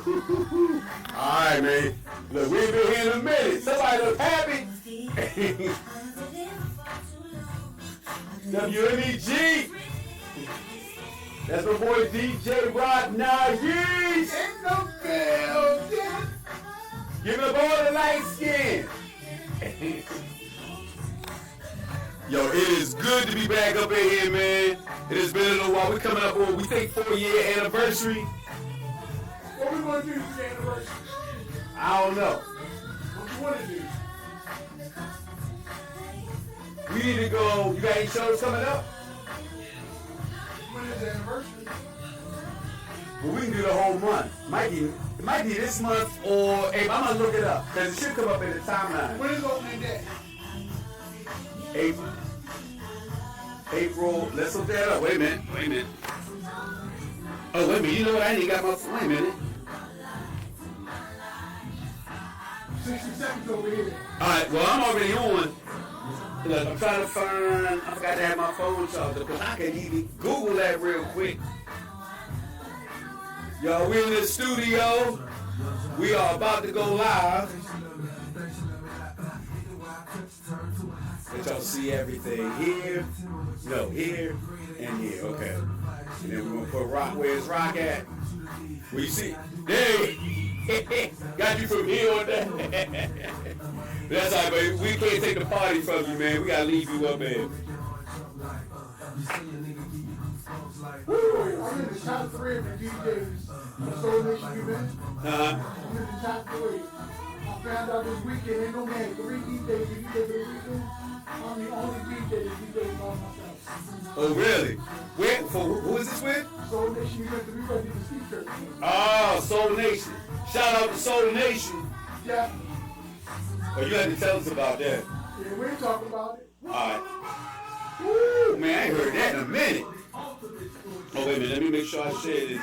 Alright, man. Look, we ain't been here in a minute. Somebody look happy. WMEG. That's my boy DJ Rock Najee in the building. Giving up all the light skin. Yo, it is good to be back up in here, man. It has been a little while. We're coming up on, we think, 4-year anniversary. What we going to do for the anniversary? I don't know. What you want to do? We need to go. You got any shows coming up? When is the anniversary? Well, we can do the whole month. It might be this month or, hey, I'm going to look it up because it should come up in the timeline. When is opening day? April. Let's look that up. Wait a minute. Oh, wait a minute. You know what? I ain't got my, wait a minute. 60 seconds over here. All right, well, I'm already on. Look, I'm trying to find, I forgot to have my phone charged because I can even Google that real quick. Y'all, we're in the studio. We are about to go live. Let y'all see everything here. No, here and here. Okay. And then we're going to put Rock, where's Rock at? Where you see? Hey! Got you from here on that. That's all right, but we can't take the party from you, man. We got to leave you up there. Woo! I'm in the top 3 of the DJs. Soul Nation event. Uh-huh. I'm in the top 3. I found out this weekend ain't no man 3 DJs if you go to the weekend. I'm the only DJ that DJs by myself. Oh, really? Where? Who is this with? Soul Nation event that we ready to see church. Oh, Soul Nation. Shout out to Soul Nation. Yeah. Oh, you have to tell us about that. Yeah, we ain't talking about it. All right. Woo, man, I ain't heard that in a minute. Oh, wait a minute. Let me make sure I share this.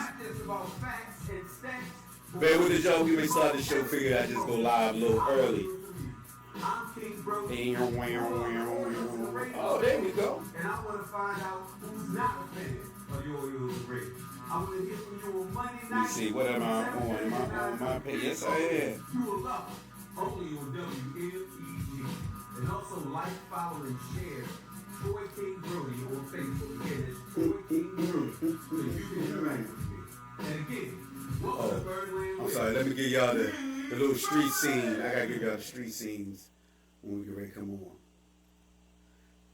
Bear with the joke. We may start the show. Figured I'd just go live a little early. Oh, there we go. And I want to find out who's not a fan of your great. I want to hear from you on Monday night. Let me see. What am I on? Am I on my page? Yes, I am. You will love it. Only on WMEG. And also like, follow, and share Troy King Brody on Facebook. Again, it's Troy King Brody. So you can interact with me. And again, welcome to Birdland. I'm sorry. Let me give y'all the little street scene. I got to give y'all the street scenes when we get ready to come on.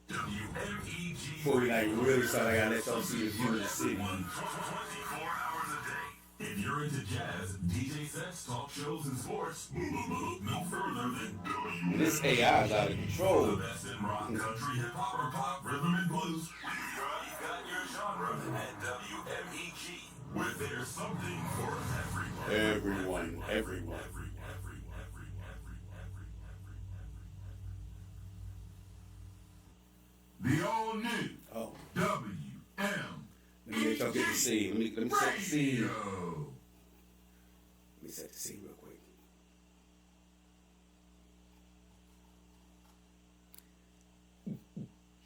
WMEG. Before we like really start, I got to let y'all see the view of the city. 24 hours a day. If you're into jazz, DJ sets, talk shows, and sports, look no further than And this AI is out of control. the best in rock, country, hip hop, or pop, rhythm, and blues. You've got your genre at WMEG, where there's something for everyone. Everyone. The all new Oh, WM. let me let y'all get the scene. Let me set the scene. Let me set the scene real quick.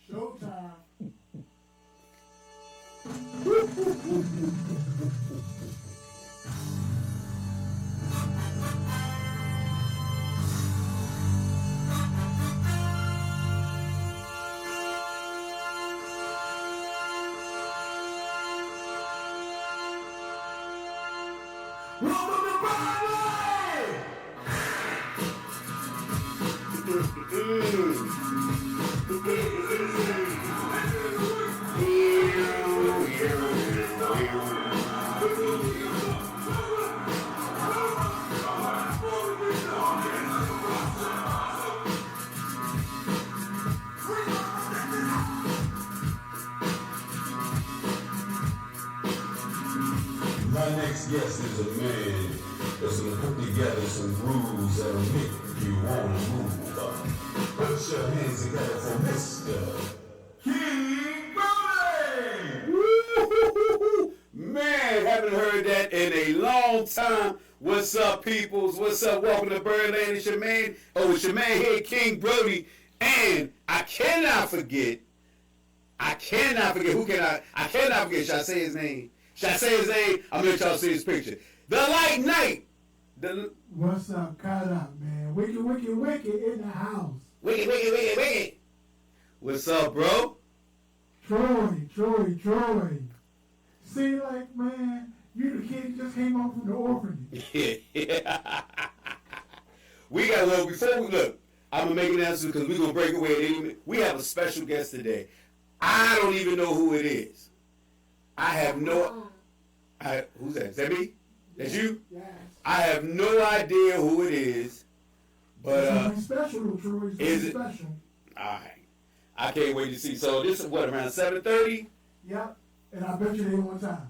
Showtime. Welcome to Broadway! My next guest is a man that's gonna put together some grooves that'll make you wanna move. Put your hands together for Mr. King Brody! Woo-hoo-hoo-hoo. Man, haven't heard that in a long time. What's up, peoples? What's up? Welcome to Birdland. It's your man. Oh, it's your man here, King Brody. And I cannot forget. Who can I cannot forget. Should I say his name? I'm going to let y'all see his picture. The Light Knight. What's up? Cut up, man. Wicked in the house. Wicked. What's up, bro? Troy. See, like, man, you the kid who just came home from the orphanage. Yeah. We got, well, before we look, I'm going to make an answer because we're going to break away at any minute. We have a special guest today. I don't even know who it is. I have no... who's that? Is that me? That's you? Yes. I have no idea who it is, but... It's gonna be special, Troy. It's is it? special. All right. I can't wait to see. So this is what, around 7:30? Yep. And I bet you they on time.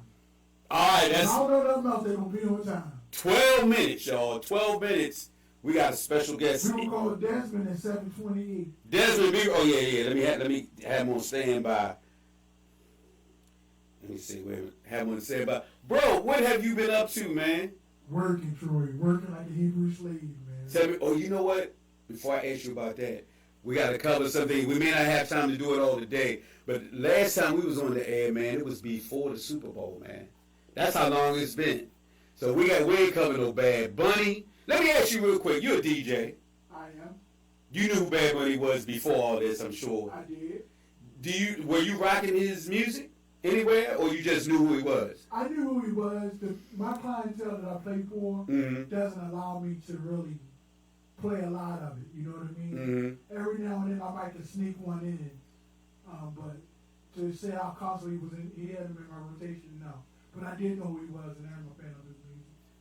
All right, I that's don't know nothing else. They gonna be on time. 12 minutes, y'all. 12 minutes. We got a special guest. We gonna call Desmond at 7:28. Desmond Big. Oh yeah. Let me have him on standby. Let me see. Wait a minute. Have him on standby. Bro, what have you been up to, man? Working, Troy. Working like a Hebrew slave, man. Tell me. Oh, you know what? Before I ask you about that, we got to cover something. We may not have time to do it all today, but last time we was on the air, man, it was before the Super Bowl, man. That's how long it's been. So we ain't covered no Bad Bunny. Let me ask you real quick. You're a DJ. I am. You knew who Bad Bunny was before all this, I'm sure. I did. Were you rocking his music anywhere, or you just knew who he was? I knew who he was. My clientele that I play for doesn't allow me to really play a lot of it. You know what I mean? Mm-hmm. Every now and then I might just sneak one in. But to say how constantly he had him in my rotation, no. But I did know who he was, and I'm a fan of his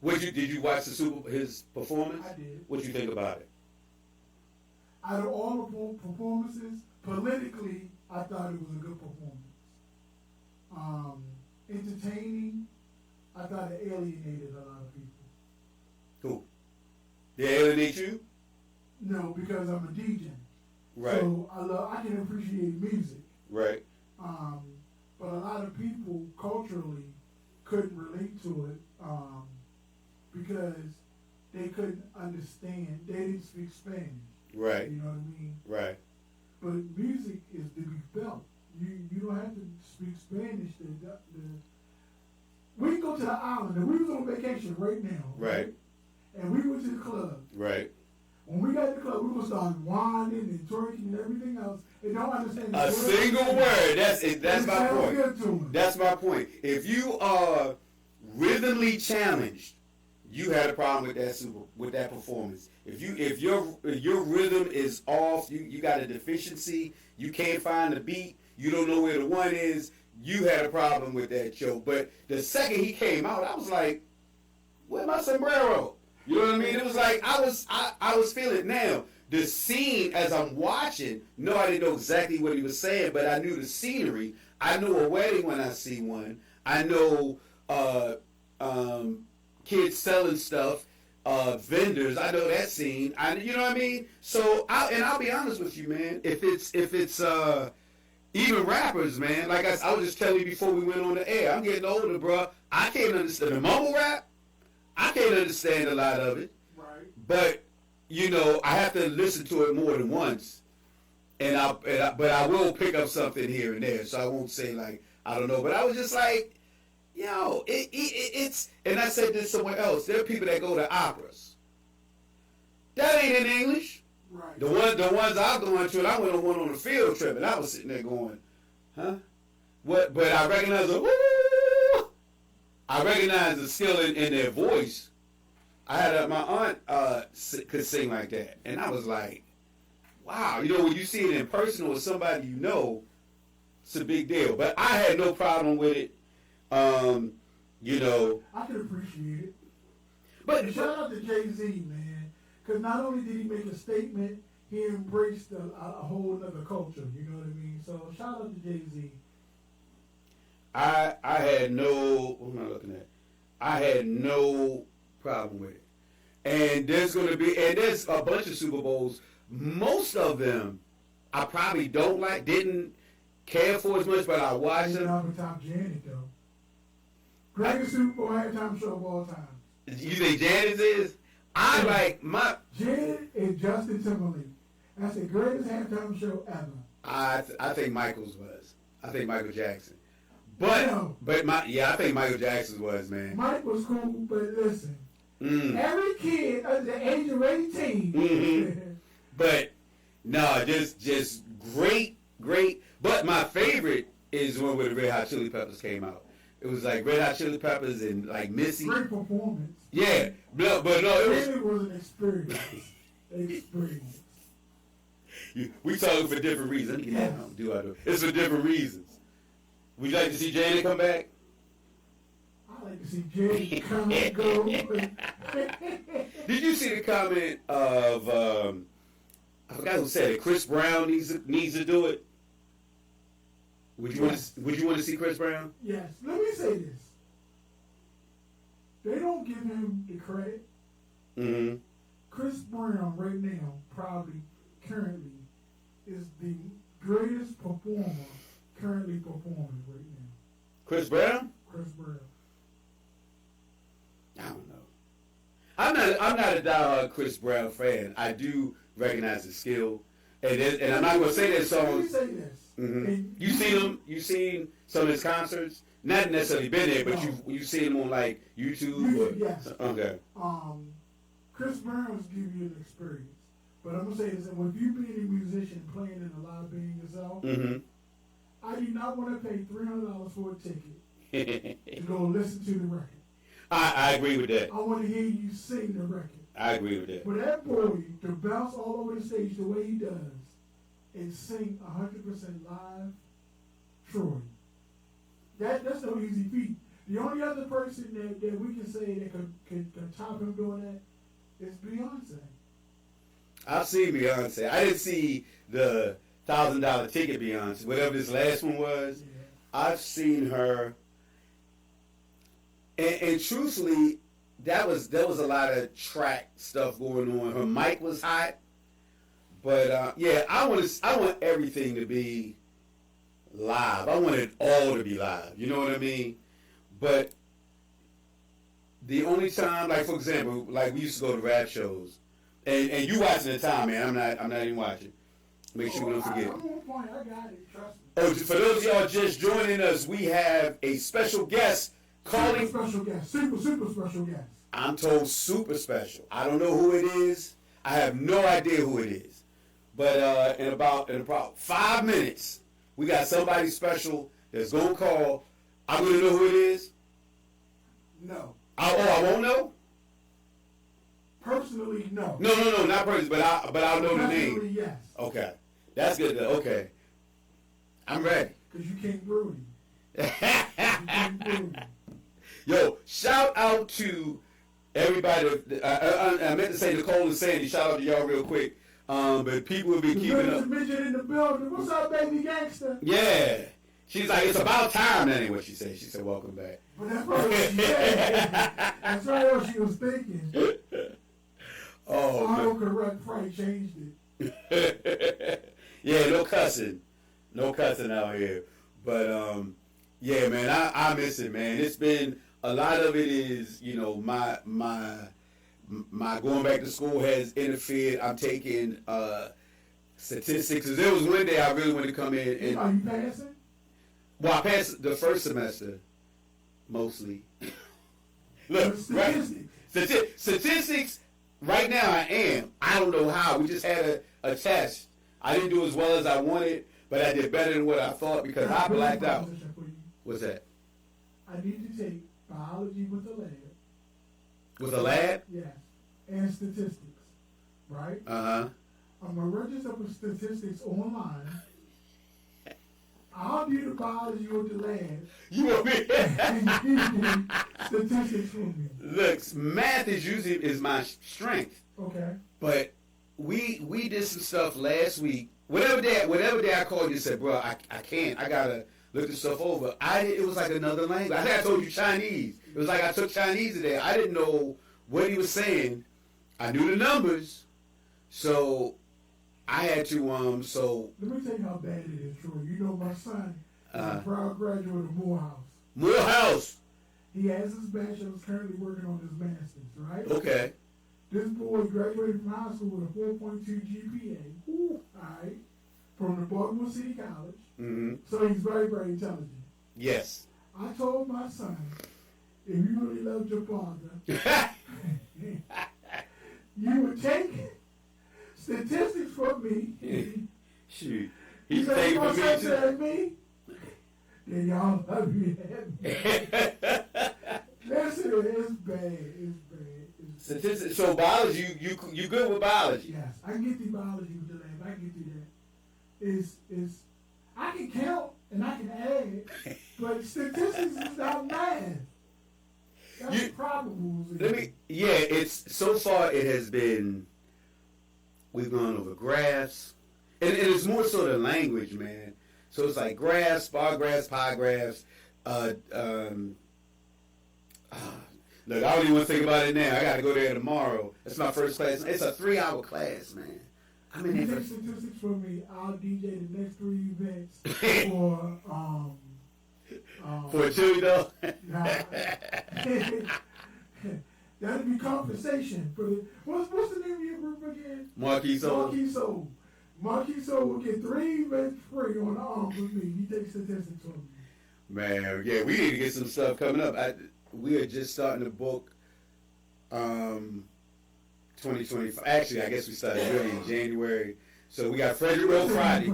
music. Did you watch his performance? I did. What you think about it? Out of all the performances, politically, I thought it was a good performance. Entertaining, I thought it alienated a lot of people. Who? They alienate you? No, because I'm a DJ. Right. So I can appreciate music. Right. But a lot of people culturally couldn't relate to it because they couldn't understand. They didn't speak Spanish. Right. You know what I mean? Right. But music is to be felt. You don't have to speak Spanish. We can go to the island, and we was on vacation right now. Right. And we went to the club. Right. When we got to the club, we gonna start whining and twerking and everything else, and don't understand A single word. That's my point. That's my point. If you are rhythmically challenged, you had a problem with that performance. If your rhythm is off, you got a deficiency, you can't find the beat, you don't know where the one is, you had a problem with that show. But the second he came out, I was like, where's my sombrero? You know what I mean? It was like I was feeling it. Now the scene as I'm watching, no, I didn't know exactly what he was saying, but I knew the scenery. I know a wedding when I see one. I know kids selling stuff, vendors. I know that scene. You know what I mean? So I'll be honest with you, man. If it's even rappers, man. Like I was just telling you before we went on the air, I'm getting older, bro. I can't understand the mumble rap. I can't understand a lot of it. Right. But I have to listen to it more than once, but I will pick up something here and there. So I won't say like I don't know. But I was just like, it's. And I said this somewhere else. There are people that go to operas. That ain't in English. Right. The ones I'm going to, and I went on one on a field trip, and I was sitting there going, huh? What? But I recognize the woo. I recognize the skill in their voice. I had my aunt could sing like that, and I was like, wow. When you see it in person with somebody you know, it's a big deal. But I had no problem with it. I can appreciate it. But shout out to Jay-Z, man, because not only did he make a statement, he embraced a whole other culture. You know what I mean? So shout out to Jay-Z. I had no. What am I looking at? I had no problem with it. And there's a bunch of Super Bowls. Most of them, I probably didn't care for as much, but I watched them. Top Janet though. Greatest Super Bowl halftime show of all time. You think Janet's is? I like my Janet and Justin Timberlake. That's the greatest halftime show ever. I think Michael's was. I think Michael Jackson. I think Michael Jackson was, man. Mike was cool, but listen, Mm. every kid under the age of 18. Mhm. But no, just great. But my favorite is the one where the Red Hot Chili Peppers came out. It was like Red Hot Chili Peppers and like Missy. Great performance. Yeah, no, but no, It was an experience. We talking for different reasons. Let me get that. Do. It's for different reasons. Would you like to see Janet come back? I like to see Janet come and go. Did you see the comment of I forgot who said it? Chris Brown needs to do it. Would you want to see Chris Brown? Yes. Let me say this. They don't give him the credit. Mm-hmm. Chris Brown right now, probably currently, is the greatest performer currently performing right now. Chris Brown? Chris Brown. I don't know. I'm not a diehard Chris Brown fan. I do recognize his skill, and I'm not gonna say that song. Let me say this. Mm-hmm. You seen him? You seen some of his concerts? Not necessarily been there, but you seen him on like YouTube. Yes. Okay. Chris Brown's give you an experience, but I'm gonna say this: when you being a musician playing in a live band yourself, Mm-hmm. I do not want to pay $300 for a ticket to go listen to the record. I agree with that. I want to hear you sing the record. I agree with that. For that boy to bounce all over the stage the way he does and sing 100% live, Troy, that's no easy feat. The only other person that we can say that can top him doing that is Beyonce. I've seen Beyonce. I didn't see the $1,000 ticket Beyonce, whatever this last one was. Yeah. I've seen her, and truthfully, there was a lot of track stuff going on. Her mic was hot, but I want everything to be live. I want it all to be live. You know what I mean? But the only time, like for example, like we used to go to rap shows, and you watching the time, man. I'm not even watching. Make sure we don't forget. I'm on point. I got it. Trust me. Oh, for those of y'all just joining us, we have a special guest calling. Super special guest. Super special guest. I'm told super special. I don't know who it is. I have no idea who it is. But in about 5 minutes, we got somebody special that's gonna call. I'm gonna know who it is. No. I won't know. Personally, no. No, not personally, but I'll know the Personally, name. yes. Okay, that's good. Okay, I'm ready. Because you can't brew him. You can't brew him. Yo, shout out to everybody. I meant to say Nicole and Sandy. Shout out to y'all real quick. But people have been keeping up. Midget in the building. What's up, baby gangster? Yeah. She's like, it's about time. That ain't what she said. She said, welcome back. But that's what she said. That's right what she was thinking. Oh, Autocorrect Frank changed it. yeah, no cussing. No cussing out here. But, yeah, man, I miss it, man. It's been, a lot of it is, you know, my going back to school has interfered. I'm taking statistics. 'Cause there was one day I really wanted to come in and. Are you passing? Well, I passed the first semester, mostly. Look, right? Statistics. Right now, I am. I don't know how. We just had a test. I didn't do as well as I wanted, but I did better than what I thought because I blacked out. What's that? I need to take biology with a lab. With a lab? Yes. And statistics. Right? Uh-huh. I'm going to register for statistics online. I'll do the biology with the lab. You want me? And you do statistics for me. Look, math is my strength. Okay. But we did some stuff last week. Whatever day I called you and said, bro, I can't. I gotta look this stuff over. It was like another language. I think I told you Chinese. It was like I took Chinese today. I didn't know what he was saying. I knew the numbers, so I had to so. Let me tell you how bad it is, Troy. You know my son is a proud graduate of Morehouse. Morehouse. He has his bachelor's, currently working on his master's, right? Okay. This boy graduated from high school with a 4.2 GPA. All right. From the Baltimore City College. Mm-hmm. So he's very, very intelligent. Yes. I told my son, if you really loved your father, you would take statistics from me. Shoot. He He's said, taking my for me son too. said me, then y'all love you at me. Listen, it's bad. It's bad. Statistics. So biology, you good with biology? Yes, I can get through biology with the lab. I can get through that. It's I can count and I can add, but statistics is not math. That's probables. It's so far it has been, we've gone over graphs, and it's more so the language, man. So it's like graphs, bar graphs, pie graphs. Look, I don't even want to think about it now. I got to go there tomorrow. That's my first class. It's a 3-hour class, man. I mean, you take statistics for me. I'll DJ the next 3 events for a chili dog. That'll be compensation for the what's the name of your group again? Marquis Soul. Marquis Soul will get 3 events free on the arm with me. You take statistics for me. Man, yeah, we need to get some stuff coming up. We are just starting to book 2025. Actually, I guess we started really in January. So we got Frederick Road Friday.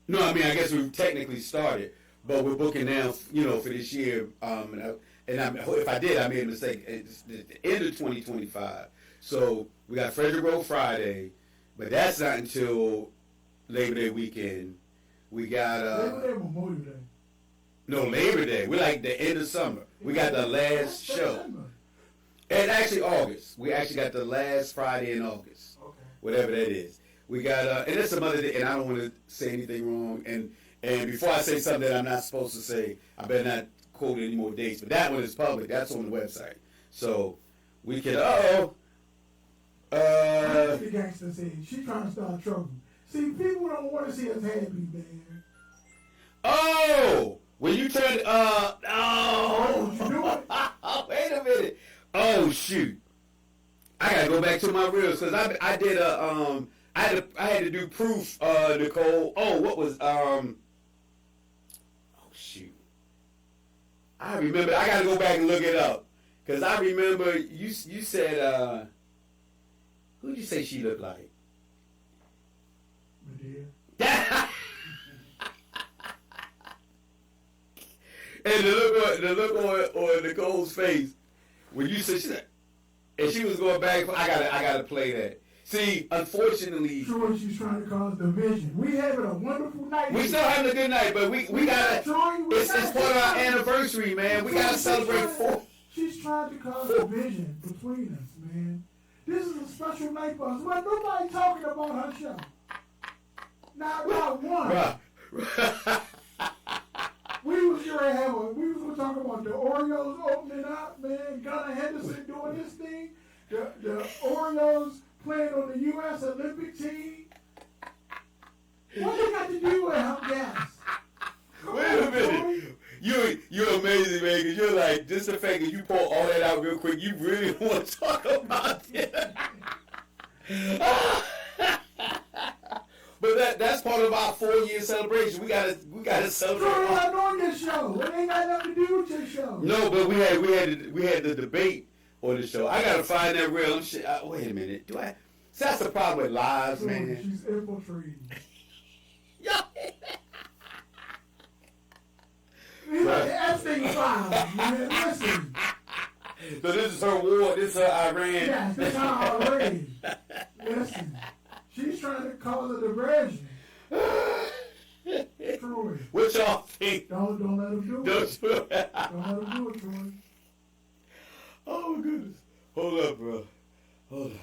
No, I mean, I guess we've technically started, but we're booking now, for this year. If I did, I made a mistake. It's the end of 2025. So we got Frederick Road Friday, but that's not until Labor Day weekend. We got Labor Day or Memorial Day? No, Labor Day. We're like the end of summer. We got the last show. And actually August. We actually got the last Friday in August. Okay. Whatever that is. We got and there's some other day, and I don't want to say anything wrong. And before I say something that I'm not supposed to say, I better not quote any more dates. But that one is public. That's on the website. So we can the gangster said she trying to start trouble. See, people don't want to see us happy, man. Oh! When you turn, you do it? Wait a minute. Oh, shoot. I gotta go back to my reels, because I did I had to do proof, Nicole. Oh, what was, oh, shoot. I remember, I gotta go back and look it up, because I remember you said, who'd you say she looked like? Medea. And the look on Nicole's face when you said and she was going back. I gotta play that. See, unfortunately, Troy, she's trying to cause division. We having a wonderful night. We still having a good night, but we gotta. It's part of our anniversary, man. We gotta celebrate 4. She's trying to cause division between us, man. This is a special night for us. Well, nobody talking about her show. Not one. We was gonna talk about the Orioles opening up, man. Gunnar Henderson doing his thing. The Orioles playing on the U.S. Olympic team. What they got to do with her gas? Wait a minute. You're amazing, man, because you're like, just the fact that you pull all that out real quick, you really want to talk about it. But that's part of our 4-year celebration. We gotta celebrate. Troy, I'm on your show. It ain't got nothing to do with your show. No, but we had the debate on the show. I gotta find that real shit. Wait a minute. Do I? See, that's the problem with lives, Troy, man. she's infiltrating. These are the Epstein files, man. Listen. So this is her war. This is her Iran. Yes, this is her Iran. Listen. She's trying to cause a diversion. Troy. What y'all think? Don't let him do it. Don't do it. Don't let him do it, Troy. Oh my goodness. Hold up, bro. Hold up.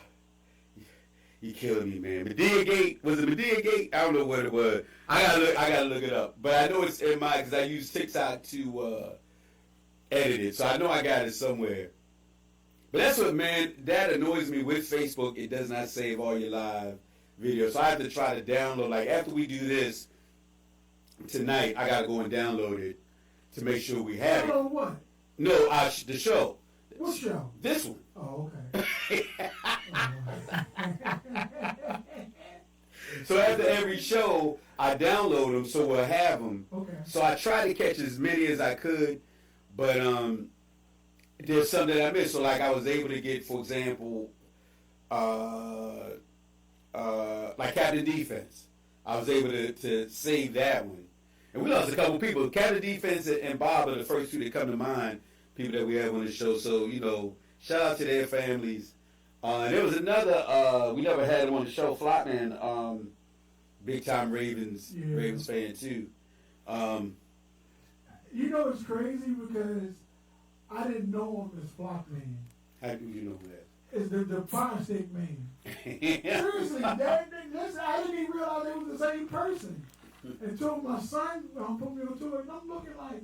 You killing me, man. Medea Gate. Was it Medea Gate? I don't know what it was. I gotta look it up. But I know it's in mine because I use TikTok to edit it. So I know I got it somewhere. But that's what, man, that annoys me with Facebook. It does not save all your live videos. So I have to try to download. Like, after we do this tonight, I got to go and download it to make sure we have it. Download what? No, the show. What show? This one. Oh, okay. So after every show, I download them so we'll have them. Okay. So I try to catch as many as I could, but there's some that I missed. So like I was able to get, for example, like Captain Defense. I was able to save that one. And we lost a couple people. Captain Defense and Bob are the first two that come to mind, people that we have on the show. So, you know, shout out to their families. And there was another, we never had him on the show, Flopman, big time Ravens fan too. You know, it's crazy because I didn't know him as Flopman. How do you know that? It's the Fire Stick Man. Seriously, I didn't even realize they was the same person. Until my son put me on tour, and I'm looking like,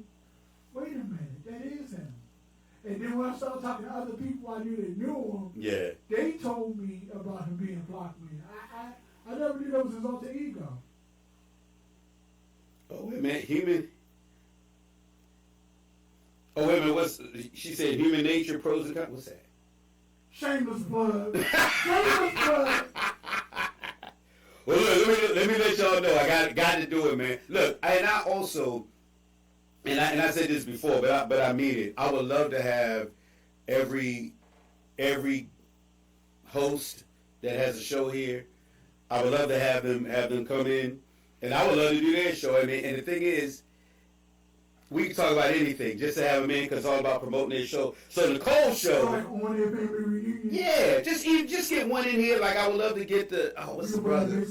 wait a minute, that is him. And then when I started talking to other people I knew that knew him, they told me about him being Blockman. I never knew that was his alter ego. Oh, wait a minute, human. Oh, wait a minute, she said human nature, pros and cons. What's that? Shameless plug. Shameless plug. Well, look, let me let y'all know. I got to do it, man. Look, and I also, and I said this before, but I mean it. I would love to have every host that has a show here. I would love to have them come in, and I would love to do their show. And the thing is, we can talk about anything just to have them in because it's all about promoting their show. So the show, like on their family reunion. Yeah, just get one in here. Like I would love to get the what's the brother?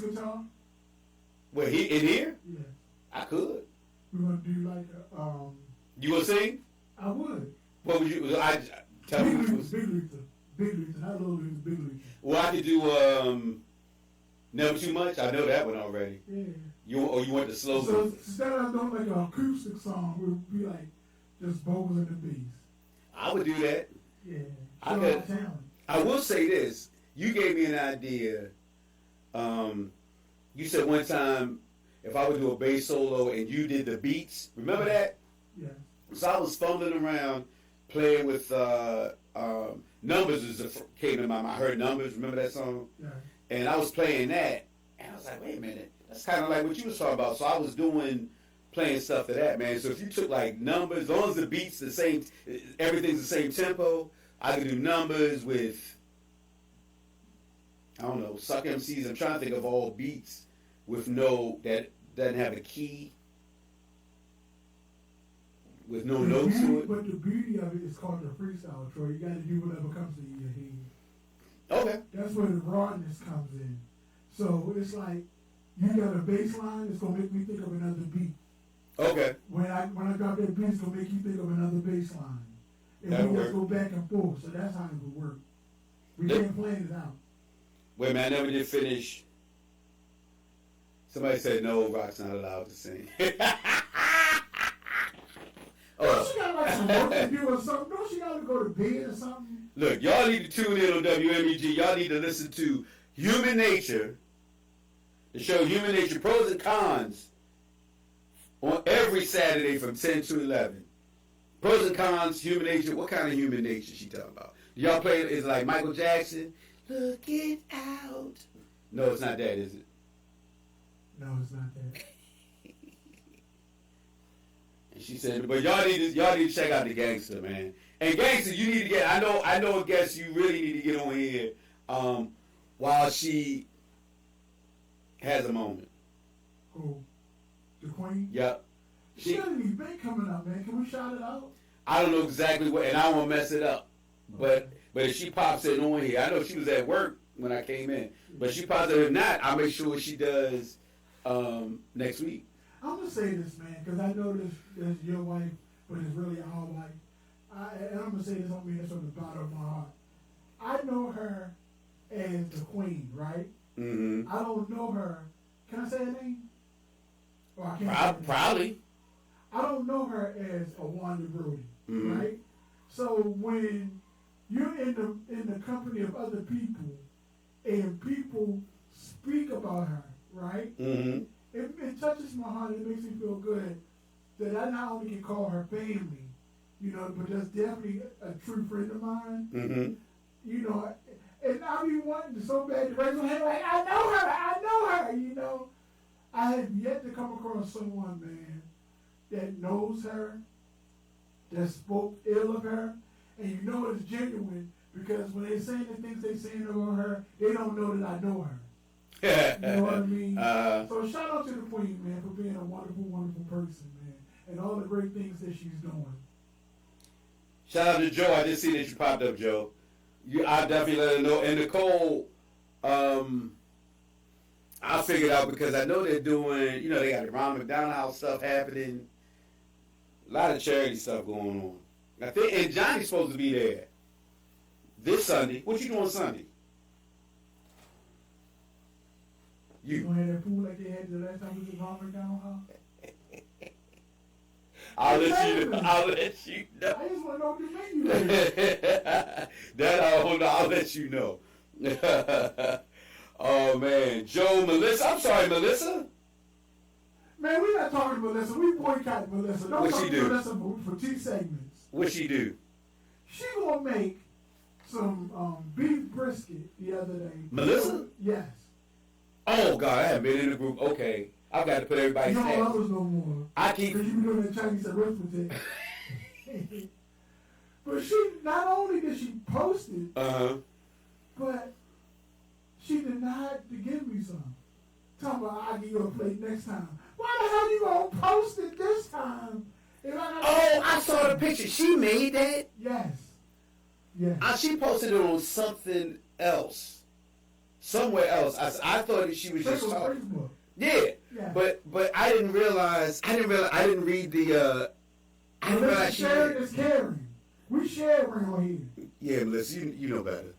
Where he in here? Yeah, I could. We want to do like You will sing? I would. What would you? I tell me. Big Luther, not Little Luther, Big Luther. Well, I could do Never Too Much. I know that one already. Yeah. You want the slow? So instead of doing like an acoustic song, it would be like just vocals and the bass. I would do that. Yeah. I could. I will say this. You gave me an idea. You said one time if I would do a bass solo and you did the beats. Remember that? Yeah. So I was fumbling around playing with Numbers came to my mind. I heard Numbers. Remember that song? Yeah. And I was playing that, and I was like, wait a minute. That's kind of like what you was talking about. So I was playing stuff to that, man. So if you took like Numbers, as long as the beats the same, everything's the same tempo, I could do Numbers with, I don't know, Suck MCs. I'm trying to think of all beats with that doesn't have a key, with no notes to it. But the beauty of it is called the freestyle, Troy. You got to do whatever comes to your head. Okay. That's where the rawness comes in. So it's like you got a bass line, it's gonna make me think of another beat. Okay. When I drop that beat, it's gonna make you think of another bass line. And That'll we just work. go back and forth. So that's how it would work. We can't plan it out. Wait a minute, I never did finish. Somebody said no, Rock's not allowed to sing. Don't she got like some work to do or something? Don't she gotta go to bed or something? Look, y'all need to tune in on WMEG. Y'all need to listen to Human Nature, the show Human Nature, Pros and Cons, on every Saturday from 10 to 11. Pros and Cons, Human Nature. What kind of human nature she talking about? Do y'all play it? Is it like Michael Jackson? Look it out. No, it's not that, is it? No, it's not that. And she said, but y'all need to check out the Gangster, man. And Gangster, you need to get. I know. A guest you really need to get on here while she has a moment. Who? The Queen? Yep. She got an event coming up, man. Can we shout it out? I don't know exactly what, and I won't mess it up. But if she pops it on here, I know she was at work when I came in. But she pops it. If not, I'll make sure she does next week. I'm gonna say this, man, because I know this your wife, but it's really our wife. And I'm gonna say this, I mean this from the bottom of my heart. I know her as the Queen, right? Mm-hmm. I don't know her. Can I say her name? Or I can't. Probably. I don't know her as a Wanda Brody, Mm-hmm. right? So when you're in the company of other people, and people speak about her, right? Mm-hmm. It touches my heart. It makes me feel good that I not only can call her family, you know, but that's definitely a true friend of mine. Mm-hmm. You know, And I be wanting so bad to raise my hand like, I know her, you know. I have yet to come across someone, man, that knows her, that spoke ill of her, and you know it's genuine because when they saying the things they saying about her, they don't know that I know her. You know what I mean? So shout out to the Queen, man, for being a wonderful, wonderful person, man, and all the great things that she's doing. Shout out to Joe. I just see that you popped up, Joe. I definitely let her know. And Nicole, I figured out because I know they're doing, you know, they got the Ronald McDonald House stuff happening. A lot of charity stuff going on. I think, and Johnny's supposed to be there this Sunday. What you doing Sunday? You gonna have that pool like they had the last time we was at Ronald McDonald House? I'll let you know. I just want to know what the menu is. I'll let you know. Oh man, Joe, Melissa. I'm sorry, Melissa. Man, we're not talking to Melissa. We boycotted Melissa. Don't What talk she to do? Melissa for 2 segments. What she do? She gonna make some beef brisket the other day. Melissa? Yes. Oh God, I haven't been in the group. Okay, I've got to put everybody's You don't name. love us no more. I keep. Because you be doing that Chinese arithmetic. But she, not only did she post it, but she denied to give me some. Talking about I'll give you a plate next time. Why the hell you gonna post it this time? I saw the picture. She made that. Yes. Yes. She posted it on something else, somewhere else. I thought that she was just on talking. Facebook. Yeah, but I didn't realize. I didn't read the. I didn't realize she. Sharing is caring. We share around here. Yeah, Melissa, you know better.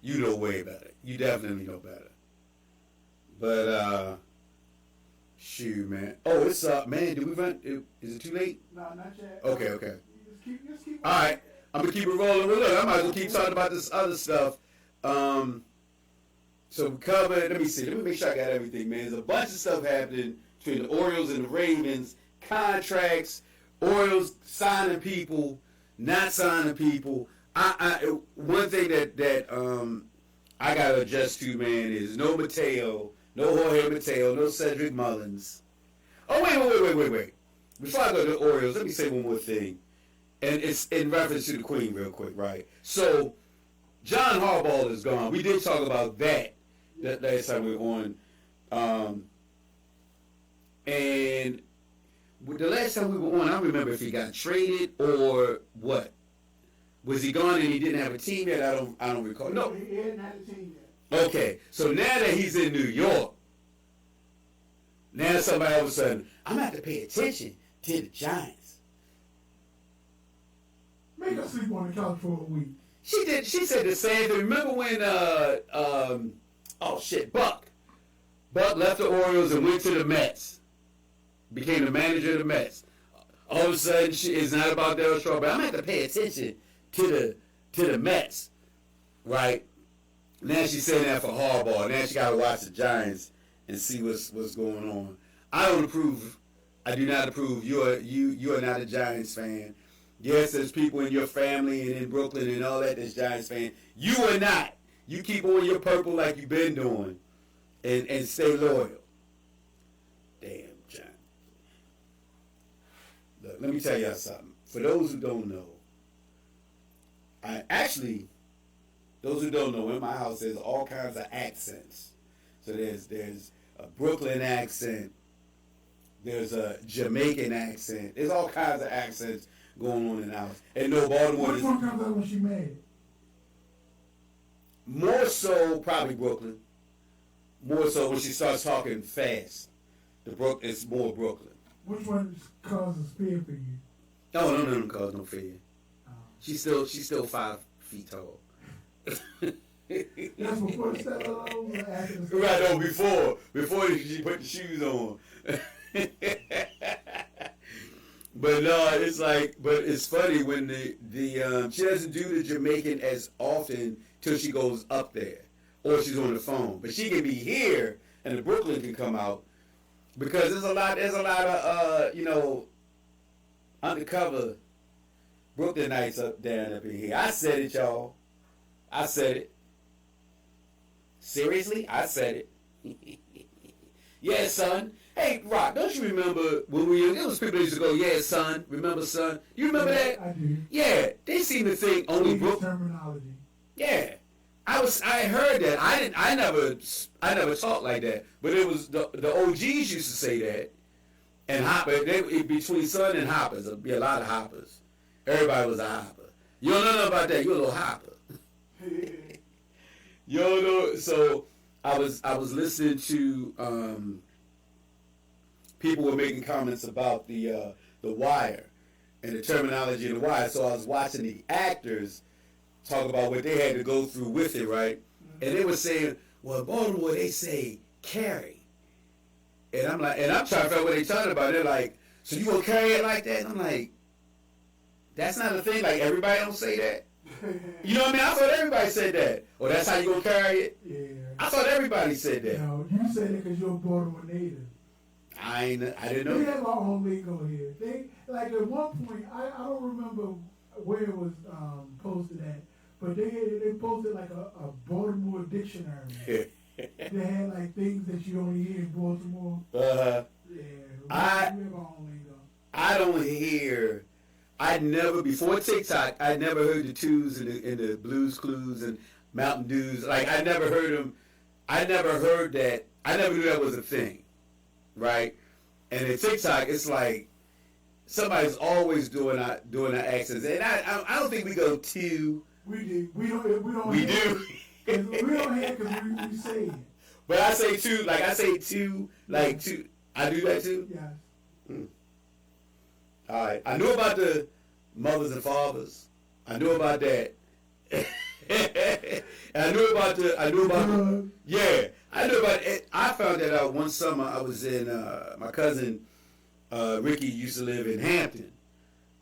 You know way better. You definitely know better. But shoot, man. Oh, it's man. Did we run? Is it too late? No, not yet. Okay. Just keep All right, I'm gonna keep it rolling. Well, look, I might as well keep talking about this other stuff. So we covered. Let me see. Let me make sure I got everything, man. There's a bunch of stuff happening between the Orioles and the Ravens. Contracts, Orioles signing people, not signing people. One thing that I gotta adjust to, man, is no Mateo, no Jorge Mateo, no Cedric Mullins. Oh wait. Before I go to the Orioles, let me say one more thing, and it's in reference to the Queen, real quick, right? So John Harbaugh is gone. We did talk about that last time we were on, and the last time we were on, I don't remember if he got traded or what. Was he gone and he didn't have a team yet? I don't recall. No. He hadn't had a team yet. Okay, so now that he's in New York, now somebody all of a sudden, I'm gonna have to pay attention to the Giants. Make her sleep on the couch for a week. She did. She said the same thing. Remember when Buck left the Orioles and went to the Mets, became the manager of the Mets. All of a sudden, it's not about Darryl Strawberry. I'm gonna have to pay attention to the Mets, right? Now she's saying that for Harbaugh. Now she got to watch the Giants and see what's going on. I don't approve. I do not approve. You are not a Giants fan. Yes, there's people in your family and in Brooklyn and all that that's Giants fan. You are not. You keep on your purple like you've been doing, and stay loyal. Damn, Giants. Look, let me tell y'all something. For those who don't know, those who don't know, in my house there's all kinds of accents. So there's a Brooklyn accent, there's a Jamaican accent, there's all kinds of accents going on in the house. And no, Baltimore Which one comes out when she mad? More so probably Brooklyn. More so when she starts talking fast. It's more Brooklyn. Which one causes fear for you? No, none of them cause no fear. She's still 5 feet tall. That's before the step alone or after the step? Right, no, before she put the shoes on. But no, it's funny when the she doesn't do the Jamaican as often till she goes up there or she's on the phone. But she can be here and the Brooklyn can come out because there's a lot of undercover Brooklynites up in here. I said it, y'all. I said it. Seriously? I said it. Yeah, son. Hey, Rock, don't you remember when we were, it was people that used to go, yeah, son. Remember, son? You remember that? I do. Yeah, they seem to think only Brooklyn. Terminology. Yeah. I heard that. I never talked like that. But it was the OGs used to say that. And Hopper, between son and Hoppers, there'd be a lot of Hoppers. Everybody was a Hopper. You don't know nothing about that. You're a little Hopper. You don't know. So I was listening to people were making comments about the Wire and the terminology of the Wire. So I was watching the actors talk about what they had to go through with it, right? And they were saying, well, in Baltimore they say carry. And I'm like, and I'm trying to figure out what they're talking about. They're like, so you gonna carry it like that? And I'm like, that's not a thing. Like, everybody don't say that. You know what I mean? I thought everybody said that. Or that's how you gonna carry it? Yeah. I thought everybody said that. No, you said it because you're a Baltimore native. I didn't know We that. have our own lingo here. They, like, at one point, I don't remember where it was posted at, but they posted like a Baltimore dictionary. They had like things that you only hear in Baltimore. Yeah, we have our own lingo. I don't hear. I never before TikTok. I never heard the twos and the Blues Clues and Mountain Dews. Like, I never heard them. I never heard that. I never knew that was a thing, right? And in TikTok, it's like somebody's always doing our accents, and I don't think we go to. We do. We don't. We do. We don't have because we say it. But I say two, like I say two, like two. I do that too? Yes. All right. I knew about the mothers and fathers. I knew about that. And I knew about yeah. I knew about it. I found that out one summer. I was in, my cousin Ricky used to live in Hampton,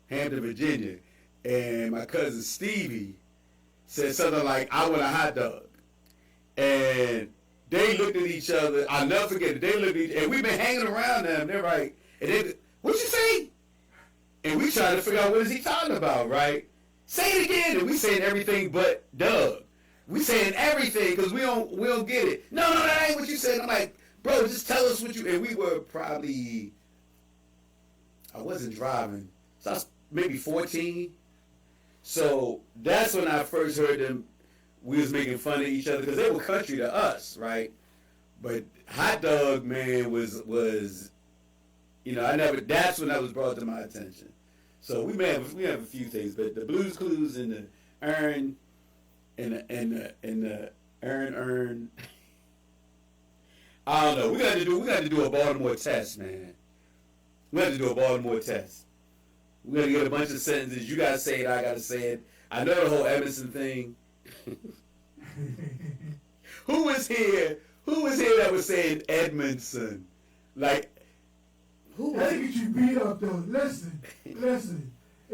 Virginia. And my cousin Stevie said something like, I want a hot dog. And they looked at each other. I'll never forget it. They looked at each other. And we've been hanging around them. They're like, and they, what'd you say? And we trying to figure out what is he talking about, right? Say it again. And we saying everything but Doug. We saying everything because we don't get it. No, that ain't what you said. I'm like, bro, just tell us what you, and we were probably, I wasn't driving. So I was maybe 14. So that's when I first heard them. We was making fun of each other because they were country to us, right? But hot dog, man, was that's when that was brought to my attention. So we have a few things, but the Blues Clues and the Earn and the Earn. I don't know. We got to do a Baltimore test, man. We got to do a Baltimore test. We're going to get a bunch of sentences. You got to say it. I got to say it. I know the whole Emerson thing. Who was here that was saying Edmondson? Like, who was That get you beat up, though. Listen. If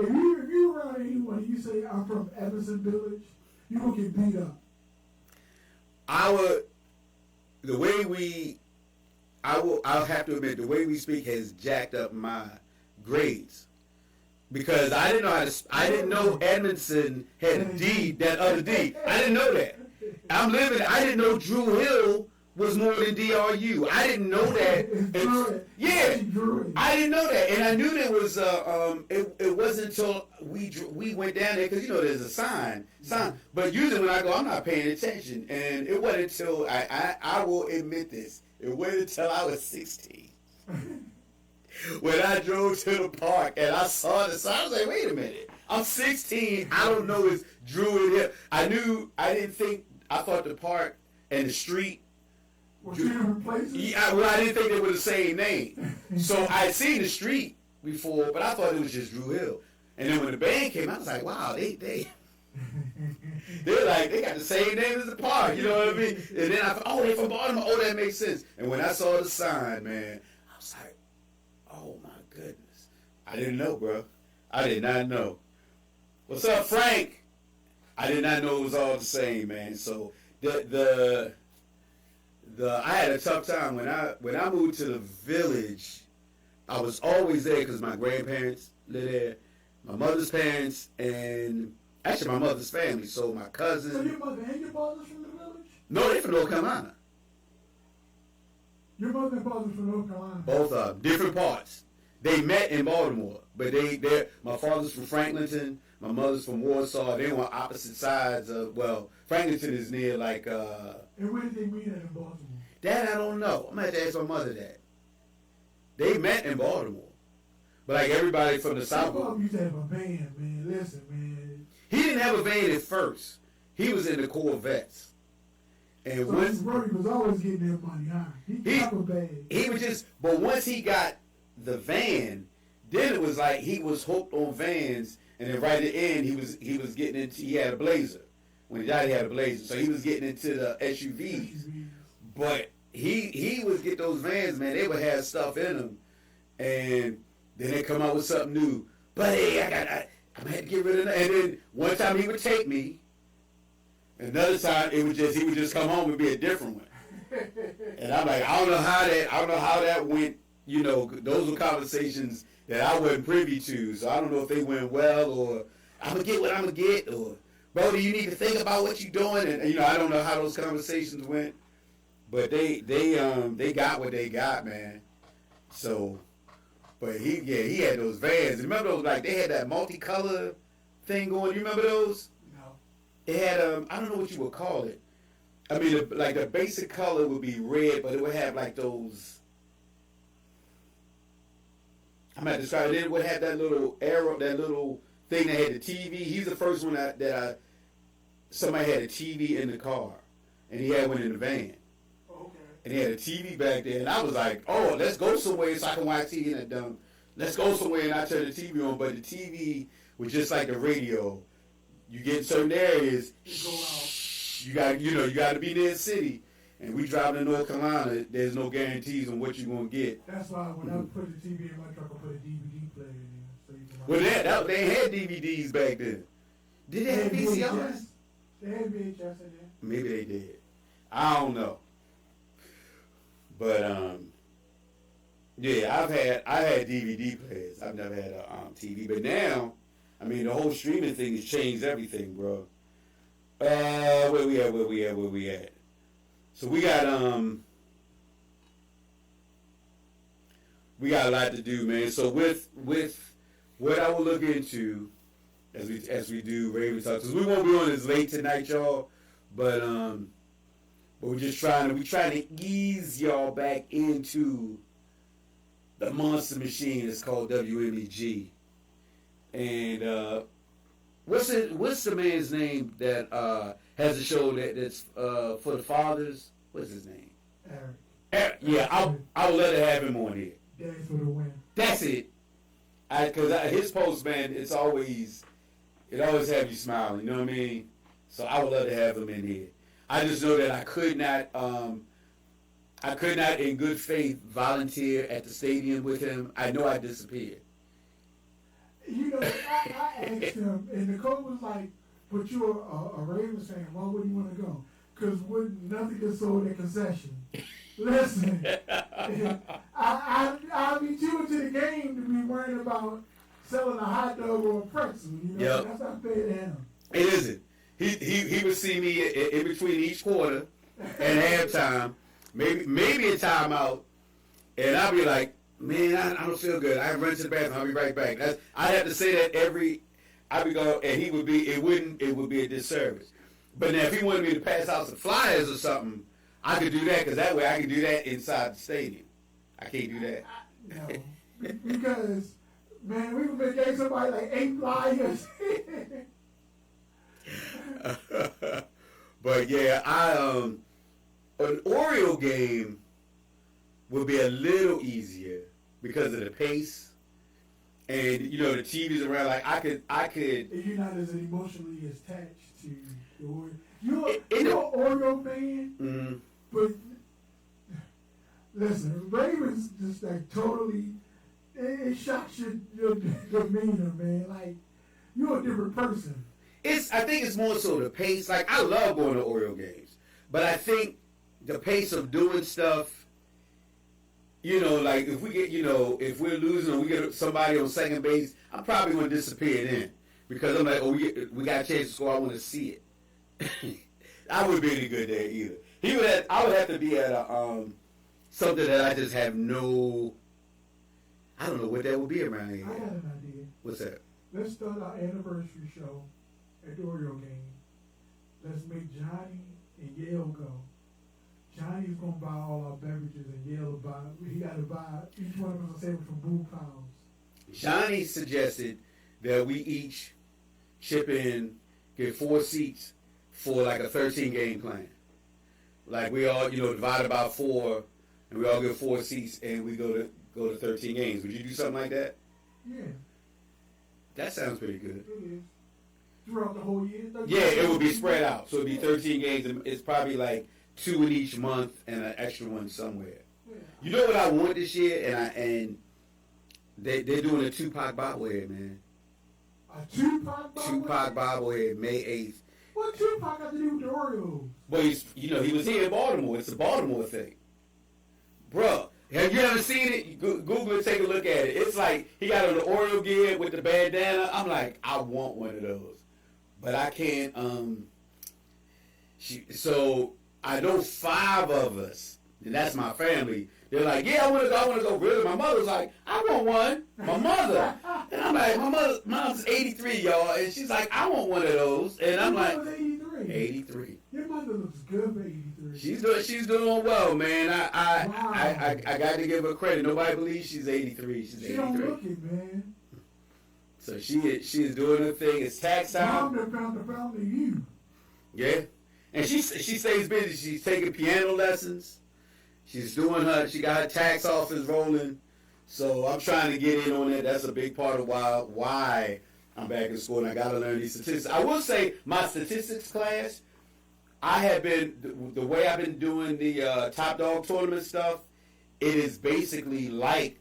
you around anyone and you say, I'm from Emerson Village, you going to get beat up. I'll have to admit, the way we speak has jacked up my grades. Because I didn't know Edmondson had a D, that other D. I didn't know that. I didn't know Drew Hill was more than DRU. I didn't know that. Yeah, I didn't know that. And I knew there was, it wasn't until we went down there, because, there's a sign. But usually when I go, I'm not paying attention. And it wasn't until, I will admit this, it wasn't until I was 16. When I drove to the park and I saw the sign, I was like, wait a minute. I'm 16. I don't know it's Drew and Hill. I thought the park and the street. Were two different places? Yeah, I didn't think they were the same name. So I had seen the street before, but I thought it was just Drew Hill. And then when the band came, I was like, wow, they're like, they got the same name as the park. You know what I mean? And then I thought, oh, they're from Baltimore. Oh, that makes sense. And when I saw the sign, man, I was like, oh my goodness. I didn't know, bro. I did not know. What's up, Frank? I did not know it was all the same, man. So I had a tough time when I moved to the village. I was always there because my grandparents lived there, my mother's parents, and actually my mother's family. So my cousin. So your mother and your father's from the village? No, they're from North Carolina. Your mother and father from North Carolina. Both of them, different parts. They met in Baltimore, but my father's from Franklinton, my mother's from Warsaw. They were on opposite sides of, well, Franklinton is near like. And where did they meet at in Baltimore? That I don't know. I'm gonna have to ask my mother that. They met in Baltimore, but like everybody from the South. My mom used to have a van, man. Listen, man. He didn't have a van at first. He was in the Corvettes. And So once Brody was always getting their money, huh? He got a bag. he was just, but once he got the van, then it was like he was hooked on vans, and then right at the end he was getting into, he had a Blazer. When he died, he had a Blazer, so he was getting into the SUVs. But he would get those vans, man. They would have stuff in them, and then they come out with something new. But hey, I'm gonna have to get rid of that. And then one time he would take me. Another time he would just come home and be a different one. And I'm like, I don't know how that went. You know, those were conversations that I wasn't privy to. So I don't know if they went well, or I'm gonna get what I'm gonna get, or bro, do you need to think about what you're doing? And you know, I don't know how those conversations went. But they got what they got, man. So, but he had those vans. Remember those, like they had that multicolor thing going. You remember those? It had I don't know what you would call it. I mean, the basic color would be red, but it would have like those. I'm not describing it. It would have that little arrow, that little thing that had the TV. He's the first one somebody had a TV in the car, and he had one in the van. Okay. And he had a TV back there, and I was like, oh, let's go somewhere so I can watch TV in that dumb. Let's go somewhere, and I turn the TV on, but the TV was just like the radio. You get in certain areas, you got to be near the city. And we driving to North Carolina, there's no guarantees on what you're gonna get. That's why when I put the TV in my truck, I put a DVD player in there. So you can Well, they had DVDs back then. Did they have VCRs? They had VHS in there. Maybe they did. I don't know. But yeah, I had DVD players. I've never had a TV. But now, I mean, the whole streaming thing has changed everything, bro. Where we at? So we got a lot to do, man. So with what I will look into as we do Raven Talk, because we won't be on as late tonight, y'all. But we're just trying to ease y'all back into the monster machine that's called WMEG. And what's the man's name that has a show that's for the fathers? What's his name? Eric. Yeah, I'll let it have him on here. Daddy's for the win. That's it. Because his post, man, it always have you smiling. You know what I mean? So I would love to have him in here. I just know that I could not, in good faith, volunteer at the stadium with him. I know I disappeared. You know, I asked him, and Nicole was like, but you're a Ravens fan, why would you want to go? Because nothing is sold at concession. Listen, I'll be tuned to the game to be worrying about selling a hot dog or a pretzel. You know, Yep. That's not fair to him. It isn't. He would see me in between each quarter and halftime, maybe a timeout, and I'll be like, man, I don't feel good. I run to the bathroom. I'll be right back. I have to say that I would go, and it would be a disservice. But now, if he wanted me to pass out some flyers or something, I could do that, because that way I can do that inside the stadium. I can't do that. No, because, man, we would gave somebody like 8 flyers. But yeah, an Oriole game would be a little easier because of the pace, and you know the TV's around. Like I could. If you're not as emotionally attached to the Orioles, you're an Oriole fan, Mm-hmm. but listen, Ravens just like totally. It shocks your demeanor, man. Like you're a different person. I think it's more so the pace. Like I love going to Oriole games, but I think the pace of doing stuff. You know, like if we're losing or we get somebody on second base, I'm probably going to disappear then, because I'm like, oh, we got a chance to score. I want to see it. I wouldn't be any good there either. I would have to be at a something that I just have no. I don't know what that would be around here. I got an idea. What's that? Let's start our anniversary show at the Oreo game. Let's make Johnny and Yale go. Johnny's gonna buy all our beverages and Yale will buy. He got to buy each one of us a sandwich from Blue Pounds. Johnny suggested that we each chip in, get 4 seats for like a 13-game plan. Like we all, divide about 4, and we all get 4 seats, and we go to 13 games. Would you do something like that? Yeah. That sounds pretty good. It is. Throughout the whole year? Yeah, it would be spread out. So it'd be 13 games, and it's probably like 2 in each month and an extra one somewhere. Yeah. You know what I want this year? And they're doing a Tupac bobblehead, man. A Tupac bobblehead? Tupac bobblehead, May 8th. What Tupac got to do with the Oreos? Well, he was here in Baltimore. It's a Baltimore thing. Bruh, have you ever seen it? Google it, take a look at it. It's like he got on the Oreo gear with the bandana. I'm like, I want one of those. But I can't, so I know 5 of us, and that's my family. They're like, yeah, I want to go. Really? My mother's like, I want one. My mother. And I'm like, mom's 83, y'all. And she's like, I want one of those. And I'm like, 83. Your mother looks good for 83. She's doing well, man. Wow. I got to give her credit. Nobody believes she's 83. She's 83. She don't look it, man. So she is doing her thing. It's tax time. Mom that found the fountain of you. Yeah. And she stays busy. She's taking piano lessons. She's doing she got her tax office rolling. So I'm trying to get in on that. That's a big part of why I'm back in school, and I got to learn these statistics. I will say my statistics class, I have been, the way I've been doing the Top Dog tournament stuff, it is basically like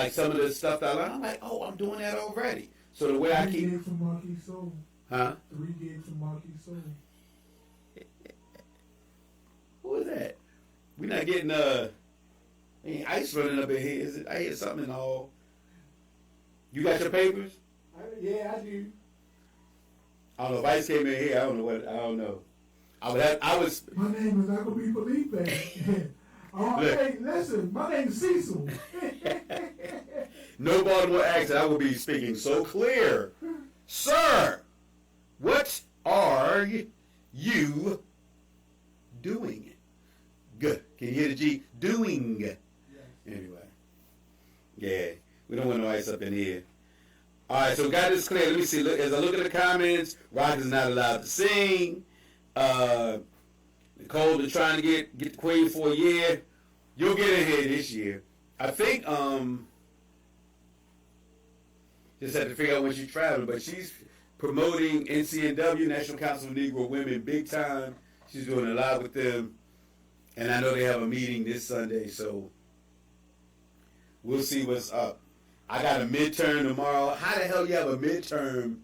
some of the stuff that I learned. I'm like, oh, I'm doing that already. So the way I keep... 3 gigs from Marquis Soul. Huh? 3 gigs from Marquis Soul. Who is that? We're not getting ice running up in here. Is it? I hear something in the hall. You got your papers? Yeah, I do. I don't know if ice came in here. I don't know. My name is Uncle B. Felipe. Oh, hey, listen, my name is Cecil. No Baltimore accent. I will be speaking so clear. Sir, what are you doing? Good. Can you hear the G? Doing. Yes. Anyway. Yeah. We don't want no ice up in here. All right, so we got this clear. Let me see. Look, as I look at the comments, Rock is not allowed to sing. Nicole, they're trying to get the Queen for a year. You'll get in here this year. I think just have to figure out when she's traveling, but she's promoting NCNW, National Council of Negro Women, big time. She's doing a lot with them. And I know they have a meeting this Sunday, so we'll see what's up. I got a midterm tomorrow. How the hell you have a midterm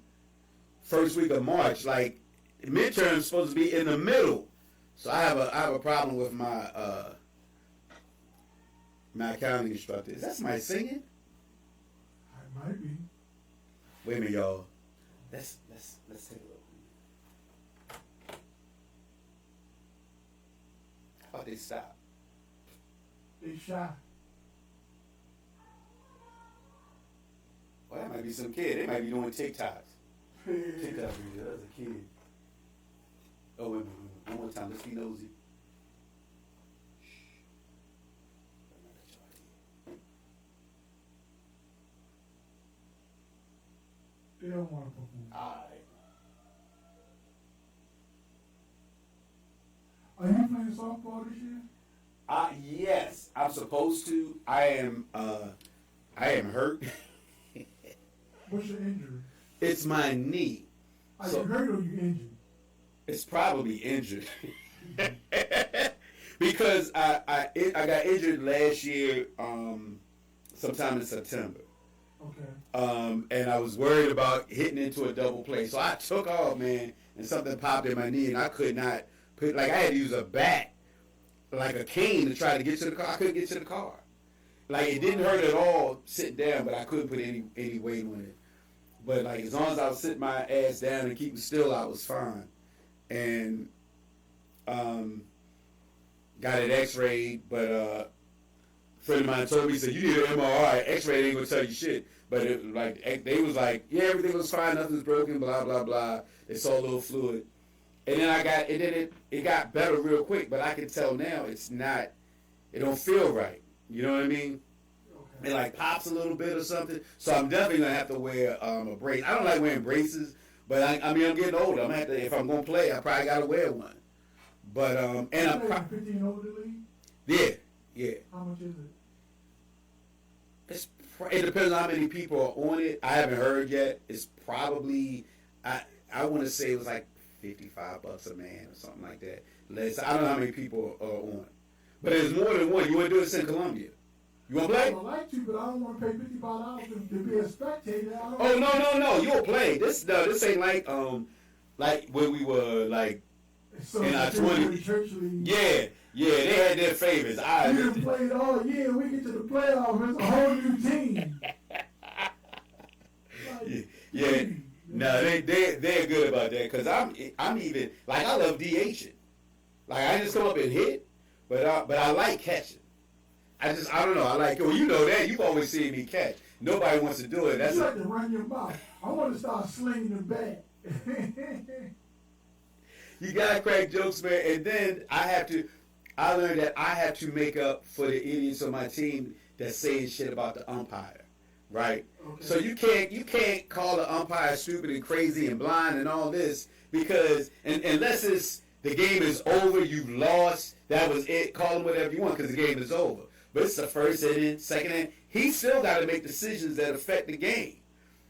first week of March? Like, midterm's supposed to be in the middle. So I have a problem with my my accounting instructor. Is that somebody singing? I might be. Wait a minute, y'all. Let's take a look. How about they stop? They shy. Well, that might be some kid. They might be doing TikToks. TikTok video. That was a kid. Oh, wait a minute. One more time. Let's be nosy. They don't want to perform. All right. Are you playing softball this year? Yes, I'm supposed to. I am hurt. What's your injury? It's my knee. Are you hurt or you injured? It's probably injured. Because I got injured last year, sometime in September. Okay. And I was worried about hitting into a double play. So I took off, man, and something popped in my knee, and I could not put, like, I had to use a bat, like a cane, to try to get to the car. I couldn't get to the car. Like, it didn't hurt at all sitting down, but I couldn't put any weight on it. But, like, as long as I was sitting my ass down and keeping still, I was fine. And got it X-rayed, but a friend of mine told me, he said, you need an MRI. X-ray ain't gonna tell you shit. But they was like, yeah, everything was fine, nothing's broken, blah blah blah. They saw a little fluid, and then it got better real quick. But I can tell now it's not. It don't feel right. You know what I mean? Okay. It like pops a little bit or something. So I'm definitely gonna have to wear a brace. I don't like wearing braces, but I mean I'm getting older. I'm gonna have to, if I'm gonna play, I probably gotta wear one. But and I'm 15 older league. Yeah. How much is it? It depends on how many people are on it. I haven't heard yet. It's probably I want to say it was like $55 a man or something like that. I don't know how many people are on. But there's more than one. You want to do this in Columbia? You want to play? I would like to, but I don't want to pay $55 to be a spectator. No. You'll play. This ain't like when we were like so in our 20s. Yeah, they had their favorites. We done played all year. We get to the playoffs. It's a whole new team. Yeah. No, they're good about that because I'm even like I love DHing. Like I just come up and hit, but I like catching. I don't know. I like it. Well, you know that. You've always seen me catch. Nobody wants to do it. That's you like to run your mouth. I want to start slinging the bat. You gotta crack jokes, man. And then I learned that I have to make up for the idiots on my team that's saying shit about the umpire, right? Okay. So you can't call the umpire stupid and crazy and blind and all this because unless the game is over, you've lost. That was it. Call him whatever you want because the game is over. But it's the first inning, second inning. He still got to make decisions that affect the game.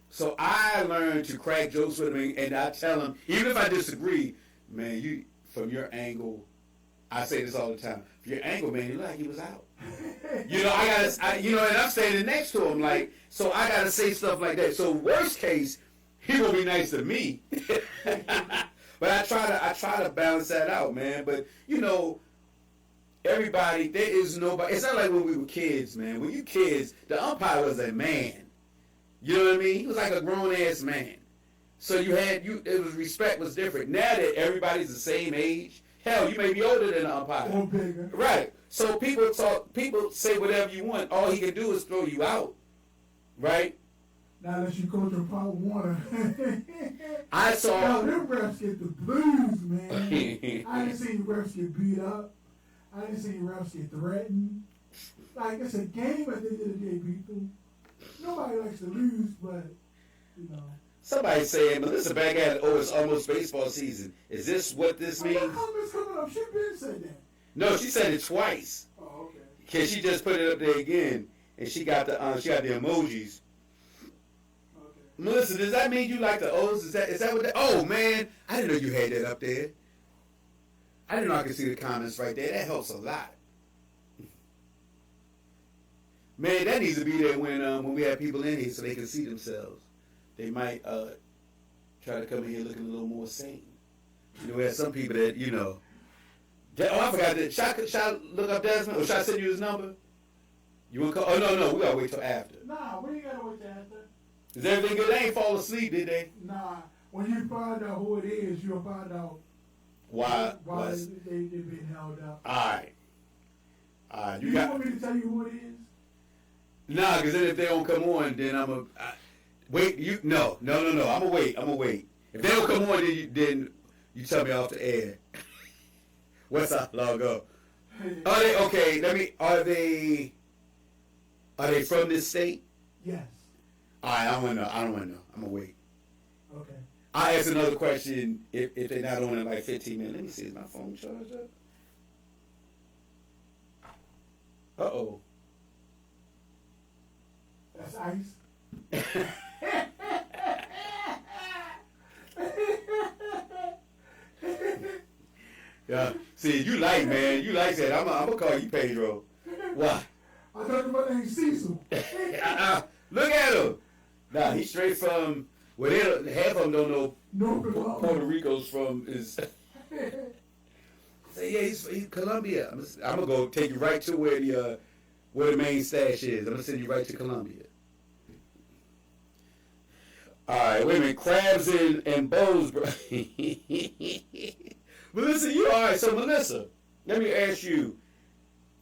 So I learned to crack jokes with him, and I tell him, even if I disagree, man, you from your angle, I say this all the time. From your angle, man, you look like he was out. You know, and I'm standing next to him, like, so I gotta say stuff like that. So worst case, he will be nice to me. But I try to balance that out, man. But you know, everybody, there is nobody. It's not like when we were kids, man. When you kids, the umpire was a man. You know what I mean? He was like a grown ass man. So it was respect was different. Now that everybody's the same age, hell, you may be older than the umpire. Or bigger. Right. So people say whatever you want. All he can do is throw you out. Right? Now unless you coach a pot water. I saw. Now them refs get the blues, man. I didn't see refs get beat up. I didn't see refs get threatened. Like it's a game at the end of the day, people. Nobody likes to lose, but you know. Somebody saying, Melissa back at it, it's almost baseball season. Is this what this means? That comment's coming up. She been said that. No, she said it twice. Oh, okay. Cause she just put it up there again, and she got the emojis. Okay. Melissa, does that mean you like the O's? Is that what that? Oh man, I didn't know you had that up there. I didn't know I could see the comments right there. That helps a lot. Man, that needs to be there when we have people in here so they can see themselves. They might try to come in here looking a little more sane. You know, we have some people that, you know. I forgot that. Should I look up Desmond? Or should I send you his number? You want to call? Oh, no. We got to wait till after. Nah, we ain't got to wait till after. Is everything good? They ain't fall asleep, did they? Nah. When you find out who it is, you'll find out why they've been held up. All right. You want me to tell you who it is? Nah, because then if they don't come on, then wait. No. I'm gonna wait. If they don't come on, then you tell me off the air. What's up, logo? Are they okay? Are they from this state? Yes. All right, I don't want to know. I'm gonna wait. Okay. I'll ask another question if they're not on in like 15 minutes. Let me see, is my phone charged up? Uh-oh. That's ice. Yeah. See, you like that. I'm gonna call you Pedro. Why? I thought about name Cecil. Look at him. Nah, he's straight from. Well, half of them don't know Puerto Rico's from is. Say, yeah, he's Colombia. I'm gonna go take you right to where the main stash is. I'm gonna send you right to Colombia. All right, wait a minute. Crabs and bows, bro. Melissa, you all right? So Melissa, let me ask you: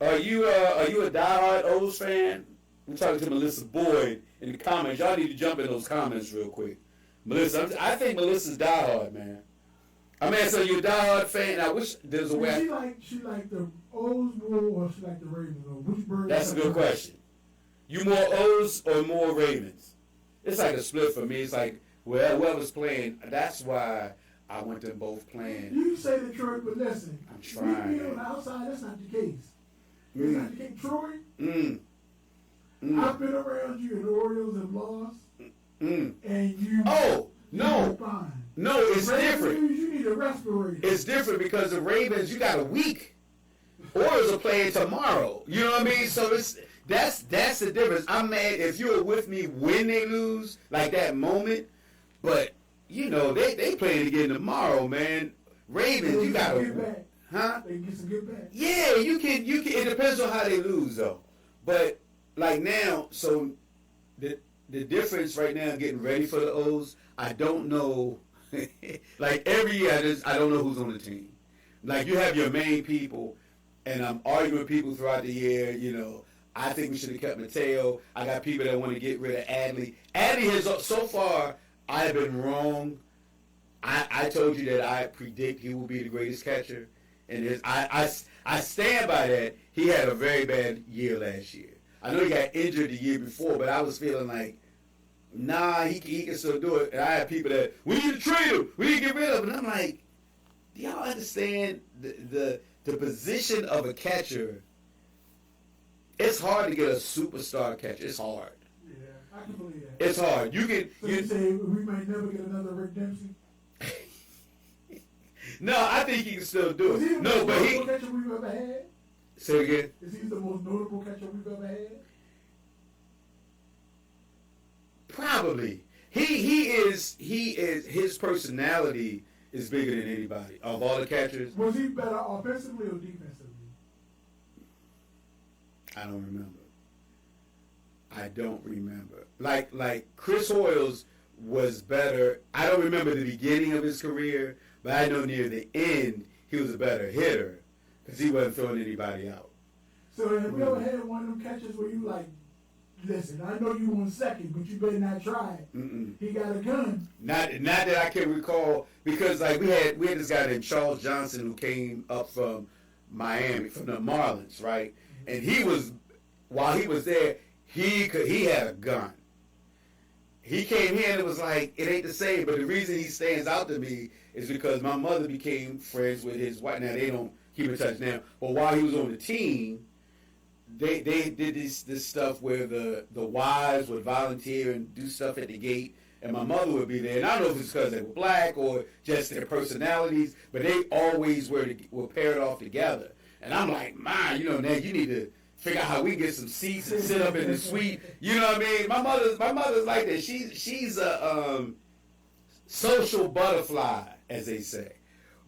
Are you a diehard O's fan? We're talking to Melissa Boyd in the comments. Y'all need to jump in those comments real quick. Melissa, I think Melissa's diehard, man. I mean, so you're a diehard fan. I wish there's a way. She like the O's more, or she like the Ravens more? Which bird? That's a good question. You more O's or more Ravens? It's like a split for me. It's like, well, whoever's playing, that's why I want them both playing. You say Detroit, but listen. I'm trying. You on the outside, that's not the case. It's not the case. Troy, I've been around you and the Orioles have lost, and you. Oh, no. You're fine. No, it's different. You need a respirator. It's different because the Ravens, you got a week. Orioles are playing tomorrow. You know what I mean? So that's the difference. I'm mad if you're with me when they lose, like that moment. But you know they playing again tomorrow, man. Ravens, you got to, huh? They get some get back. Yeah, you can. It depends on how they lose though. But like now, so the difference right now, getting ready for the O's, I don't know. Like every year, I don't know who's on the team. Like you have your main people, and I'm arguing with people throughout the year. You know, I think we should have kept Mateo. I got people that want to get rid of Adley. Adley has so far. I have been wrong. I told you that I predict he will be the greatest catcher, and I stand by that. He had a very bad year last year. I know he got injured the year before, but I was feeling like, nah, he can still do it. And I had people that, we need to trade him. We need to get rid of him. And I'm like, do y'all understand the position of a catcher? It's hard to get a superstar catcher. It's hard. Yeah, I can believe that. It's hard. You say we might never get another Rick Dempsey? No, I think he can still do Is he it. the No, most but notable catcher we've ever had? Say it again. Is he the most notable catcher we've ever had? Probably. He is his personality is bigger than anybody of all the catchers. Was he better offensively or defensively? I don't remember. Like Chris Hoyles was better. I don't remember the beginning of his career, but I know near the end he was a better hitter because he wasn't throwing anybody out. So have you ever had one of them catches where you like, listen, I know you on second, but you better not try it. He got a gun. Not that I can recall, because like we had this guy named Charles Johnson who came up from Miami, from the Marlins, right? And while he was there, he had a gun. He came here and it was like, it ain't the same, but the reason he stands out to me is because my mother became friends with his wife. Now they don't keep in touch now, but while he was on the team, they did this stuff where the wives would volunteer and do stuff at the gate, and my mother would be there. And I don't know if it's because they were black or just their personalities, but they always were paired off together. And I'm like, man, now you need to figure out how we get some seats and sit up in the suite. You know what I mean? My mother's like that. She's a social butterfly, as they say.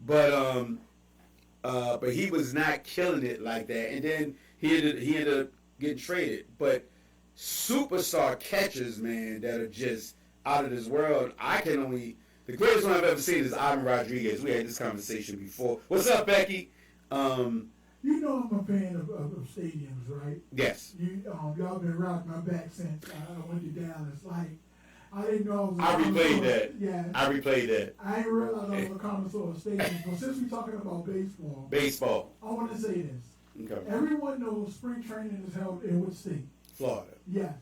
But he was not killing it like that. And then he ended up getting traded. But superstar catchers, man, that are just out of this world. The greatest one I've ever seen is Ivan Rodriguez. We had this conversation before. What's up, Becky? You know I'm a fan of stadiums, right? Yes. Y'all been rocking my back since I went to Dallas. Like, I didn't know I replayed that. Yeah. I replayed that. I didn't realize I was a connoisseur of stadiums. But since we're talking about baseball, I want to say this. Okay. Everyone knows spring training is held in what state? Florida. Yes.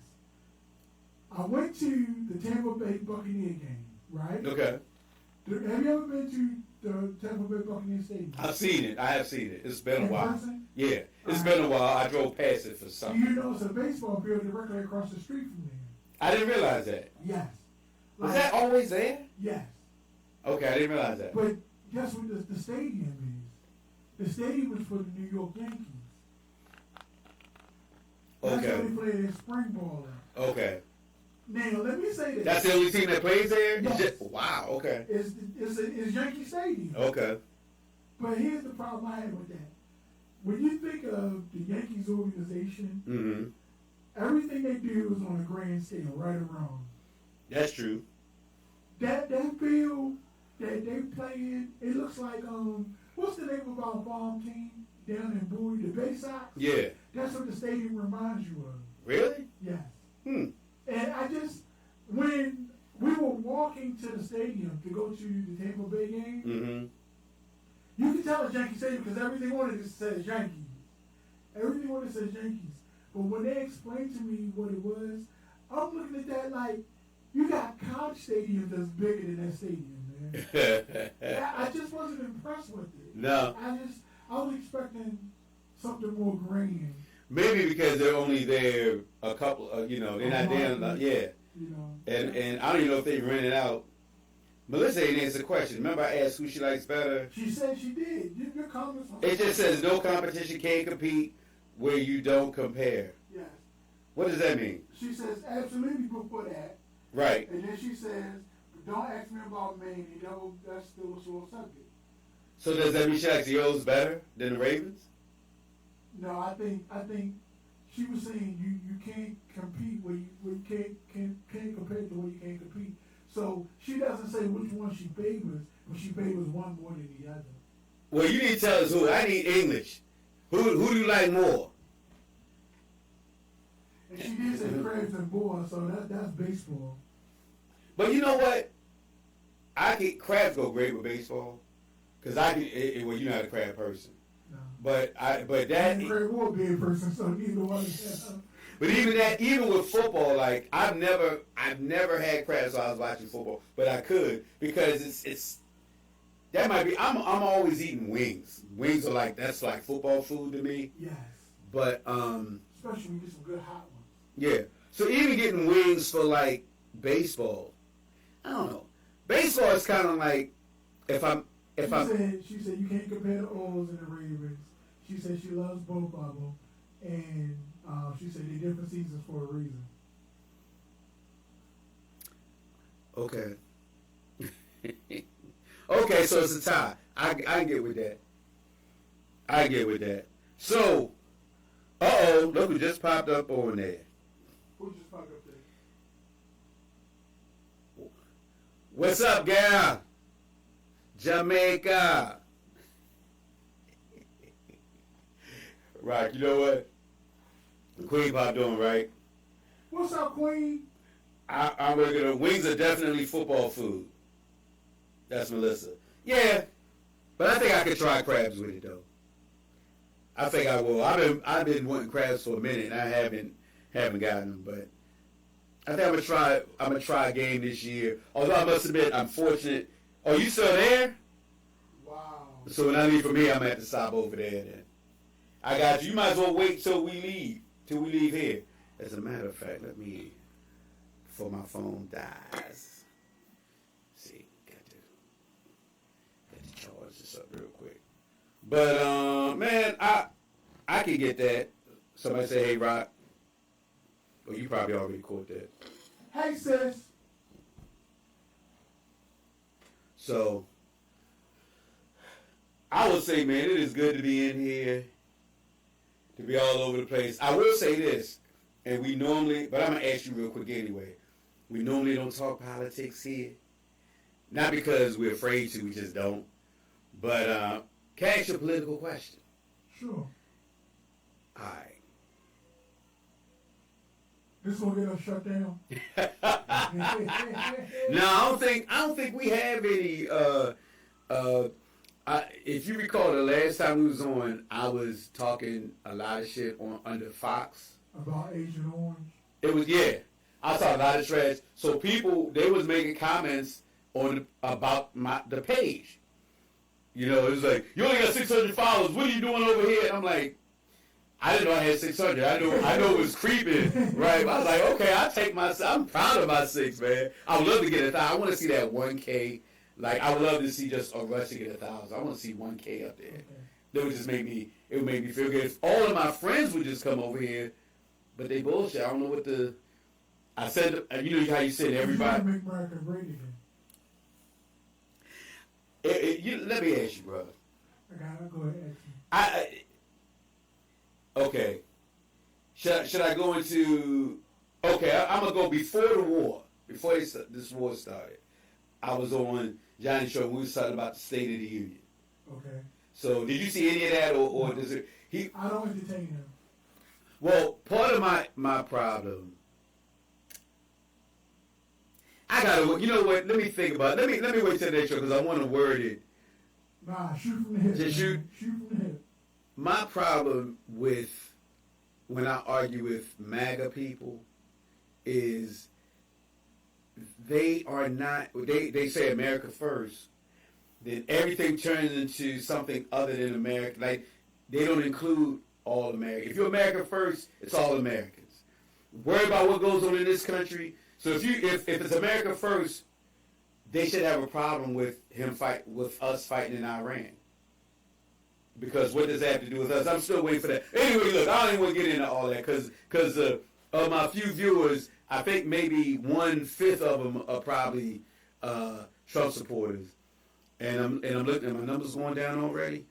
I went to the Tampa Bay Buccaneer game, right? Okay. Have you ever been to the Tampa Bay Buccaneer Stadium? I've seen it. I have seen it. It's been a while. Person? Yeah. It's been a while. I drove past it for something. You know it's a baseball field directly across the street from there. I didn't realize that. Yes. Was that always there? Yes. Okay, I didn't realize that. But guess what the stadium is? The stadium is for the New York Yankees. That's Okay. where they play their spring ball at. Okay. Now, let me say this. That's the only team that plays there? Yes. Wow, okay. It's Yankee Stadium. Okay. But here's the problem I have with that. When you think of the Yankees organization, everything they do is on a grand scale, right or wrong. That's true. That field that they play in, it looks like what's the name of our farm team down in Bowie, the Bay Sox? Yeah. That's what the stadium reminds you of. Really? Yes. Hmm. And when we were walking to the stadium to go to the Tampa Bay game, Mm-hmm. you can tell it's Yankee Stadium because everything on it says Yankees. Everything on it says Yankees. But when they explained to me what it was, I'm looking at that like, you got college stadiums that's bigger than that stadium, man. I just wasn't impressed with it. No. I was expecting something more grand. Maybe because they're only there a couple, they're not there. Yeah. You know. And I don't even know if they rented out. Melissa ain't answered the question. Remember I asked who she likes better? She said she did. Your comments. It just says no competition can compete where you don't compare. Yes. What does that mean? She says absolutely before that. Right. And then she says, don't ask me about Maine. That's still a sore subject. So does that mean she likes the O's better than the Ravens? No, I think she was saying you can't compete where you can't compare to where you can't compete. So she doesn't say which one she favors, but she favors one more than the other. Well, you need to tell us who. I need English. Who do you like more? And she did say crabs and boys, so that's baseball. But you know what? Crabs go great with baseball. Because well, you're not a crab person. No. But that. And crab will be a person, so neither one is that. But even with football, like I've never had crabs while I was watching football, but I could because it's that might be. I'm always eating wings. Wings are that's like football food to me. Yes. But especially when you get some good hot ones. Yeah. So even getting wings for like baseball, I don't know. Baseball is kind of like She said you can't compare the O's and the Ravens. She said she loves both of them, and she said they're different seasons for a reason. Okay. Okay, so it's a tie. I get with that. I get with that. So, look who just popped up on there. Who just popped up there? What's up, gal? Jamaica. Right, you know what? Queen popped on, right? What's up, Queen? I'm gonna wings are definitely football food. That's Melissa. Yeah, but I think I could try crabs with it though. I think I will. I've been wanting crabs for a minute, and I haven't gotten them. But I think I'm gonna try a game this year. Although I must admit, I'm fortunate. Oh, you still there? Wow. So when I leave for me, I'm gonna have to stop over there then. I got you. You might as well wait till we leave here. As a matter of fact, before my phone dies. See, got to charge this up real quick. But man, I can get that. Somebody say, "Hey, Rock." Well, you probably already caught that. Hey, sis. So I would say, man, it is good to be in here, to be all over the place. I will say this, and but I'm going to ask you real quick anyway. We normally don't talk politics here. Not because we're afraid to, we just don't. But can I ask you a political question? Sure. All right. This gonna get us shut down. No, I don't think we have any. If you recall, the last time we was on, I was talking a lot of shit under Fox about Agent Orange. It was I saw a lot of trash. So people they was making comments about the page. You know, it was like, you only got 600 followers. What are you doing over here? And I'm like, I didn't know I had 600. I know it was creeping, right? But I was like, okay, I'm proud of my 6, man. I would love to get 1,000. I want to see that 1K. Like, I would love to see just a rush to get 1,000. I want to see 1K up there. Okay. That would just make me feel good. If all of my friends would just come over here, but they bullshit. I don't know what I said, you know how you said everybody. You make America great again. Let me ask you, brother. I go ahead and ask you. Okay. Should I go into? Okay, I'm gonna go before the war. Before this war started, I was on Johnny's show. And we was talking about the State of the Union. Okay. So did you see any of that, or does it? I don't entertain him. Well, part of my problem. I gotta. You know what? Let me think about it. Let me wait till the next show because I want to word it. Nah, shoot from the hip. Just shoot. Shoot from the hip. My problem with when I argue with MAGA people is they are not. They say America first. Then everything turns into something other than America. Like they don't include all Americans. If you're America first, it's all Americans. Worry about what goes on in this country. So if it's America first, they should have a problem with us fighting in Iran. Because what does that have to do with us? I'm still waiting for that. Anyway, look, I don't even want to get into all that because of my few viewers, I think maybe 1/5 of them are probably Trump supporters. And I'm looking at my numbers going down already.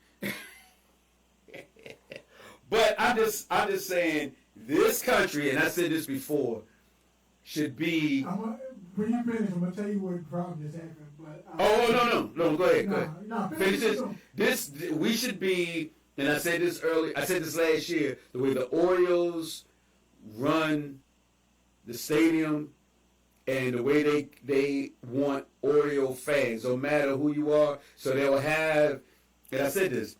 But I'm just saying this country, and I said this before, should be. When you finish, I'm gonna tell you what problem just happened. But no, go ahead. No, Finish this. This we should be, and I said this earlier. I said this last year. The way the Orioles run the stadium, and the way they want Oriole fans, no matter who you are. So they'll have, and I said this,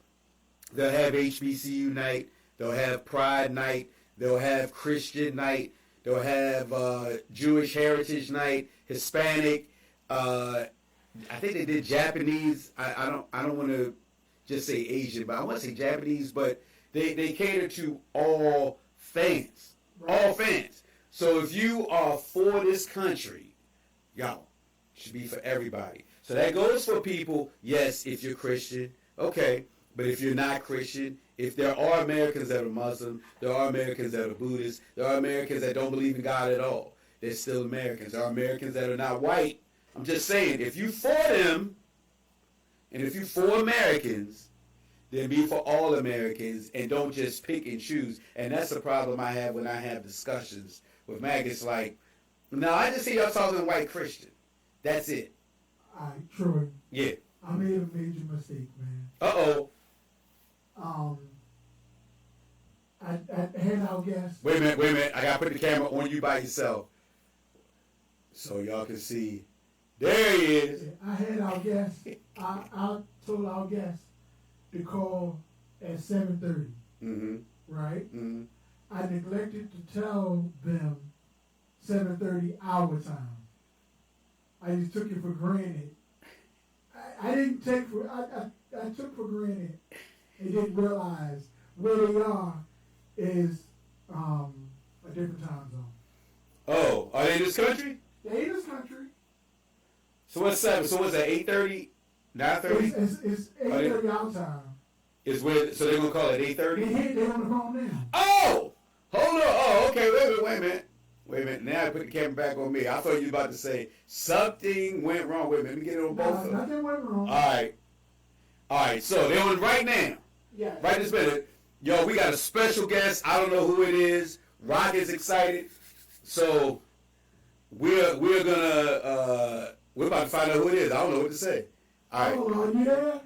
they'll have HBCU night, they'll have Pride night, they'll have Christian night, they'll have Jewish Heritage night, Hispanic. I think they did Japanese. I don't want to just say Asian, but I want to say Japanese. But they cater to all fans, all fans. So if you are for this country, y'all should be for everybody. So that goes for people. Yes, if you're Christian, okay. But if you're not Christian, if there are Americans that are Muslim, there are Americans that are Buddhist, there are Americans that don't believe in God at all. They're still Americans. There are Americans that are not white. I'm just saying, if you for them, and if you for Americans, then be for all Americans, and don't just pick and choose. And that's the problem I have when I have discussions with maggots. Like, no, I just see y'all talking white Christian. That's it. All right, Troy. Yeah. I made a major mistake, man. Uh-oh. I had our guest. Wait a minute. I gotta put the camera on you by yourself, so y'all can see. There he is. I had our guest. I told our guest to call at 7:30. Mm-hmm. Right. Mm-hmm. I neglected to tell them 7:30 our time. I just took it for granted. I didn't take for. I took for granted and didn't realize where they are is a different time zone. Oh, are they in this country? They in this country. So what's 7? So what's that? 8:30? 9:30? It's 8:30 our time. Is where? So they're gonna call it 8:30? They on the phone now. Oh, hold on. Oh, okay. Wait a minute. Now I put the camera back on me. I thought you were about to say something went wrong. Wait a minute. Let me get it on both of them. Nothing went wrong. All right. So they're on right now. Yeah. Right this minute. Yo, we got a special guest. I don't know who it is. Rock is excited. So we're gonna we're about to find out who it is. I don't know what to say. All right. Hold on, you there?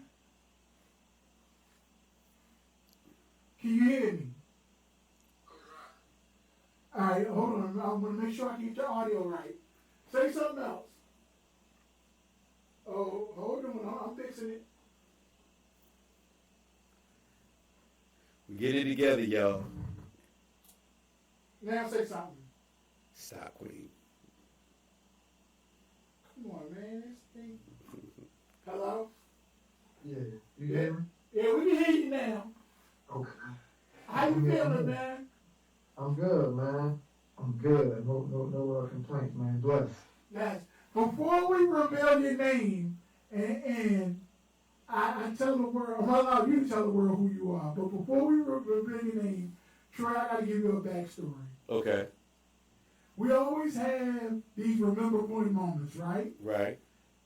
Can you hear me? All right, hold on. I want to make sure I can get your audio right. Say something else. Oh, hold on. I'm fixing it. We get it together, y'all. Now say something. Stop, Queen. Come on, man. This thing. Hello? Yeah, you hear me? Yeah, we can hear you now. Okay. How you feeling, man? I'm good, man. I'm good. No complaints, man. Blessed. Yes. Before we reveal your name, and I tell the world, I'm not allowed you to tell the world who you are, but before we reveal your name, Troy, I got to give you a backstory. Okay. We always have these remember point moments, right? Right.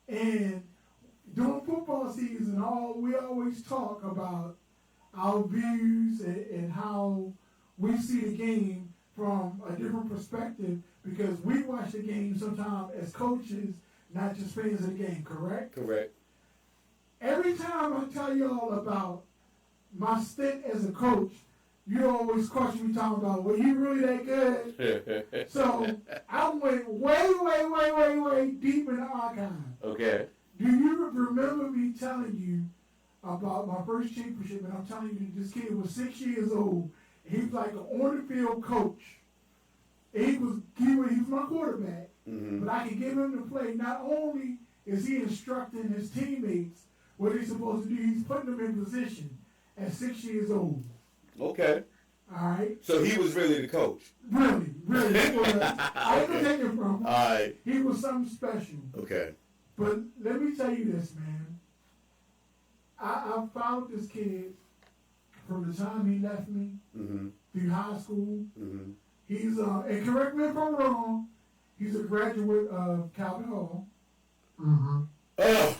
And during football season, we always talk about our views and how we see the game from a different perspective because we watch the game sometimes as coaches, not just fans of the game, correct? Correct. every time I tell y'all about my stint as a coach, you always question me talking about, well, you really that good? So I went way deep in the archive. Okay. Do you remember me telling you about my first championship? And I'm telling you, this kid was 6 years old. He was like an on-the-field coach. He was my quarterback. Mm-hmm. But I could get him to play. Not only is he instructing his teammates what they're supposed to do, he's putting them in position at 6 years old. Okay. All right? So he was really the coach. Really. He was. I ain't gonna take it from him. All right. He was something special. Okay. But let me tell you this, man. I followed this kid from the time he left me Mm-hmm. through high school. Mm-hmm. He's, and correct me if I'm wrong, he's a graduate of Calvin Hall. Mm-hmm. Oh.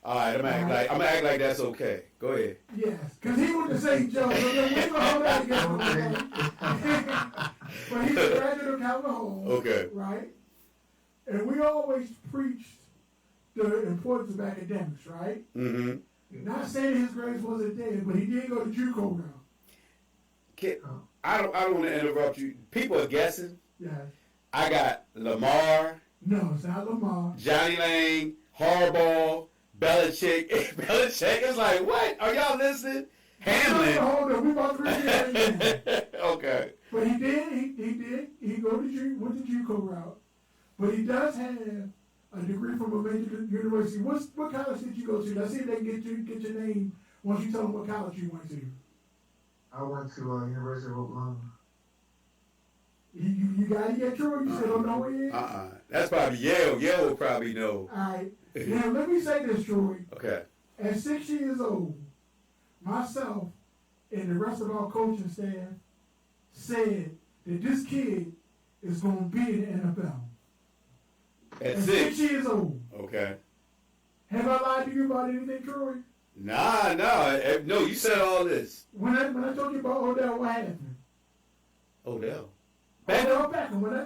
All right. I'm gonna act like that's okay. Go ahead. Yes, because he went to St. Joe. So we ain't gonna hold that against him. But he's a graduate of Calvin Hall. Okay. Right? And we always preached the importance of academics, right? Mm-hmm. Not saying his grades wasn't there, but he did go to JUCO route. I don't want to interrupt you. People are guessing. Yeah. I got Lamar, No, it's not Lamar. Johnny Lane, Harbaugh, Belichick. Belichick is like, what? Are y'all listening? Hamlin. Hold on, we about to read it right now. Okay. But he went to JUCO route. But he does have a degree from a major university. What college did you go to? Let's see if they can get your name once you tell them what college you went to. I went to University of Oklahoma. You got it yet, Troy? You said don't know where it is? That's probably Yale. Yale will probably know. All right. Now, let me say this, Troy. Okay. At 6 years old, myself and the rest of our coaching staff said that this kid is going to be in the NFL. At At 6 years old. Okay. Have I lied to you about anything, Troy? Nah. No, you said all this. When I told you about Odell, what happened? Odell. Odell Beckham. When I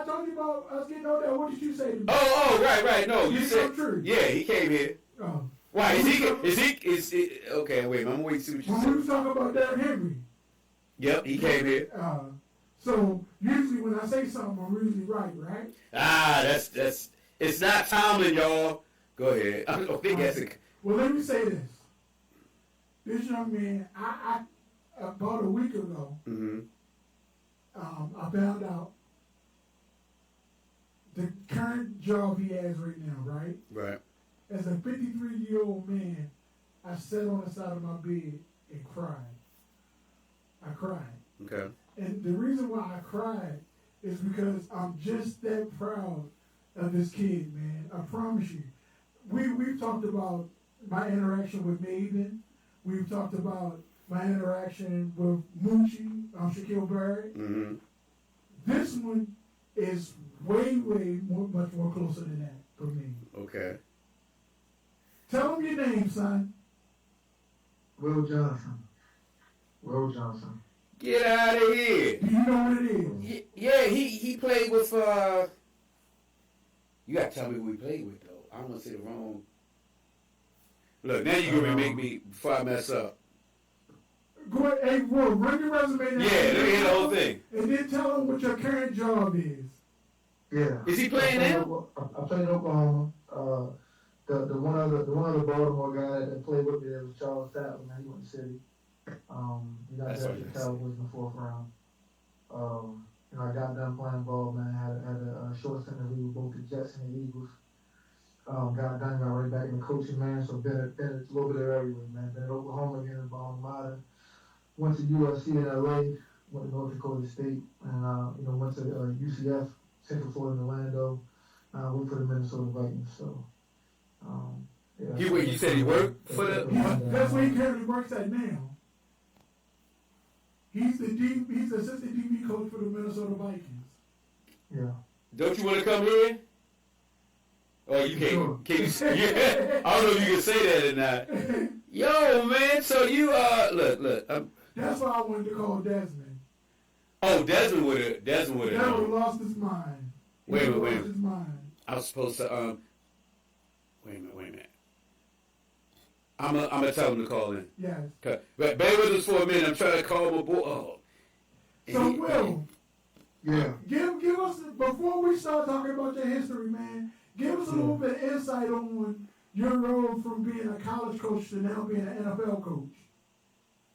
told you about us getting Odell, what did you say to me? Oh, right. No, you It's said. so true. Yeah, he came here. Oh. Why is he? Okay, wait. I'm waiting to see what you When we said. was talking about Derrick Henry. Yep, he came here. So usually when I say something, I'm usually right? That's. It's not Tomlin, y'all. Go ahead. I don't think that's it. Well, let me say this. This young man, I about a week ago, Mm-hmm. I found out the current job he has right now, right? Right. As a 53-year-old man, I sat on the side of my bed and cried. I cried. Okay. And the reason why I cried is because I'm just that proud of this kid, man. I promise you. We've talked about my interaction with Maven. We've talked about my interaction with Moochie, Shaquille Barrett. Mm-hmm. This one is much more closer than that for me. Okay. Tell him your name, son. Will Johnson. Will Johnson. Get out of here. Do you know what it is? Yeah, he played with. You gotta tell me who he played with though. I don't want to say the wrong. Look, now you're gonna make me before I mess up. Go ahead, hey, Will, run your resume down. Yeah, let me hear the whole thing. And then tell him what your current job is. Yeah. Is he playing now? I played in Oklahoma. The one other Baltimore guy that played with me there was Charles Tatlin. He went to City. He got drafted to Cowboys in the 4th round. I got done playing ball, man. Had a short stint in with both the Jets and the Eagles. Got right back in the coaching, man. So been a little bit of everywhere, man. Been at Oklahoma again, in Baltimore. Went to USC in LA. Went to North Dakota State, and went to UCF, Central Florida, in Orlando. Went for the Minnesota Vikings. So, yeah. You said he worked for the. That's where he currently works at now. He's the assistant DB coach for the Minnesota Vikings. Yeah. Don't you want to come here? Oh, you can't. Sure. Can you? Yeah, I don't know if you can say that or not. Yo, man. So you look. That's why I wanted to call Desmond. Oh, Desmond would have. Desmond lost his mind. Wait a minute. Lost his mind. I was supposed to. Wait a minute. I'm gonna tell him to call in. Yes. But bear with us for a minute. I'm trying to call my boy. Oh. So, Will, Yeah. give us, before we start talking about your history, man, give us a little bit of insight on your role from being a college coach to now being an NFL coach.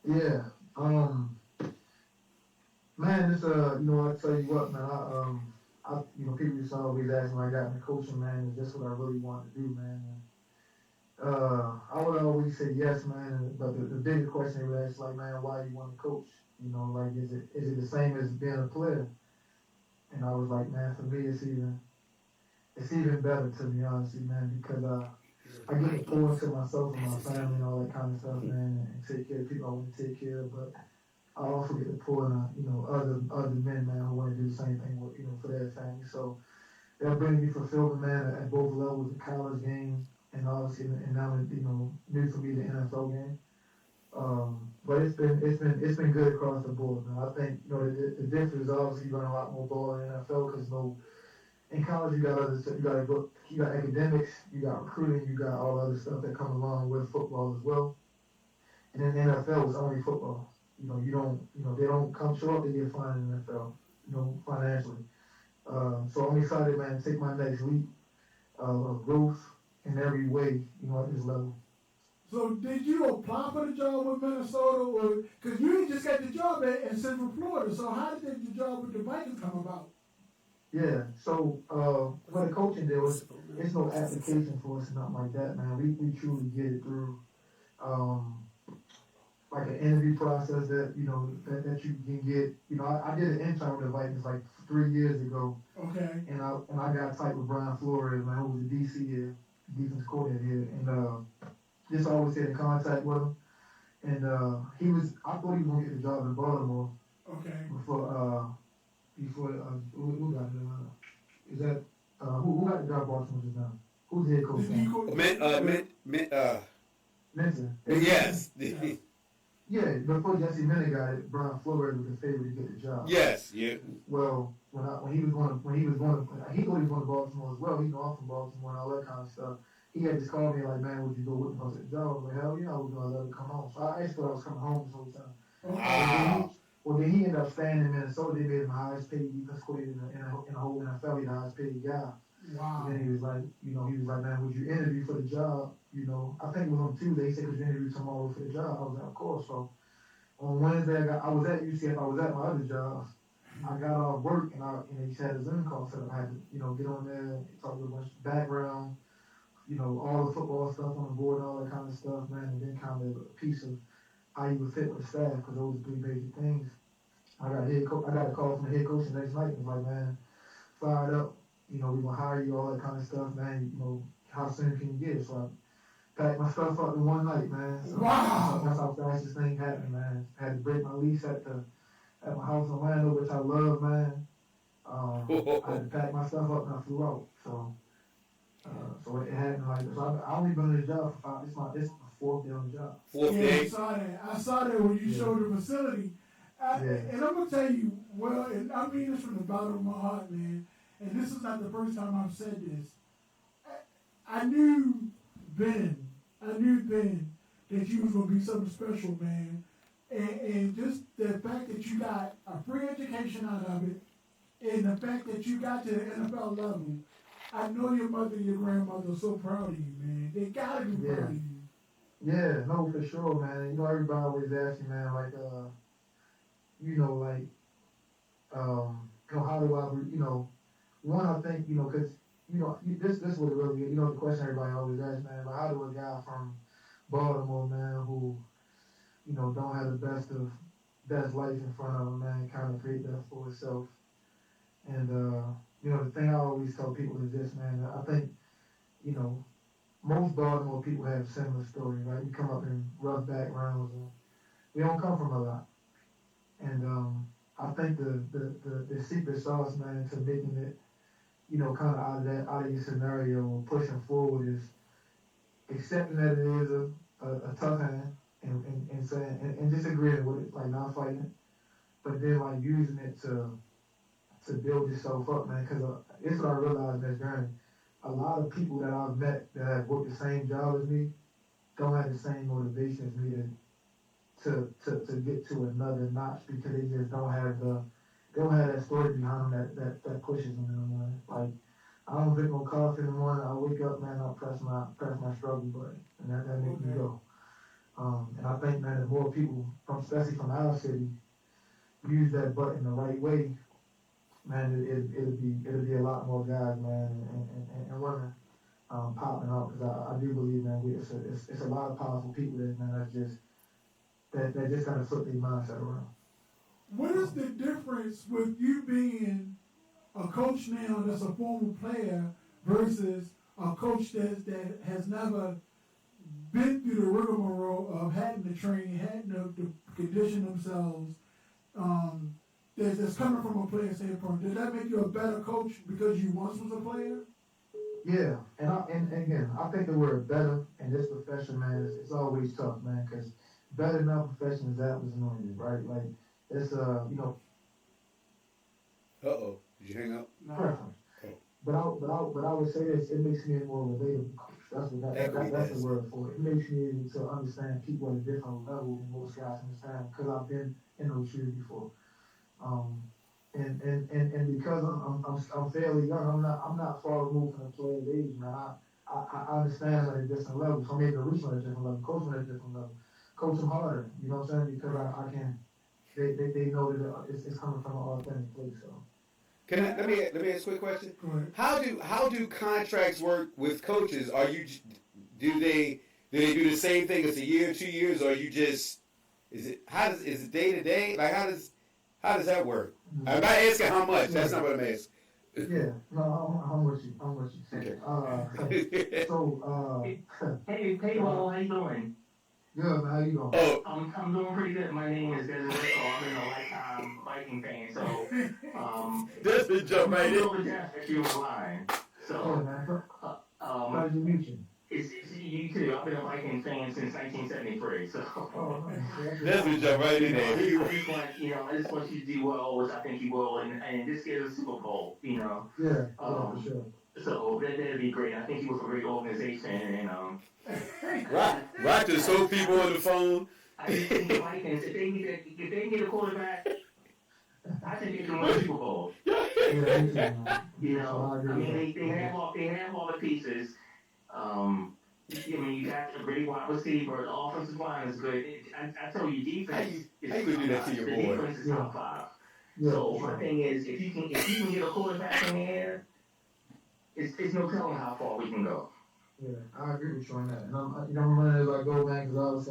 Yeah. Man, it's I tell you what, man, people used to always ask when I got into coaching, man, is this what I really want to do, man? And, I would always say yes, man, but the bigger question they would ask, like, man, why you want to coach? You know, like, is it the same as being a player? And I was like, man, for me, it's even better, to be honest, man, because I get to pour into myself and my family and all that kind of stuff, man, and take care of people I want to take care of, but I also get to pour in, other men, man, who want to do the same thing, for their family. So that brings me fulfillment, man, at both levels, the college game and obviously, and now, new for me, the NFL game. But it's been good across the board, man. I think, the difference is obviously you run a lot more ball in the NFL because, in college you got other stuff, you got academics, you got recruiting, you got all the other stuff that come along with football as well. And then the NFL is only football. They don't come show up to get fined in the NFL, financially. So I'm excited, man, to take my next leap of growth in every way, at this level. So did you apply for the job with Minnesota, or because you just got the job in Central Florida? So how did the job with the Vikings come about? Yeah. So what the coaching deal is, it's no application for us, nothing like that, man. We truly get it through like an interview process that that you can get. I did an intern with the Vikings like 3 years ago. Okay. And I got tight with Brian Flores, man, who was the DC here, defense coordinator here, and just always stayed in contact with him. And I thought he was gonna get the job in Baltimore. Okay. Before who got it? Is that who got the job in Baltimore just now? Who's the head coach? Minton. Yes. Yeah, before Jesse Minnick got it, Brian Flores was the favorite to get the job. Yes. Yeah. Well, when he thought he was going to Baltimore as well. He's off from Baltimore and all that kind of stuff. He had just called me like, man, would you go with me? I said, Joe, I was like, hell yeah, I was going to let him come home. So I actually thought I was coming home this whole time. Wow. Well, then he ended up staying in Minnesota. They made him the highest paid defense coordinator in the whole NFL. He's the highest paid guy. Wow. And then he was like, man, would you interview for the job? I think it was on Tuesday. He said, could you interview tomorrow for the job? I was like, of course. So on Wednesday, I was at UCF. I was at my other job. I got off work and he had a Zoom call set up. I had to, get on there, talk a bunch of background, all the football stuff on the board and all that kind of stuff, man, and then kind of a piece of how you would fit with the staff, because those are three basic things. I got a call from the head coach the next night and was like, man, fired up, we're going to hire you, all that kind of stuff, man, how soon can you get it? So I packed my stuff up in one night, man. So wow. That's how fast this thing happened, man. I had to break my lease at my house in Orlando, which I love, man. I had to pack my stuff up and I flew out. So it happened like this. So I only been on this job for 5. This is my 4th day on the job. 4th day. I saw that when you showed the facility. And I'm gonna tell you, well, and I mean this from the bottom of my heart, man. And this is not the first time I've said this. I knew Ben that you was gonna be something special, man. And just the fact that you got a free education out of it, and the fact that you got to the NFL level, I know your mother and your grandmother are so proud of you, man. They gotta be proud of you. Yeah, no, for sure, man. Everybody always asks me, man, like, how do I, one, I think, because, this is what it really is. The question everybody always asks, man, like, how do a guy from Baltimore, man, who, don't have the best life in front of him, man, kind of create that for himself. And, the thing I always tell people is this, man, I think, most Baltimore people have similar stories, right? We come up in rough backgrounds, and we don't come from a lot. And I think the secret sauce, man, to making it, kind of out of your scenario, pushing forward, is accepting that it is a tough hand, and saying and just agreeing with it, like not fighting it, but then like using it to build yourself up, man. Because it's what I realized in this journey. A lot of people that I've met that have worked the same job as me don't have the same motivation as me to get to another notch because they just they don't have that story behind them that pushes them in the morning. Like I don't drink no coffee in the morning. I wake up, man, I press my struggle button, and that makes me go. And I think, man, if more people, especially from our city, use that button the right way, man, it'll be a lot more guys, man, and women popping up because I do believe, man, it's a lot of powerful people there, man. That just gotta flip their mindset around. What is the difference with you being a coach now that's a former player versus a coach that has never been through the rigmarole of having to train, having to condition themselves, that's coming from a player standpoint? Does that make you a better coach because you once was a player? Yeah, and again, I think the word better in this profession, man, it's always tough, man, because better in our profession is apples and oranges, right? Like it's you know. Did you hang up? Preference. But I would say this: it makes me a more relatable coach. That's the word for it. It makes me able to understand people at a different level than most guys understand because I've been in those shoes before. And because I'm fairly young, I'm not far removed from the player's age, man. I understand at a different level. So I'm able to reach them at a different level, coach them at a different level, coach them harder. You know what I'm saying? Because I can. They know that it's coming from an authentic place. So. Let me ask a quick question. How do contracts work with coaches? Do they do the same thing as a year, 2 years, or you just is it day to day? Like how does that work? Mm-hmm. I'm not asking how much. That's not what I'm asking. Yeah, no, I'm with you. Okay. Hey, Will, how you doing? Good, man. How you doing? Oh, I'm doing pretty good. My name is Desmond. I've been a lifetime Viking fan, so Desmond jump right in. I'm Jeff if you were lying. So, How'd you meet you? It's you too. I've been a Viking fan since 1973. So, Desmond jump right in there. I just want you to do well, which I think you will, and this is a Super Bowl. Yeah, for sure. So that'd be great. I think you was a great organization, and Rock just so people on the phone. I just think the Vikings, if they need a quarterback, I think they can win Super Bowl. You know, they have all the pieces. You got a great wide receiver. The offensive line is good. I tell you, defense is how you do that to your boy? The defense is top 5. So my thing is, if you can get a quarterback in there, it's no telling how far we can go. Yeah, I agree with you on that. And I'm running as I go, man, because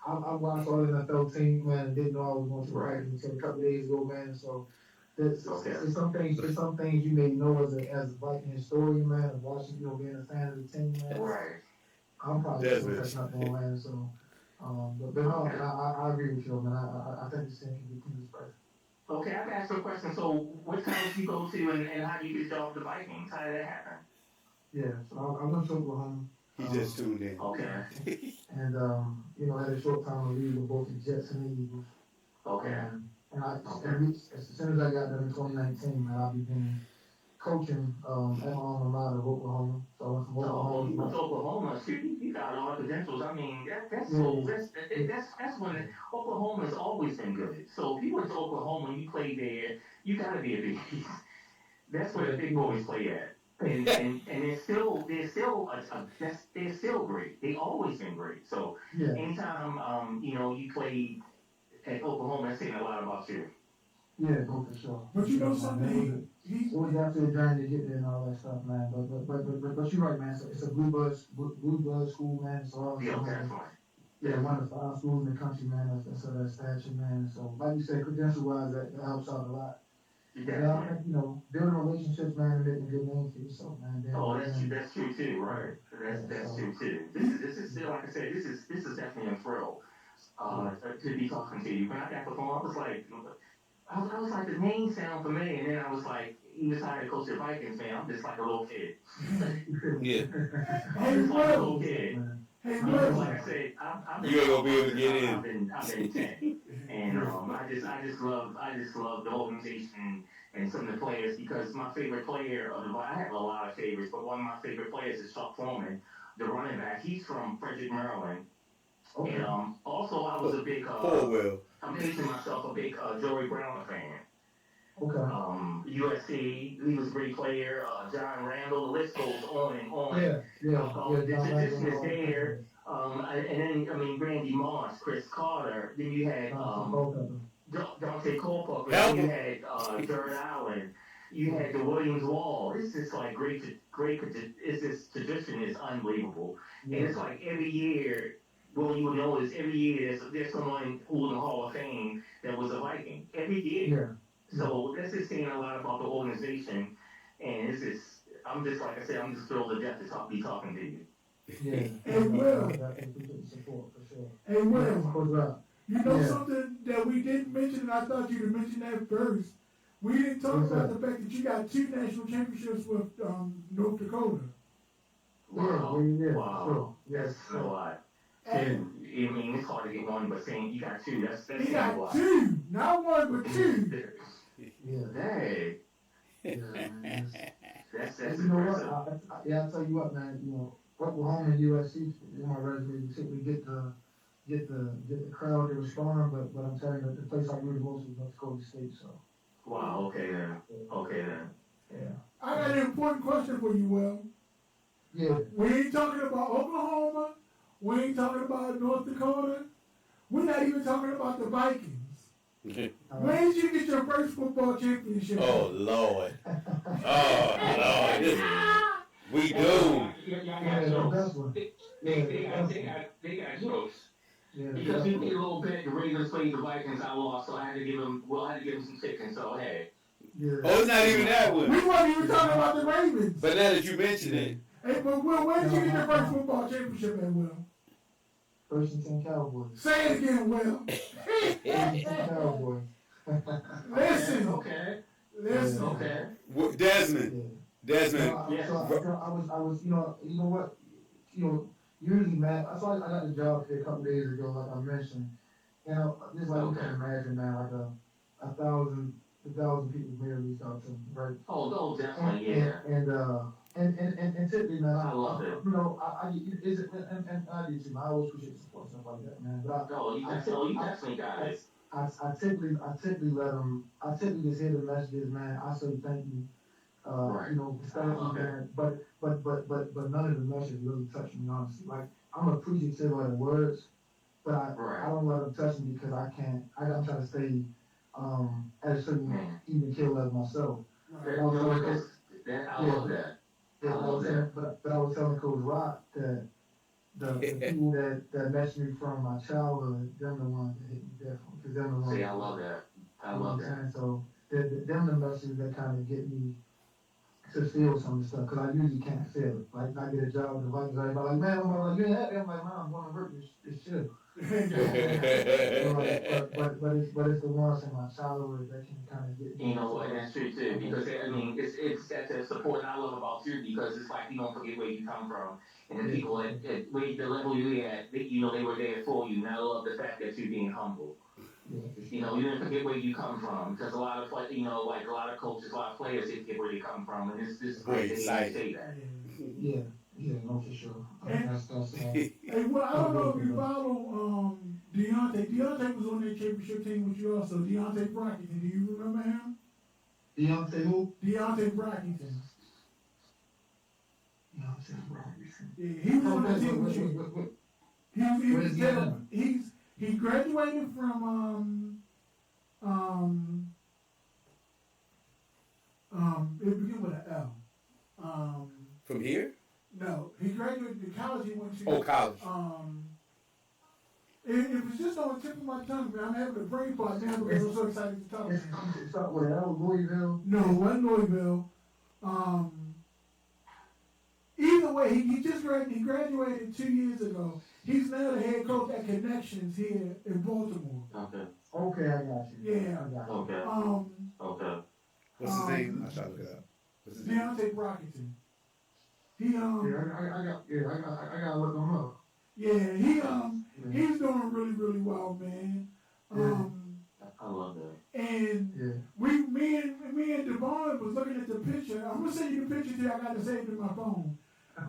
I watched all the NFL teams, man, and didn't know I was going to the Vikings until a couple days ago, man. So it's some things you may know as a Viking historian, man, of watching, being a fan of the team, man. Right. I'm probably still catching up on, man. So, but no, I agree with you, man. I think this team can be special. Okay, I've asked you a question. So, what college you go to, and how do you get the job with the Vikings? How did that happen? Yeah, so I went to Oklahoma. He just tuned in. Okay. And had a short time to leave with both the Jets and the Eagles. Okay. And as soon as I got there in 2019, man, I began coaching at my alma mater of Oklahoma. So I went from Oklahoma. You went to Oklahoma. You got all the credentials. I mean, that's when Oklahoma's always been good. So if you went to Oklahoma and you played there, you got to be a big piece. That's where the big boys play at. And they're still great. They always been great. So anytime you play at Oklahoma, that's saying a lot about you. Yeah, for sure. But you know something, it was after a journey to get there and all that stuff, man. But you're right, man. So it's a blue blood school, man. So all one of the 5 schools in the country, man. That's that stature, man. So like you said, credential wise, that helps out a lot. Yeah, I think, building relationships, man, and making a good name for yourself, man. That's true too, right? That's true too. This is like I said, this is definitely a thrill to be talking to you. When I got the phone, I was like, the name sound familiar, and then I was like, he was hired to coach the Vikings, man. I'm just like a little kid. Yeah. I'm just like a little kid. Hey, like I said, you ain't gonna be able to get in. I've been 10, and I just love the organization and some of the players because my favorite player, I have a lot of favorites, but one of my favorite players is Chuck Foreman, the running back. He's from Frederick, Maryland, Okay. And also I was a big Poor Will. I'm pacing myself a big Joey Brown fan. Okay. USC, he was a great player. John Randall, the list goes on and on. The John tradition is Randall, there. And then, I mean, Randy Moss, Chris Carter. Then you had Dante Culpepper. Then you had Jared Allen. You had the Williams Wall. It's just like great. It's this tradition is unbelievable. And it's like every year, well, you would notice every year there's someone who's in the Hall of Fame that was a Viking. Every year. So that's just saying a lot about the organization. And it's just, I'm just, like I said, I'm just thrilled to death to be talking to you. Yeah. And Will. Support for sure. Hey, Will. Yeah. You know something that we didn't mention, and I thought you'd mention that first. We didn't talk about the fact that you got 2 national championships with North Dakota. Wow. Wow. Sure. That's a lot. And, I mean, it's hard to get one, but saying you got 2, that's he got a lot. 2, not 1, but 2. Hey. Man. That's you know impressive. what? I'll tell you what, man. You know, Oklahoma and USC in my resume, we typically get the crowd to respond, but I'm telling you, the place I really most is North Dakota State. So. Wow. Okay then. Yeah. I got an important question for you, Will. Yeah. We ain't talking about Oklahoma. We ain't talking about North Dakota. We're not even talking about the Vikings. When did you get your first football championship? Oh, Lord. Oh, Lord. We do. They got jokes. Because he paid a little bit, the Ravens played the Vikings, I lost, so I had to give him some chicken, so hey. Oh, it's not even that one. We weren't even talking about the Ravens. But now that you mention it. Hey, but Will, when did you get your first football championship at, Will? First and 10 Cowboys. Say it again, Will. First and 10 Cowboys. Listen. Okay. Desmond. Desmond. I was, you know what, usually, man, I got the job here a couple days ago, like I mentioned, and just like you can imagine, man, like a thousand people may have reached out to me, right? Oh, definitely, yeah. And typically, man, I love it. You know, I do too. I always appreciate support stuff like that, man. But you definitely got it. I typically let them. I typically just hear the messages, man. I say thank you. Right. You know, especially, man. But none of the messages really touch me, honestly. Like, I'm appreciative of the words, but I don't let them touch me because I can't. I'm trying to stay at a certain even kill level myself. I love that. But I was telling Coach Rock that the people that messaged me from my childhood, them the ones that hit me different. Because them the ones. See, I love that. I love that. So them the messages that kind of get me to feel some of the stuff, because I usually can't feel it. Like, I get a job with the Vikings, everybody like, man, I'm like, you ain't happy? I'm like, man, I'm going to work, it's chill. But it's the ones in my childhood that can kind of get me. You know what, that's true too, because I mean, it's that support I love about you, because it's like you don't forget where you come from, and the people at the level you're at, they were there for you, and I love the fact that you're being humble. You know, you didn't forget where you come from, because a lot of coaches, a lot of players, they forget where they come from, and this is great to say that. Yeah, no, for sure. Hey, well, I don't know if you follow Deontay. Deontay was on that championship team with you also. Deontay Brockington. Do you remember him? Deontay who? Deontay Brockington. Deontay Brockington. Yeah, he was on that team with you. He graduated from it began with an L. From here? No, he graduated the college he went to. Oh, college. It was just on the tip of my tongue, man. I'm having a brain fart now because I'm so excited to talk to him. It's not with L, Louisville? No, it wasn't Louisville. Either way, he graduated 2 years ago. He's now the head coach at Connections here in Baltimore. Okay, I got you. Yeah. I got you. Okay. What's his name? I shall look it up. What's his name? Deontay Brockington. I gotta look him up. Yeah, he's doing really, really well, man. I love that. And me and Devon was looking at the picture. I'm gonna send you the picture till I got it saved in my phone. I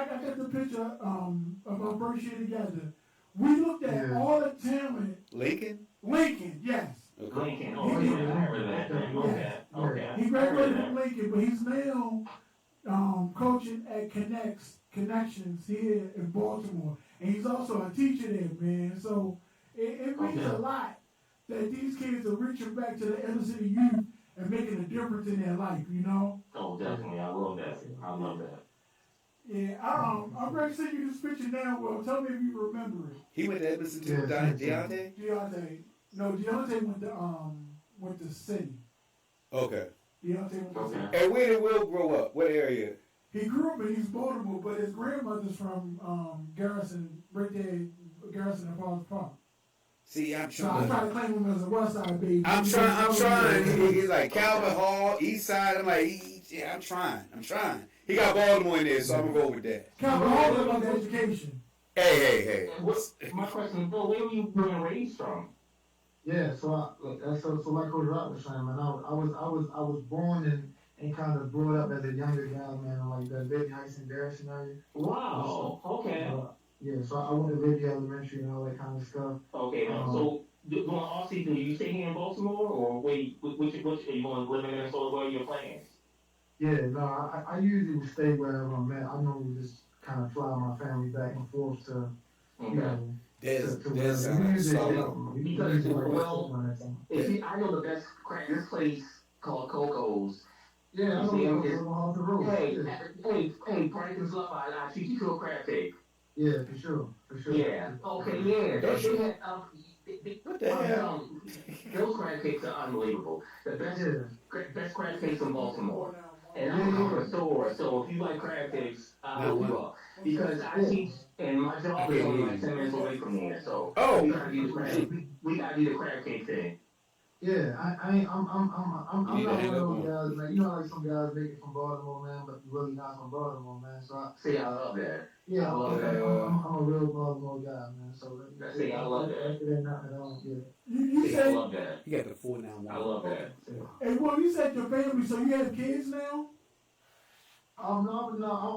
got the picture of our first year together. We looked at all the talent. Lincoln? Lincoln, yes. Okay. Lincoln. Oh, yeah, I remember that. Okay. He graduated from Lincoln, but he's now coaching at Connections here in Baltimore. And he's also a teacher there, man. So it means a lot that these kids are reaching back to the inner city youth and making a difference in their life, you know? Oh, definitely. I love that. I love that. Yeah, I'm ready to send you this picture now. Well, tell me if you remember it. He went to Edmonton too, Deontay? Deontay went to City. Okay. Deontay went to City. And where did Will grow up? What area? He grew up in East Baltimore, but his grandmother's from Garrison, right there, Garrison and Falls Park. See, I'm So I try trying. to claim him as a West Side baby. I'm trying. He's like Calvin Hall, East Side. I'm like, yeah, I'm trying. He got Baltimore in there, so I'm gonna go with that. Calvin Hall is about the education. Hey. My question, Bill, where were you born and raised from? Yeah, so like Coach Rock was saying, man, I was born and kind of brought up as a younger guy, man, in like the Baby Heights and Garrison area. Wow. Okay. Yeah, so I went to Baby Elementary and all that kind of stuff. Okay. So during off season, do you stay here in Baltimore, or which are you going to live in Minnesota? Where are your plans? Yeah, no, I usually would stay wherever I'm at. I normally just kind of fly my family back and forth to, you know, There's some. Because, well, I know the best this place called Coco's. Yeah, I know it's off the road. Hey, Brighton's Love, I treat you to a crab cake. Yeah, for sure. Yeah, okay, yeah. What the hell? Those crab cakes are unbelievable. The best crab cakes in Baltimore. And I'm a store, so if you like crab cakes, I'll hook you up. Because I teach, and my job is only like 10 minutes away from here, so we gotta do the crab cake thing. Yeah, I'm not one of those guys, man. You know, like some guys make it from Baltimore, man, but really not from Baltimore, man. So I love that. Yeah, I love that. I'm a real Baltimore guy, man. So I love that. It ain't nothing at all. Yeah. You said, I love that. You got the 491. I love that. hey, well, you said your family, so you have kids now? No, I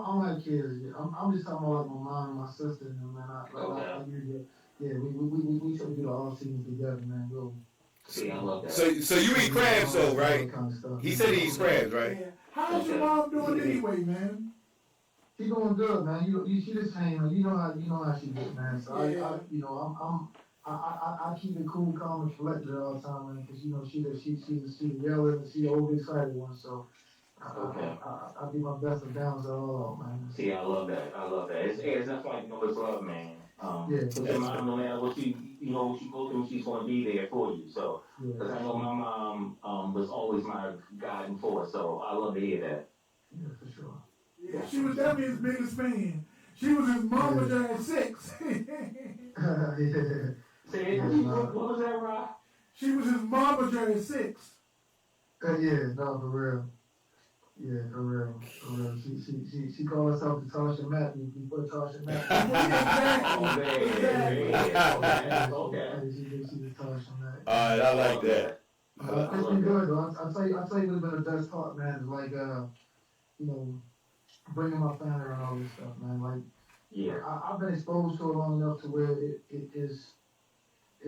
don't have kids yet. I'm just talking about like my mom and my sister, and man. I usually, yeah, we try to do the all seasons together, man. I love that. So you eat crabs though, right? Kind of stuff, He said he eats crabs, right? Yeah. How's your mom doing anyway, man? She doing good, man. She just saying, you know how she get, man. So Yeah. I keep it cool, calm, and collected all the time, man. Because she's a yeller and she's over excited one. So I do my best to balance it all out, man. I love that. It's nothing like it's love, man. Because your mom, no matter what you go through, she's going to be there for you. So, because I know my mom was always my guiding force. So I love to hear that. Yeah, for sure. Yeah, she was definitely his biggest fan. She was his mama at 6. Say, what was that, Rob? She was his mama at 6. Yeah, no, for real. Yeah, for real. She called herself the Tasha Matt before Tasha Matt. Okay. She's the Tasha Matt. Alright, I like that. It's been good though. I'll tell you what's been the best part, man, is like bringing my family around all this stuff, man. Like I've been exposed to it long enough to where it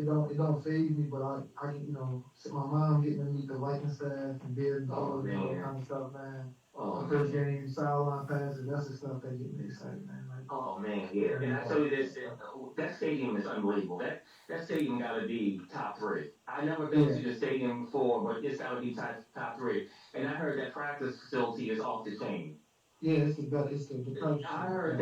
don't faze me, but I can, my mom getting to meet the Vikings staff and beard and all that kind of stuff, man. First game, sideline passes, that's the stuff that get me excited, man. Like, oh man, yeah. And I tell you this, that stadium is unbelievable. That stadium gotta be top 3. I never been to the stadium before, but it's gotta be top 3. And I heard that practice facility is off the chain. Yeah, it's the best. It's the practice. I heard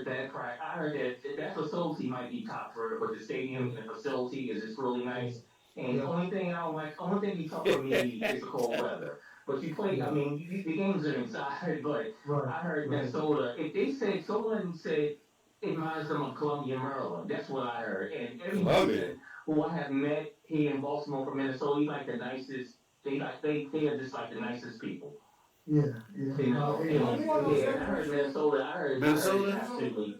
that facility might be top 3, but the stadium and the facility is just really nice. And the only thing I don't like, be tough for me is the cold weather. But you play, I mean, the games are inside, but I heard Minnesota, if they said, someone said it reminds them of Columbia, Maryland. That's what I heard. And every person who I have met here in Baltimore from Minnesota, like the nicest, they are just like the nicest people. Yeah. I heard Minnesota. Minnesota? Absolutely.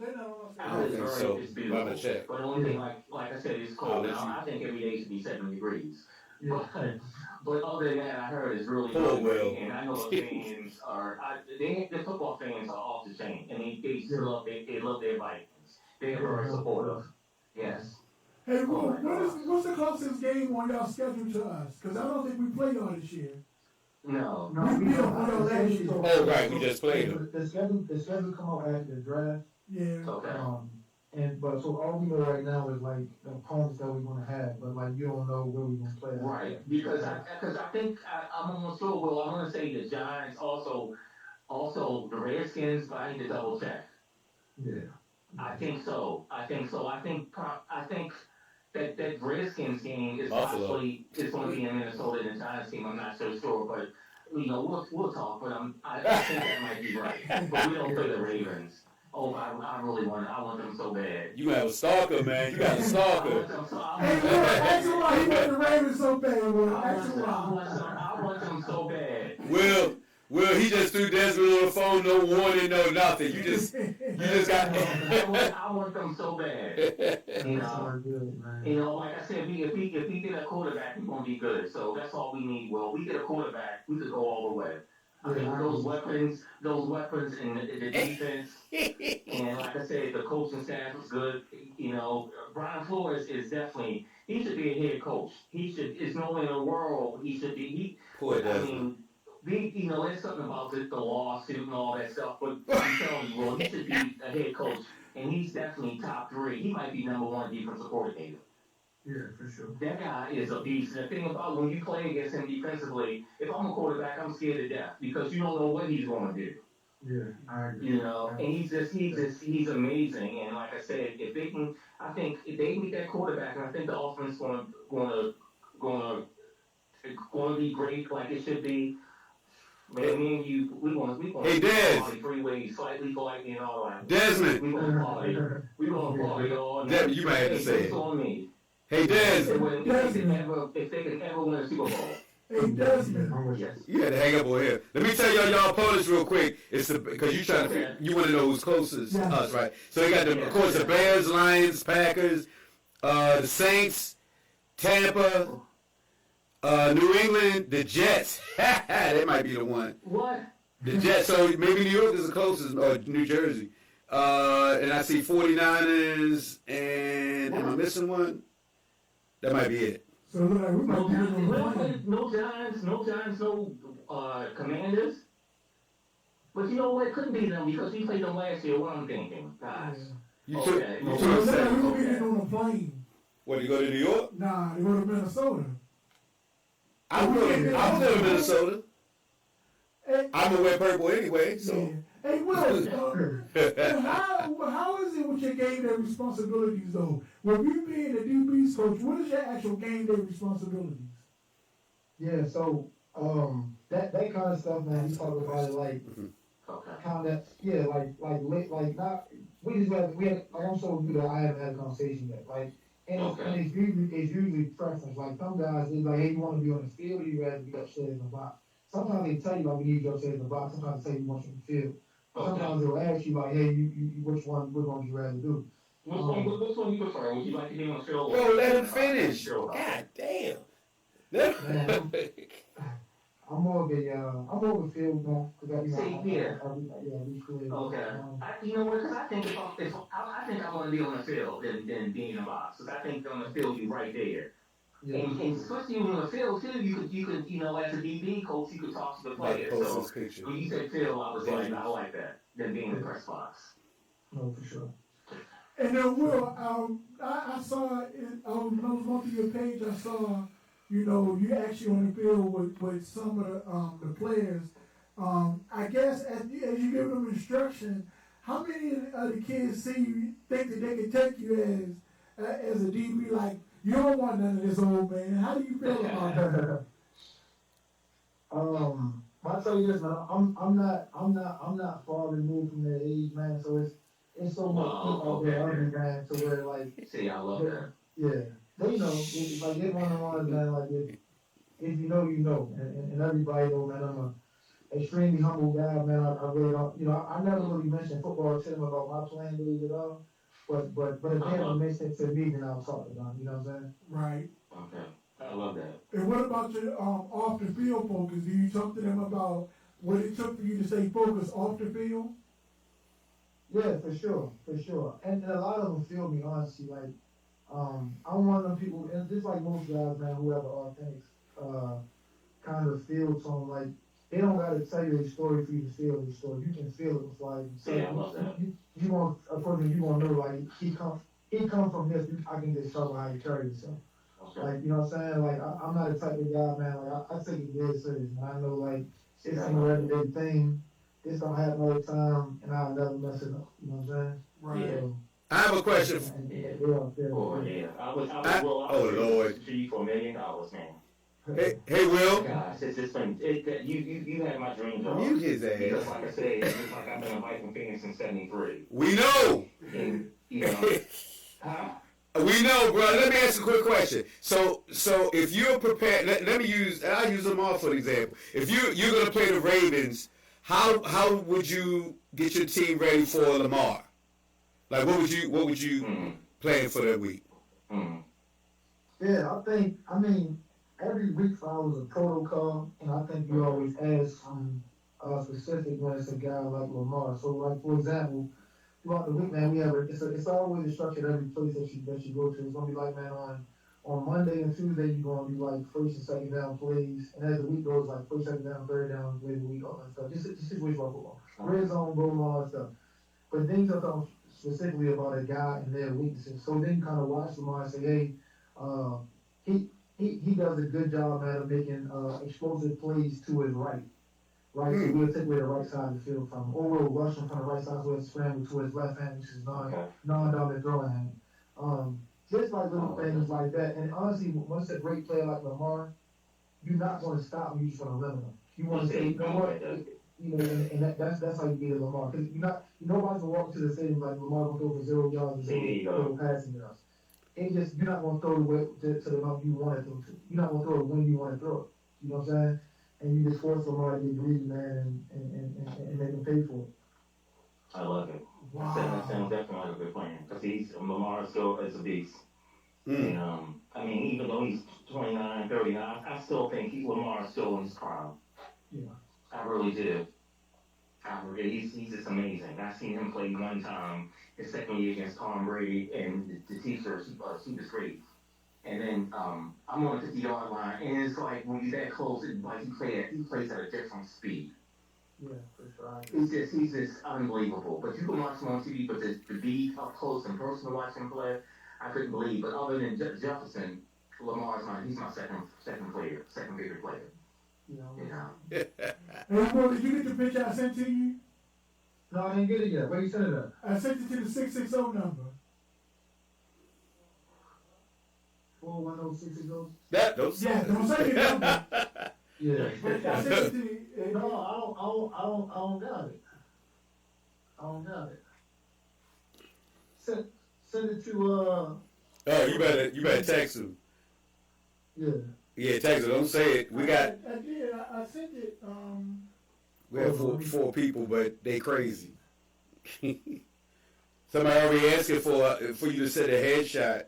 I don't think so. It's beautiful. But the only thing, like I said, it's cold. Now, I think every day should be 70 degrees. But other than that, I heard it's really, Poor really Will. great. And I know the fans are, the football fans are off the chain. And they love their Vikings. They're very supportive. Yes. Hey, Will, what's the closest game on y'all schedule to us? Because I don't think we played y'all this year. No. We beat them on y'all last year. Oh, right, we just played them. The schedule come out after the draft. Yeah. Okay. But so all we know right now is like the opponents that we're gonna have, but like you don't know where we're gonna play. Right. Because I think I'm almost sure. Well, I'm gonna say the Giants, also the Redskins. But I need to double check. Yeah. I think so. I think that Redskins game is Buffalo. possibly going to be in Minnesota and the Giants game. I'm not so sure, but we'll talk. But I think that might be right. But we don't play the Ravens. Oh, I really want them so bad. You have a stalker, man. You got a I stalker. want them so Hey, Will, ask him why he went to Ravens so bad, Will. Ask him I why. want them so bad. Will, he just threw Desmond on the phone, no warning, no nothing. You just got. I want them so bad. You know, Good, man. Like I said, if we get a quarterback, we're gonna be good. So that's all we need. Well, we get a quarterback, we could go all the way. I think those weapons in the defense, and like I said, the coaching staff is good. Brian Flores is definitely, he should be a head coach. There's no way in the world he should be. Poor I Desmond. mean, there's something about the lawsuit and all that stuff, but I'm telling you, well, he should be a head coach, and he's definitely top 3. He might be number 1 defensive coordinator. Yeah, for sure. That guy is a beast. And the thing about when you play against him defensively, if I'm a quarterback, I'm scared to death because you don't know what he's going to do. Yeah, I agree. And he's amazing. And like I said, if they meet that quarterback, and I think the offense gonna be great like it should be. Man, me and you, we gonna Hey, Des. party 3 ways, slightly politely and all that. Desmond. We gonna party all night. Desmond, you might have to say It's it. on me. Hey, Des. If they can ever win a Super Bowl. Hey, Desmond. Yes. You had to hang up on here. Let me tell y'all opponents real quick. It's because you trying to you want to know who's closest to us, right? So you got of course the Bears, Lions, Packers, the Saints, Tampa, New England, the Jets. That might be the one. What? The Jets. So maybe New York is the closest, or New Jersey. And I see 49ers, and am I missing one? That might be it. So look like we might be looking at No Giants, no Commanders. But you know what? It couldn't be them because we played them last year. What I'm thinking, guys. You Okay. took So look like we second. gonna be getting on a plane. What, you go to New York? Nah, they go to Minnesota. I would go to Minnesota. Hey, I'm gonna wear purple anyway, so. yeah. Hey, Will, how is it with your game day responsibilities though? With you being the DB's coach, what is your actual game day responsibilities? Yeah, so that kind of stuff, man. He talked about it like kind of like not. We had like I'm so new that I haven't had a conversation yet. Like and it's usually preference. Like some guys is like, hey, you want to be on the field, or you rather be upstairs in the box. Sometimes they tell you like we need you upstairs in the box. Sometimes they tell you want you in the field. Sometimes they'll ask you like, hey, you which one would you rather do? Which one you prefer? Would you like to be on the field? Bro, let him finish. God damn. Man, I'm more of a field guy. We could. Okay. You know what? Because I think I think I want to be on the field than being in the box. Because I think on the field you're right there. Yeah. And especially on the field too, you could as a DB coach, you could talk to the players. So when you said field, I was like, I like that than being in the press box. No, for sure. And then Will, I saw it. I was going through your page. I saw, you actually on the field with some of the players. I guess as you give them instruction, how many of the kids think that they can take you as a DB? Like, you don't want none of this old man. How do you feel about that? I'll tell you this, man. I'm not far removed from that age, man. So it's so much out there, man. To where like, see, I love that. Yeah, they know. It's like it's one of the ones, man. Like if you know, you know, and everybody know, man. I'm a extremely humble guy, man. I really don't, I never really mentioned football to them about my playing days at all. But if they ever mention it to me, then I'll talk about it. You know what I'm saying? Right. Okay. I love that. And what about your off the field focus? Do you talk to them about what it took for you to stay focused off the field? Yeah, for sure. And a lot of them feel me, honestly. Like, I'm one of them people, and just like most guys, man, who have an authentic kind of feel to them, like, they don't gotta tell you a story for you to feel the story. You can feel it before you say Yeah, I love that. You want a person, you gonna know, like, he come from this. I can just tell how he carry himself. Okay. Like, you know what I'm saying? Like, I'm not the type of guy, man. Like, I take it dead serious, man. I know, like, it's an everyday thing. This don't happen all the time, and I'll never mess it up. You know what I'm saying? Right. Yeah. So, I have a question. Oh, yeah. I was oh, Lord. to you for $1 million, man. Hey, Will. Gosh, it's just been, you had my dreams on. Mute his Because, ass. like I said, it's like I've been a Viking fan since '73. We know. And, you know, huh? We know, bro. Let me ask you a quick question. So if you're prepared, I'll use Lamar for an example. If you're gonna play the Ravens, how would you get your team ready for Lamar? Like, what would you plan for that week? Yeah, I mean, every week follows a protocol, and I think you always ask specific when it's a guy like Lamar. So, like, for example, throughout the week, man, we have it's always a structure at every place that you go to. It's gonna be like, man, on Monday and Tuesday, you're gonna be like first and second down plays, and as the week goes, like first, second down, third down, play the week, all that stuff. Just situation about football, red zone, goal, all that stuff. But then you're talking specifically about a guy and their weaknesses. So then you kind of watch Lamar and say, hey, he does a good job, man, of making explosive plays to his right. Right, so we'll take away the right side of the field from him. Or we'll rush him from the right side, so we'll scramble to his left hand, which is non-dominant throwing hand. Just like little things like that. And honestly, once a great player like Lamar, you're not going to stop him, you're just going to limit him. You want to say, you know what? You know, and that's how you get a Lamar. Because nobody's going to walk to the stadium like Lamar going to throw for 0 yards and 0 passing yards. You're not going to throw to the amount you want to throw to. You're not going to throw it when you want to throw it. You know what I'm saying? And you just force Lamar to get greedy, man, and make him pay for it. I love it. Wow. That sounds definitely like a good plan. Because Lamar still is a beast. And, I mean, even though he's 29, 39, I still think Lamar is still in his prime. Yeah. I really do. He's just amazing. I've seen him play one time his second year against Tom Brady, and the T-shirts, he was great. And then I'm on the 50-yard line, and it's like when you're that close, it's like he plays at a different speed. Yeah, for sure. He's just unbelievable. But you can watch him on TV, but to be up close and personal to watch him play, I couldn't believe. But other than Jefferson, he's my second favorite player. You know. And bro, did you get the picture I sent to you? No, I didn't get it yet. Where you sent it at? I sent it to the 660 number. 41060. Those. Yeah, don't say your number. Yeah. But I sent it to you. No, I don't got it. I don't got it. Send it to Oh, you better text him. Yeah. Yeah, text him. Don't say it. We got. I did. I sent it. We have four people, but they crazy. Somebody already asking for you to send a headshot.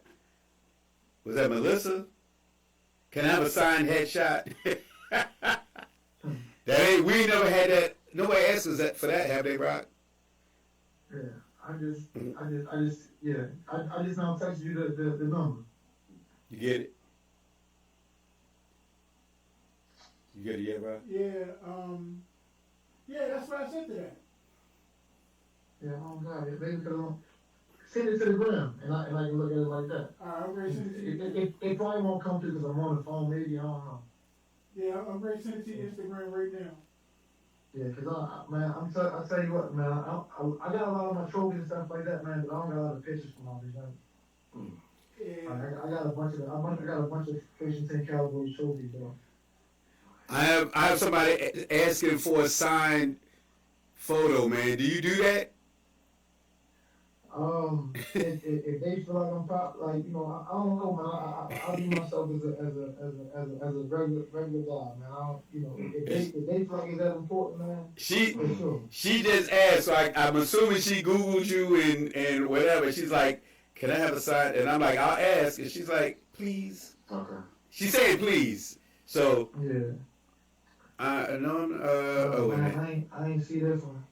Was that Melissa? Can I have a signed headshot? We ain't never had that. Nobody asked us that for that, have they, Rock? Yeah. I just now text you the number. You get it? You get it yet, Rock? Yeah, that's where I sent it at. Yeah, I don't got it. Maybe send it to the gram, and I can look at it like that. I'm ready to send it to you. It probably won't come through because I'm on the phone. Maybe I don't know. Yeah, I'm ready to send it to your Instagram right now. Yeah, because I tell you what, man, I got a lot of my trophies and stuff like that, man, but I don't got a lot of pictures from all these, man. Yeah. I got a bunch of Christian 10 Cowboys trophies, though. I have somebody asking for a signed photo, man. Do you do that? If they feel like I'm like, you know, I don't know, man. I view myself as a regular guy, man. I don't, you know, if they feel like it's that important, man. She just asked. So I'm assuming she Googled you and whatever. She's like, "Can I have a sign?" And I'm like, "I'll ask." And she's like, "Please." Okay. She's saying please. So Yeah. oh, wait a minute. I ain't see this one.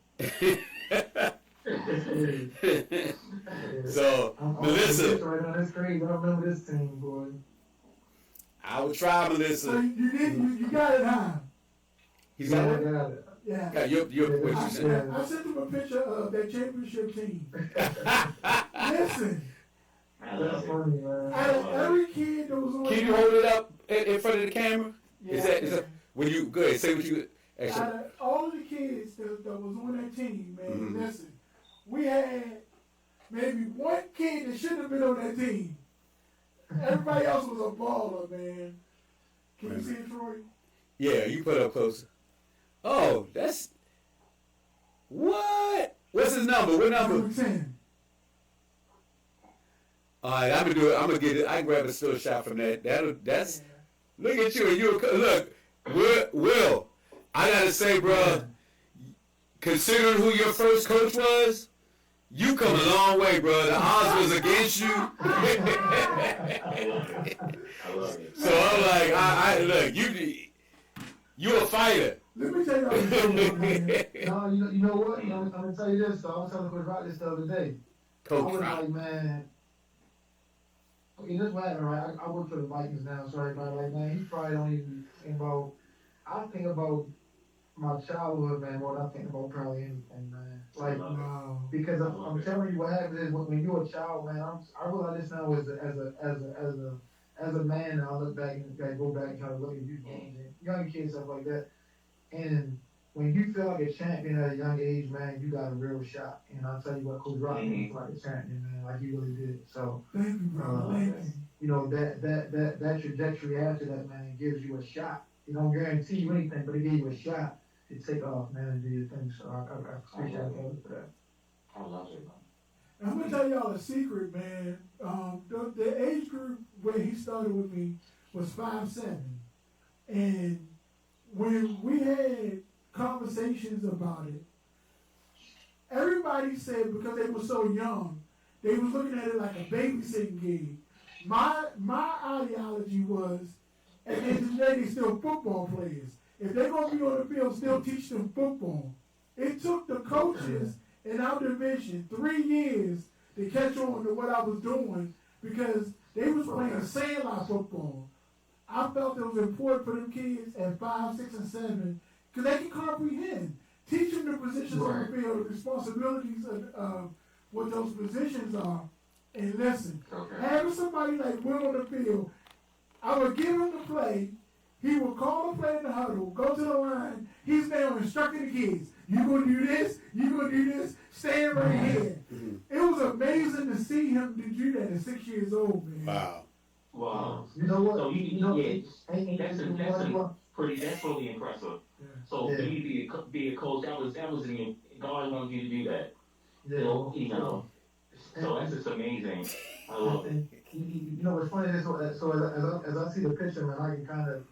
So Melissa, Right on this screen, I remember this team, boy. I will try Melissa. So you got it, huh? He's got it. Got it. Yeah. Yeah, what you I said. sent him a picture of that championship team. Listen, That's funny, man. out of every kid that was on Can you hold it up in front of the camera? Is that when you go ahead, say what you actually? out of all the kids that was on that team, man, Mhm. listen, we had maybe one kid that shouldn't have been on that team. Everybody else was a baller, man. Can you see it, Troy? Yeah, you put it up closer. Oh, that's what? What's his number? What number? Number 10. All right, I'm gonna do it. I'm gonna get it. I can grab a still shot from that. That's. Look at you. Look. Will. I gotta say, bro. Considering who your first coach was, you come a long way, bro. The odds was against you. I love it. So I'm like, I look. You a fighter. Let me tell you how this man. No, you know what? I'm gonna tell you this. So I was telling Coach Rock this the other day. I Coach was Rock. like, man. Okay, this what happened, right? I work for the Vikings now, so everybody like, man, he probably don't even think about. I think about my childhood, man, more than I think about probably anything, man. Like, Wow. because I'm telling you, what happens is when you're a child, man. I realize this now as a man. And I look back and go back and try to look at youth games and young kids, stuff like that. And when you feel like a champion at a young age, man, you got a real shot. And I'll tell you what, Coach Rock feels like a champion, man, like he really did. So, Thank you, bro. Thank you. you know, that trajectory after that, man, it gives you a shot. It don't guarantee you anything, but it gives you a shot to take off, man, and do your thing. So I appreciate you for that. I love it, man. I'm gonna tell y'all a secret, man. The age group where he started with me was 5'7", and when we had conversations about it, everybody said because they were so young, they was looking at it like a babysitting gig. My ideology was, at the end of the day, they still football players. If they're gonna be on the field, still teach them football. It took the coaches in our division 3 years to catch on to what I was doing because they was playing sandlot football. I felt it was important for them kids at 5, 6, and 7 because they can comprehend. Teach them the positions on the field, the responsibilities of what those positions are, and listen. Having somebody like Will on the field, I would give him the play. He would call the play in the huddle, go to the line. He's now instructing the kids. You gonna do this? You gonna do this? Stand right here. It was amazing to see him to do that at 6 years old, man. Wow. Wow. You know what? So that's really impressive. Yeah. So for you to be a coach, that was in God wanted you to do that. Yeah. You know. So that's just amazing. I love it. You know what's funny is so as I see the picture, man, I can kind of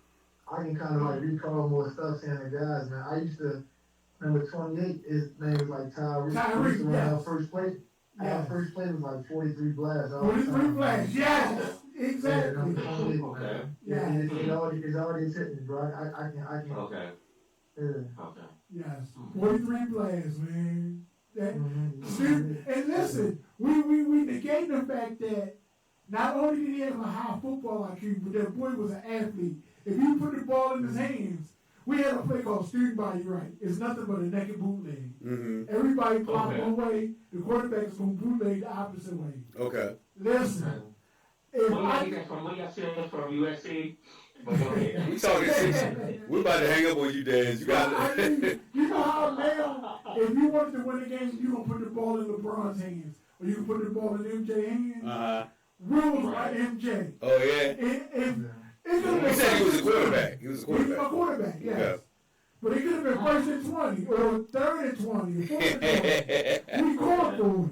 like recall more stuff saying the guys, man. I used to remember 28. His name was like Tyree. Our first play. Our first play was like 43 blasts. 43 blasts, yes, exactly. Okay. Yeah. It's already hitting, bro. I can. Okay. Yeah. Okay. Yes, 43 blasts, man. That, Mm-hmm. and listen, we negate the fact that not only did he have a high football IQ, but that boy was an athlete. If you put the ball in his hands, we had a play called student body right. It's nothing but a naked bootleg. Everybody block one way, the quarterback is going to bootleg the opposite way. Okay. Listen. Where y'all see that from USC? We talking 6. We're about to hang up on you, Dan. You got I mean, you know how now, if you wanted to win the game, you don't put the ball in LeBron's hands, or you can put the ball in MJ's hands. Will was like MJ. Oh yeah. He said he was a quarterback. He was a quarterback. He was a quarterback, yes. Yeah. But it could have been 1st and 20, or 3rd and 20, or 4th and 20. We called for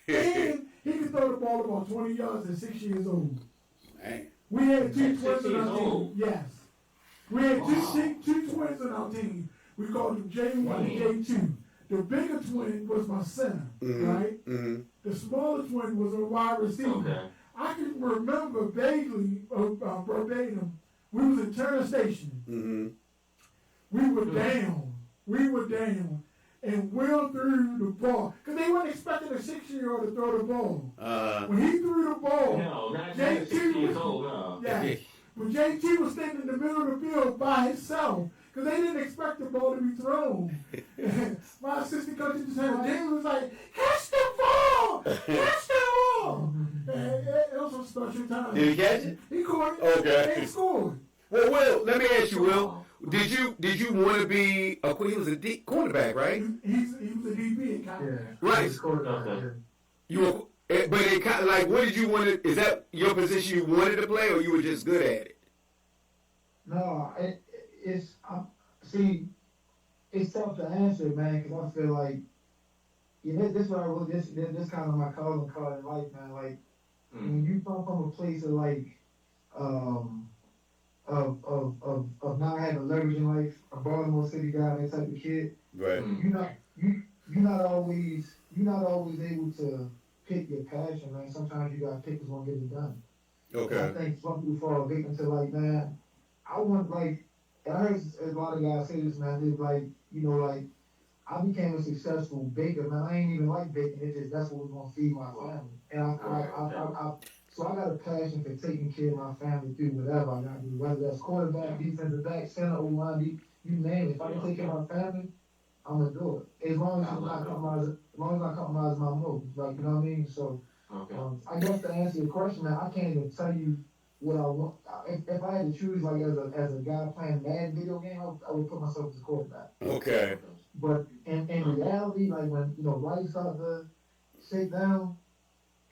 it. And he could throw the ball about 20 yards at 6 years old. Man. We had 2 twins on our team. Yes. We had two twins on our team. We called them J1 and J2. The bigger twin was my center, right? The smaller twin was a wide receiver. I can remember vaguely, verbatim, we was in Turner Station. Mm-hmm. We were down. And Will threw the ball. Because they weren't expecting a 6-year-old to throw the ball. When he threw the ball, No, not JT 6 years old, no. Yeah. But JT was standing in the middle of the field by himself. Because they didn't expect the ball to be thrown. My assistant coach just had James was like, catch the ball! Catch the ball! And it was a special time. Did he catch it? He caught it. Okay. He scored. Well, Will, let me ask you, Will. Did you want to be a he was a cornerback, right? He was a DB in college. Yeah. Right. Okay. You were, but it kind of like, what did you want to? Is that your position you wanted to play, or you were just good at it? No, see, it's tough to answer, man, because I feel like, this what I really, this kind of my calling card in life, man. Like, when you come from a place of like, of not having leverage in life, a Baltimore City guy, that type of kid. Right. You're not always able to pick your passion, man. Sometimes you gotta pick what's gonna get it done. Okay. I think some people fall victim to like, man, I want like, and I heard a lot of guys say this, man. It's like, like I became a successful baker, man. I ain't even like baking. It's just that's what was gonna feed my family, and so I got a passion for taking care of my family through whatever I gotta do, whether that's quarterback, defensive back, center, O-line, you name it. If I can take care of my family, I'm gonna do it. As long as I'm not compromising my moves, like, you know what I mean? So, I guess to answer your question, man, I can't even tell you what I want. If I had to choose, like, as a guy playing Madden video game, I would put myself as a quarterback. Okay. But in reality, like when life starts to shake down,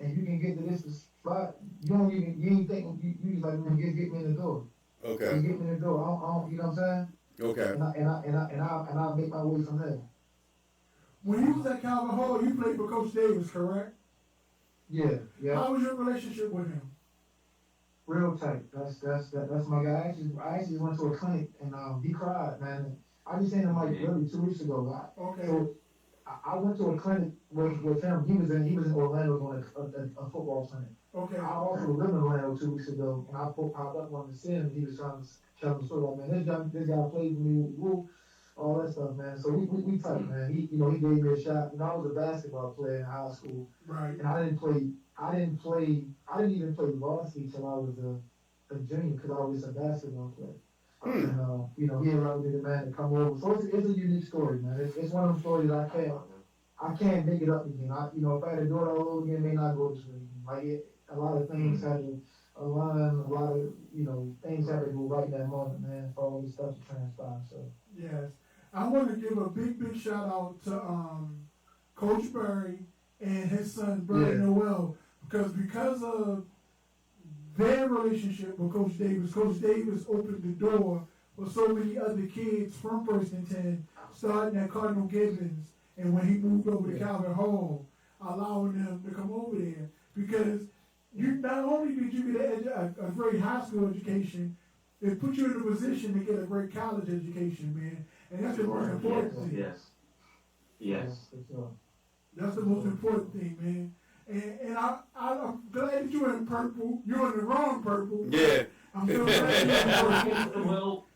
and you can get to this spot, you ain't thinking, you just like, man, get me in the door. Okay. So get me in the door. I don't, you know what I'm saying? Okay. And I'll make my way from there. When you was at Calvin Hall, you played for Coach Davis, correct? Yeah. How was your relationship with him? Real tight. That's my guy. I actually went to a clinic and he cried, man. I just seen him like really 2 weeks ago. Okay. So I went to a clinic with him. He was in Orlando doing a football clinic. Okay. I also lived in Orlando 2 weeks ago, and I popped up wanted to see him. He was trying to tell me the story. Like, man, this guy played for me, woo, all that stuff, man. So we tight, man. He gave me a shot. I was a basketball player in high school, Right. and I didn't even play varsity till I was a junior because I was a basketball player. And he allowed me the man to come over. So it's a unique story, man. It's one of those stories that I can't make it up again. If I had to do it all over again, it may not go this way again. Like a lot of things had to align, a lot of things had to go right in that moment, man, for all this stuff to transpire. So Yes. I want to give a big shout out to Coach Berry and his son Berry Noel because of their relationship with Coach Davis opened the door for so many other kids from First and 10, starting at Cardinal Gibbons, and when he moved over to Calvin Hall, allowing them to come over there. Because you not only did you get a great high school education, it put you in a position to get a great college education, man. And that's the most important thing. Yes. That's the most important thing, man. And I'm glad that you're in purple. You're in the wrong purple. Yeah. I'm so glad you're in purple.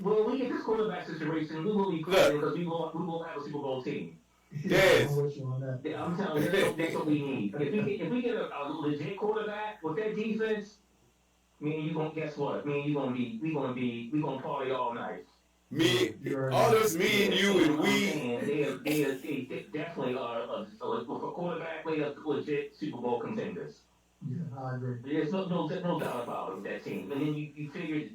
Well, we get this quarterback situation, we will be clear because we will have a Super Bowl team. Yes. I'm telling you, that's what we need. If we get a legit quarterback with that defense, you gonna guess what? We gonna party all night. All this me and you and we. They definitely are for quarterback. They are legit Super Bowl contenders. Yeah, I agree. There's no doubt about it, that team. And then you figured,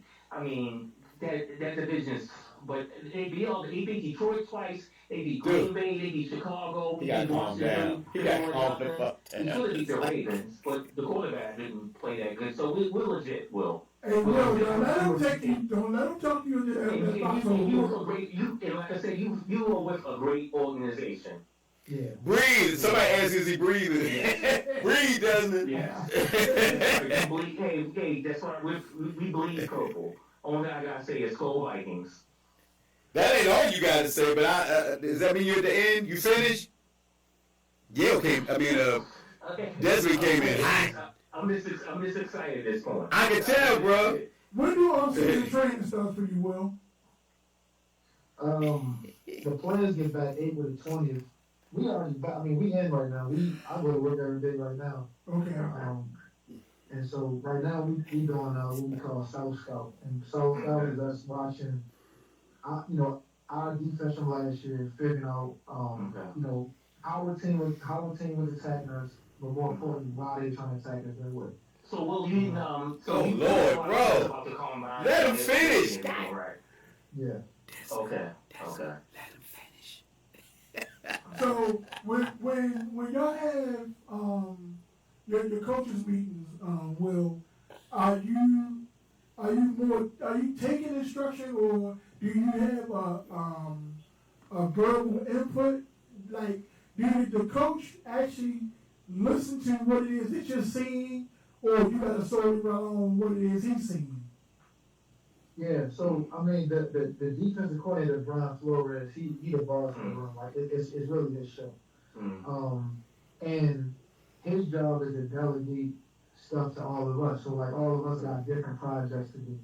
that division's, but they beat Detroit twice. They beat Green Bay. They beat Chicago. He got calmed down. He got calmed the fuck down. He should have beat the Ravens, but the quarterback didn't play that good. So we're legit, Will. Hey, Will, don't let him talk you into that. You were great. And like I said, you were with a great organization. Yeah. Breathe. Somebody asks, is he breathing? Breathe, doesn't it? Yeah. Hey, that's why we believe purple. Only thing I gotta say is Skull Vikings. That ain't all you gotta say, but does that mean you're at the end? You finished? Yale came. Desmond came in hot. I'm just excited at this point. I can tell, bro. When do off-season training start for you, Will? The players get back April the 20th. We already back. I mean, we in right now. I go to work every day right now. Okay. And so right now we doing what we call South Scout, and South Scout is us watching, our defense from last year, figuring out, our team was attacking us, but more importantly, why they trying to attack us that way. So will you Lord, bro. About the combine, Let him finish. Right. Yeah. Okay. Let him finish. So when y'all have your coaches meetings, Will, are you taking instruction, or do you have a verbal input? Like, did the coach actually listen to what it is that you're seeing, or you got to solely rely on what it is he's seeing? Yeah, so I mean the defensive coordinator Brian Flores, he the boss of the room. Like it's really his show. And his job is to delegate stuff to all of us. So like all of us got different projects to do.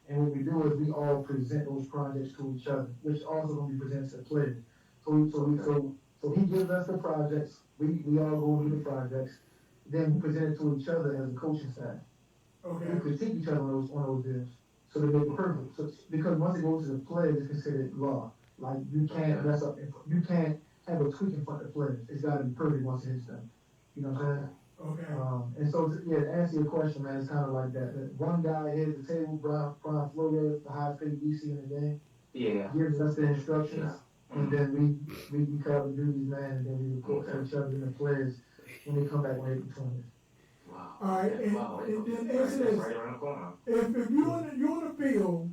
And what we do is we all present those projects to each other, which also gonna be presented to the players. So he gives us the projects, we all go do the projects, then we present it to each other as a coaching staff. Okay. We critique each other on those deals. So they make it perfect. So because once it goes to the players, it's considered law. Like you can't mess up. You can't have a tweak in front of the players. It's got to be perfect once it hits them. You know what I'm saying? Okay. And so to answer your question, man, it's kind of like that. One guy hits the table, Brian Flores, the highest paid DC in the game. Yeah. Gives us the instructions, and then we cover duties, man, and then we report to each other and the players when they come back on April 20th. Wow. All right, and then answer this. Right around the corner. If you're on the field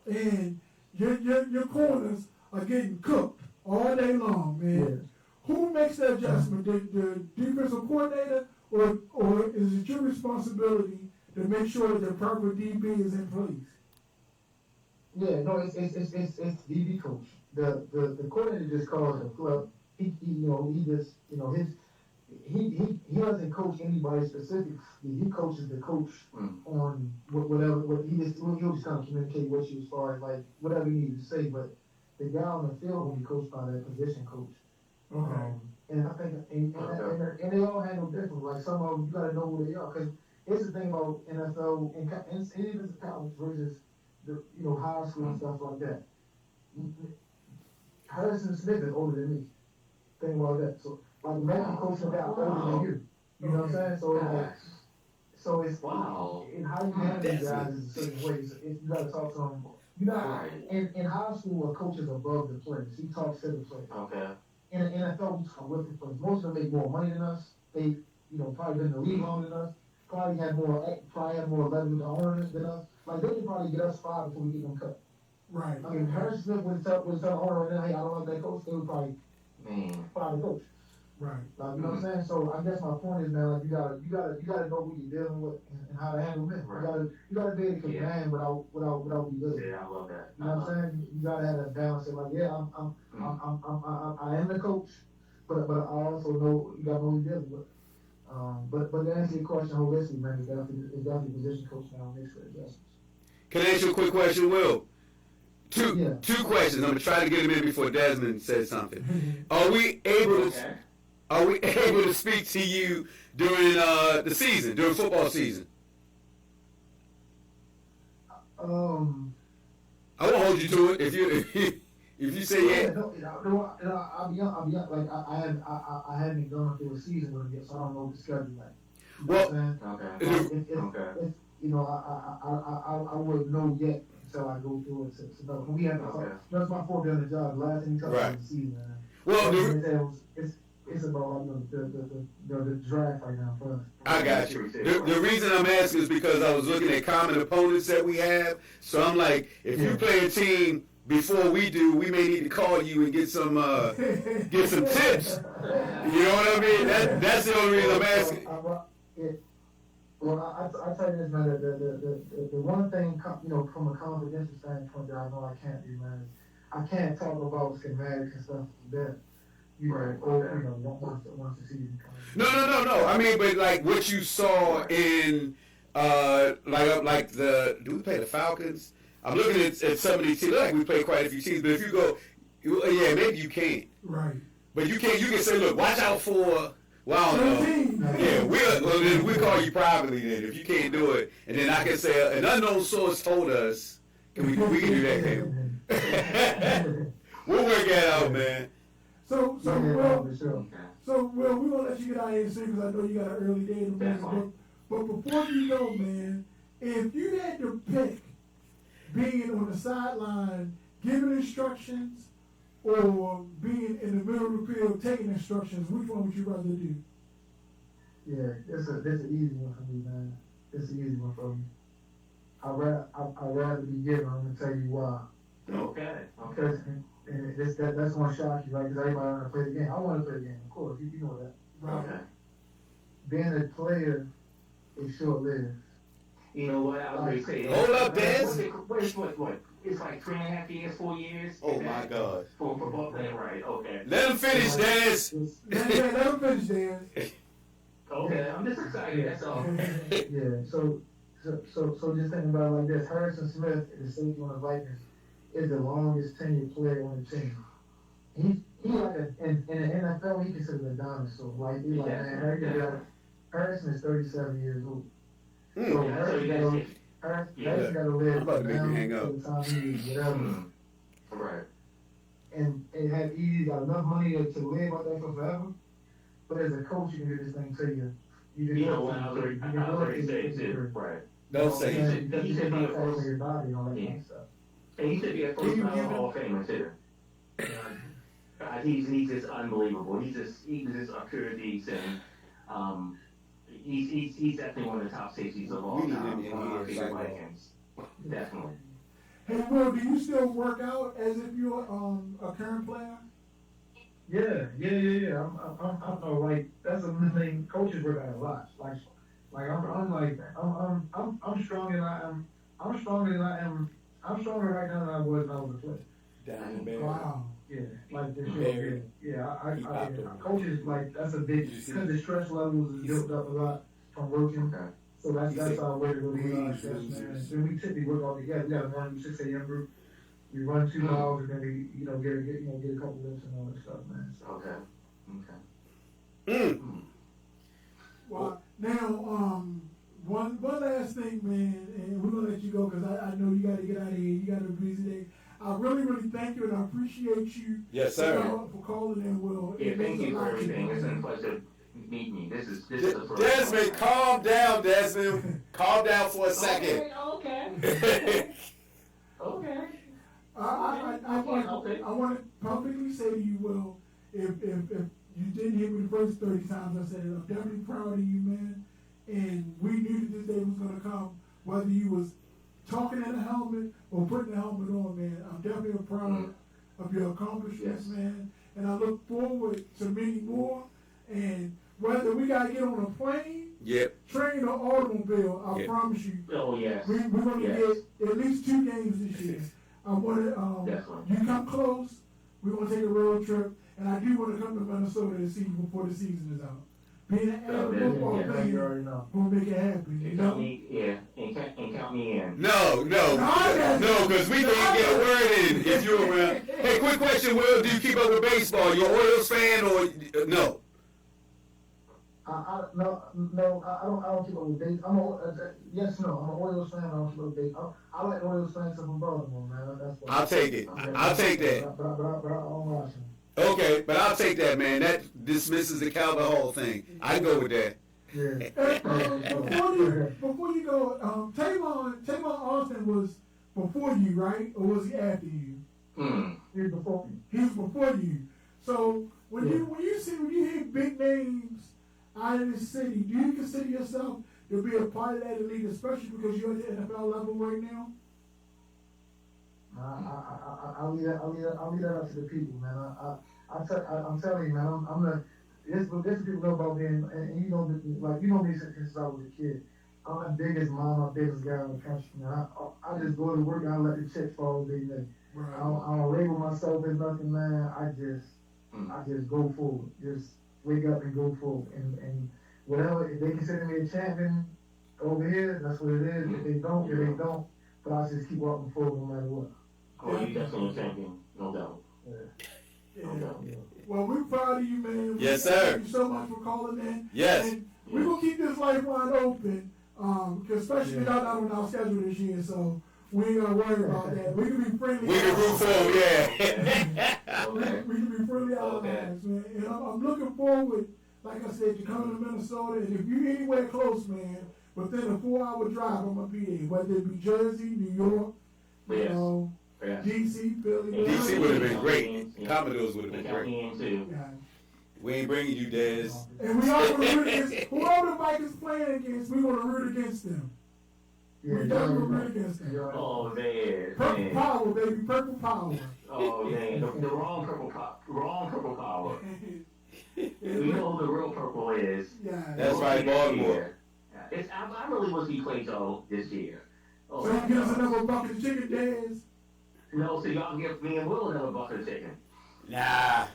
and your corners are getting cooked all day long, man, who makes the adjustment? The defensive coordinator, or is it your responsibility to make sure that the proper DB is in place? Yeah, no, it's DB coach. The coordinator just calls the club. He doesn't coach anybody specifically. He coaches the coach on whatever. He'll just kind of communicate with you as far as like whatever he needs to say. But the guy on the field will be coached by that position coach. Okay. And I think and they all handle different. Like some of them, you gotta know who they are, because it's the thing about NFL and even college versus the high school and stuff like that. Harrison Smith is older than me. Think about that. So like imagine coaching a guy older than you. You know what I'm saying? So it's and how you handle these guys is a certain way. So you gotta talk to them. In high school, a coach is above the players. He talks to the players. Okay. In the NFL, we talk with the players. Most of them make more money than us. They, probably been in the league longer than us. Probably had more leverage on than us. Like they can probably get us fired before we get them cut. Right. I mean, Harrison Smith would tell the owner right now, hey, I don't like that coach. They would probably fire the coach. Right. Like, you know what I'm saying? So I guess my point is, man, like you gotta know who you're dealing with and how to handle it. Right. You gotta be able to command without belittle. Yeah, I love that. You know what I'm saying? You gotta have that balance. Like, yeah, I am the coach, but I also know you gotta know who you're dealing with. But to answer your question holistically, man, it's definitely position coach now makes for adjustments. Can I ask you a quick question, Will? Two questions. I'm gonna try to get them in before Desmond says something. Are we able to speak to you during the season, during football season? I won't hold you to it if you say yeah. I'll be honest, like I haven't gone through a season with him yet, so I don't know what the schedule like. You know what I'm saying? I wouldn't know yet until I go through it. So we have that's my fourth day on the job. The last thing you talked about the season, man. Well, it's about the draft right now for us. I got you. The reason I'm asking is because I was looking at common opponents that we have. So I'm like, if you play a team before we do, we may need to call you and get some tips. You know what I mean? That's the only reason I'm asking. Well, I tell you this, man. The one thing, from a confidential standpoint that I know I can't do, man, is I can't talk about schematics and stuff like that. Once the season comes. No. I mean, but like what you saw in, like the, do we play the Falcons? I'm looking at some of these teams. Like we play quite a few teams, but if you go, yeah, maybe you can't. Right. But you can say, look, watch out for. Well, I don't know. Yeah, we'll call you privately then if you can't do it, and then I can say an unknown source told us. We can do that, man. We'll work that out, man. So we're gonna let you get out of here soon because I know you got an early day in the morning. But before you go, man, if you had to pick being on the sideline giving instructions or being in the middle of the field taking instructions, which one would you rather do? Yeah, that's an easy one for me, man. It's an easy one for me. I'd rather be given. I'm gonna tell you why. Okay. Because that's gonna shock you, right? Because everybody want to play the game. I want to play the game, of course. You know that. Right. Okay. Being a player is short-lived. You know what? I was going to say. Hold up, Dez. What? It's like 3.5 years, 4 years? Oh, my God. For a football player, right? Okay. Let him finish, Dez. Let him finish, Dez. Okay, I'm just excited, that's all. Yeah, so just thinking about it like this. Harrison Smith, the safety on the Vikings, is the longest tenured player on the team. He like in the NFL, he considered a dinosaur. Harrison is 37 years old. So Harrison got to live I'm about to make you hang up. to the time he is, whatever. Right. And he's got enough money to live out there for forever. But as a coach, you can do this thing to you. You know what? I was already saying too. Right. Don't say it. He should be a first your body and all that kind of stuff. And he should be a first-round Hall of Famer too. He's just unbelievable. He's just a pure beast, and he's definitely one of the top safeties of all time. One of our favorite Vikings. Definitely. Hey, Will, do you still work out as if you're a current player? Yeah. I'm like that's the thing. Coaches work out a lot. I'm stronger than I am. I'm stronger right now than I was when I was a player. Wow. Yeah, like this year. Yeah. I coaches like that's a big because the stress levels is built up a lot from working. Okay. So that's our way to really stress, man. So we typically work all together. We got a morning 6 a.m. group. We run 2 miles and then we get a couple lifts and all that stuff, man. So. Okay. Well, now, one last thing, man, and we're gonna let you go because I know you got to get out of here. You got a busy day. I really thank you and I appreciate you. Yes, sir. For calling in, Will. Yeah, thank you for everything. It's been a pleasure meeting you. This is the first. Desmond, calm down, Desmond. Calm down for a second. Okay. Okay. I want to publicly say to you, Will, if you didn't hear me the first 30 times, I said it. I'm definitely proud of you, man. And we knew that this day was going to come, whether you was talking in a helmet or putting the helmet on, man. I'm definitely proud of your accomplishments, man. And I look forward to many more. And whether we got to get on a plane, train, or automobile, I promise you. Oh, yes. We're going to get at least 2 games this year. I want to, you come close, we're going to take a road trip, and I do want to come to Minnesota this season before the season is out. Being an avid football player, will make it happen, you know? And count me in. No, because we can't get a word in if you're around. Hey, quick question, Will, do you keep up with baseball? You an Orioles fan or no? No, I don't keep up with baseball. I'm an Orioles fan. I don't keep up with baseball. I like Orioles fans from Baltimore, man. That's what I'll take it. I'll take that. But I own Washington. Okay, but I'll take that, man. That dismisses the Calvin Hall thing. I can go with that. Yeah. Before you go, Tavon Austin was before you, right? Or was he after you? He was before me. He was before you. So when you hear big names out of the city, do you consider yourself to be a part of that elite, especially because you're at the NFL level right now? I'll leave that up to the people, man. I'm telling you, man. This people know about me, and you know me since I was a kid. I'm the biggest biggest guy in the country, man. I just go to work and I let the chips fall every day. Right. I don't label myself as nothing, man. I just I just go forward. Just wake up and go forward. And whatever, if they consider me a champion over here, that's what it is. If they don't, they don't. But I just keep walking forward no matter what. Oh, you definitely a champion, no doubt. Yeah. No doubt. Well, we're proud of you, man. Yes, sir. Thank you so much for calling in. Yes. And we're going to keep this lifeline open, because especially y'all not on our schedule this year, so we ain't going to worry about that. We can be friendly. We can root for him, yeah. We can be friendly out of lives, man. And I'm looking forward, like I said, to coming to Minnesota. And if you're anywhere close, man, within a 4-hour drive, I'm going to be there. Whether it be Jersey, New York, you know, DC, Philly. DC would have been great. Commodores would have been great. Yeah. We ain't bringing you, Dez. And we all going to root against whoever the Vikings playing against. We want to root against them. Yeah, We definitely root against them. Oh, man. Purple power, baby, purple power. Oh, man. The wrong purple power. We know who the real purple is. Yeah. That's right, Baltimore. I really wish he played y'all this year. Oh, So you get us another bucket of chicken, Dez. no, so y'all can give me and Will another bucket of chicken. Nah.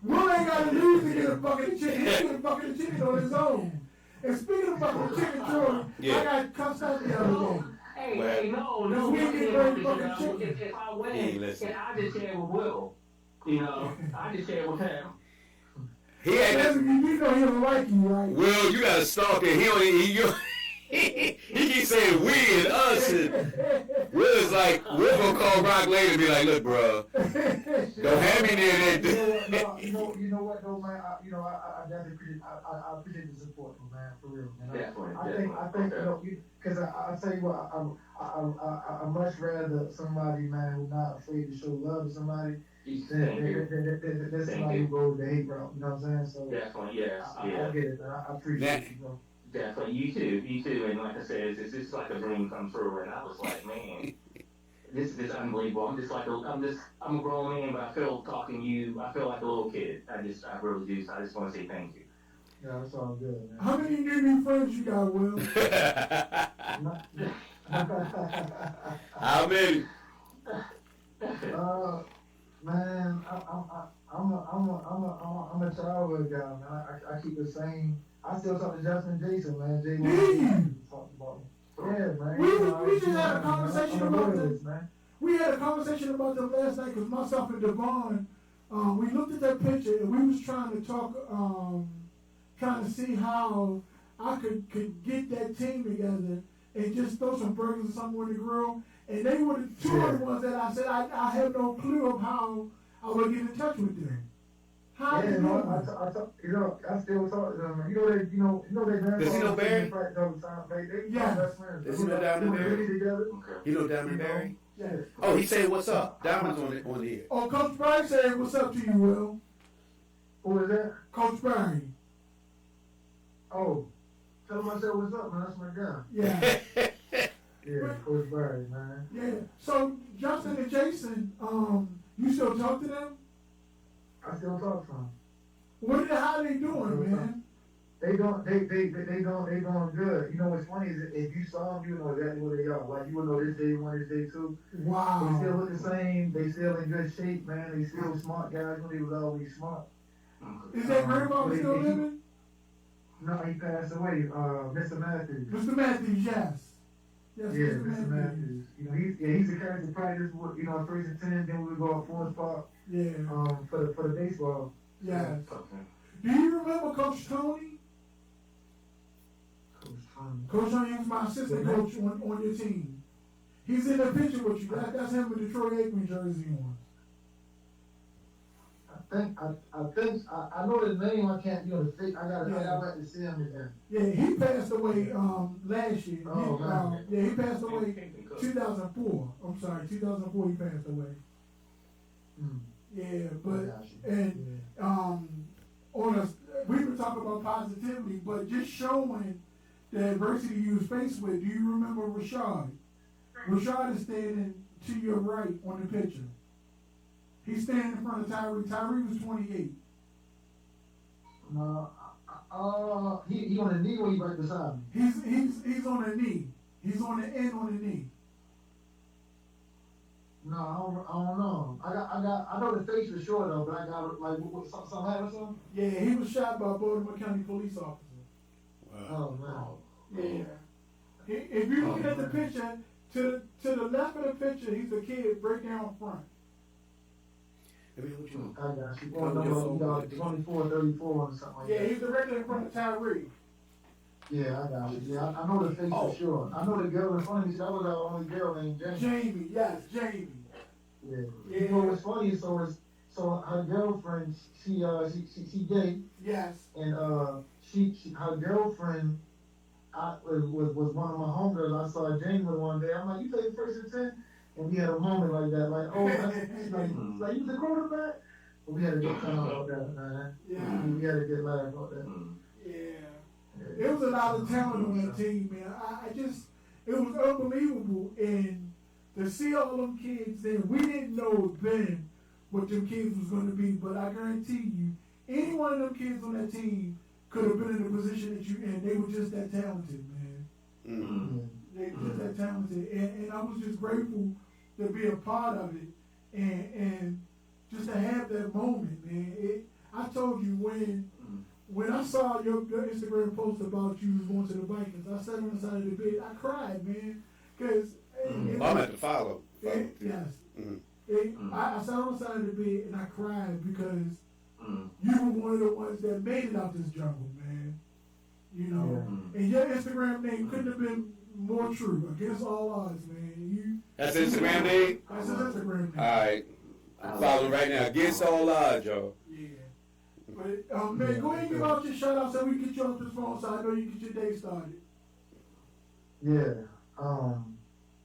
Will ain't got to lose to get a bucket of chicken. He get a bucket of chicken on his own. And speaking of bucket of chicken, Jordan, Yeah. I got cussed out the other day. Hey, no, No, we ain't getting ready to fucking chicken. if I He win, ain't listening. and I just share with Will, you know, I just share with him. He ain't. You know he don't like you, right? Will, you got to stalk it. He keeps saying we and us. And Will's like, Will gonna call Rock later and be like, look, bro, don't have me near that. You know what though, man. I definitely appreciate the support, man, for real. Man. I think you know, because I tell you what, I much rather somebody, man, who's not afraid to show love to somebody than somebody who goes the hate route. You know what I'm saying? So Definitely, yes, I get it, man. I appreciate it, bro. Definitely, you too, and like I said, it's just like a dream come true, and I was like, man, this is unbelievable. I'm a grown man, but I feel talking to you, I feel like a little kid. I really do. So I just want to say thank you. Yeah, that's all good, man. How many new friends you got, Will? How many? Man, I'm a childhood guy, man. I keep the same. I still talk to Justin Jason, man. Talking about me. Yeah, man. We just had a conversation about this. Man. We had a conversation about them last night because myself and Devon, we looked at that picture and we was trying to talk, trying to see how I could get that team together and just throw some burgers or something on the grill. And they were the two other ones that I said I have no clue of how I would get in touch with them. How I still talk to them. You know they very. Does he know Barry? Yeah. Does he know Diamond Barry? Together. You know Diamond Barry? Yeah. Oh, he said, "What's up?" Diamond's on the air. Oh, Coach Barry said, "What's up to you, Will?" Who is that? Coach Barry. Oh, tell him I said, "What's up, man? That's my guy." Yeah. Yeah, Coach Barry, man. Yeah. So Justin and Jason, you still talk to them? I still talk to them. How they doing, man? They doing good. You know what's funny is if you saw them, you know exactly where they are. Like you would know this day one, this day two. Wow. They still look the same. They still in good shape, man. They still smart guys. When they was always smart. Is that grandpa still living? No, he passed away. Mr. Matthews. Mr. Matthews, yes. Yes, Yeah, Mr. Matthews. You know, he's the character practice. You know, 3 and 10. Then we would go up Forest Park. Yeah. For the baseball. Yes. Do you remember Coach Tony? Coach Tony was my assistant coach on your team. He's in the picture with you. That's him with the Troy Aikman jersey on. I know the name. I can't, the fake. I got to see him again. Yeah, he passed away last year. Oh, he passed away 2004. I'm sorry, 2004 he passed away. Yeah, we were talking about positivity, but just showing the adversity you was faced with. Do you remember Rashad? Rashad is standing to your right on the picture. He's standing in front of Tyree. Tyree was 28. No, he on the knee or he right beside me? He's on the knee. He's on the end on the knee. No, I don't know. I know the face for sure though, but I got like something happened or something. Yeah, he was shot by a Baltimore County police officer. Oh man. Yeah. If you look at the picture, to the left of the picture, he's a kid right down front. I got you. Going number 24, 34 or something like that. Yeah, he's directly in front of Tyree. Yeah, I got you. Yeah, I know the face for sure. I know the girl in front of me. That was our only girl named Jamie. Jamie, yes, Jamie. Yeah. You know what's funny? So her girlfriend, she gay. Yes. And her girlfriend was one of my homegirls. I saw Jamie with one day. I'm like, you played first and 10? And we had a moment like that, like, oh, that's like you the quarterback? But we had a good time about that, man. Yeah. We had a good laugh about that. Yeah. It was a lot of talent on that team, man. It was unbelievable. And to see all them kids there, we didn't know then what them kids was going to be, but I guarantee you, any one of them kids on that team could have been in the position that you in. They were just that talented, man. Mm-hmm. They were just that talented. And I was just grateful to be a part of it and just to have that moment, man. I told you when I saw your Instagram post about you going to the Vikings, I sat on the side of the bed. I cried, man, because I'm at the follow. Yes. Mm-hmm. I sat on the side of the bed and I cried because you were one of the ones that made it out this jungle, man. You know, and your Instagram name couldn't have been more true. Against all odds, man. That's the Instagram name? That's his Instagram name. All right. I'm following right now. Against all odds, y'all. Yeah. But, man, go ahead and give out your shout out so we can get you off this phone so I know you can get your day started. Yeah.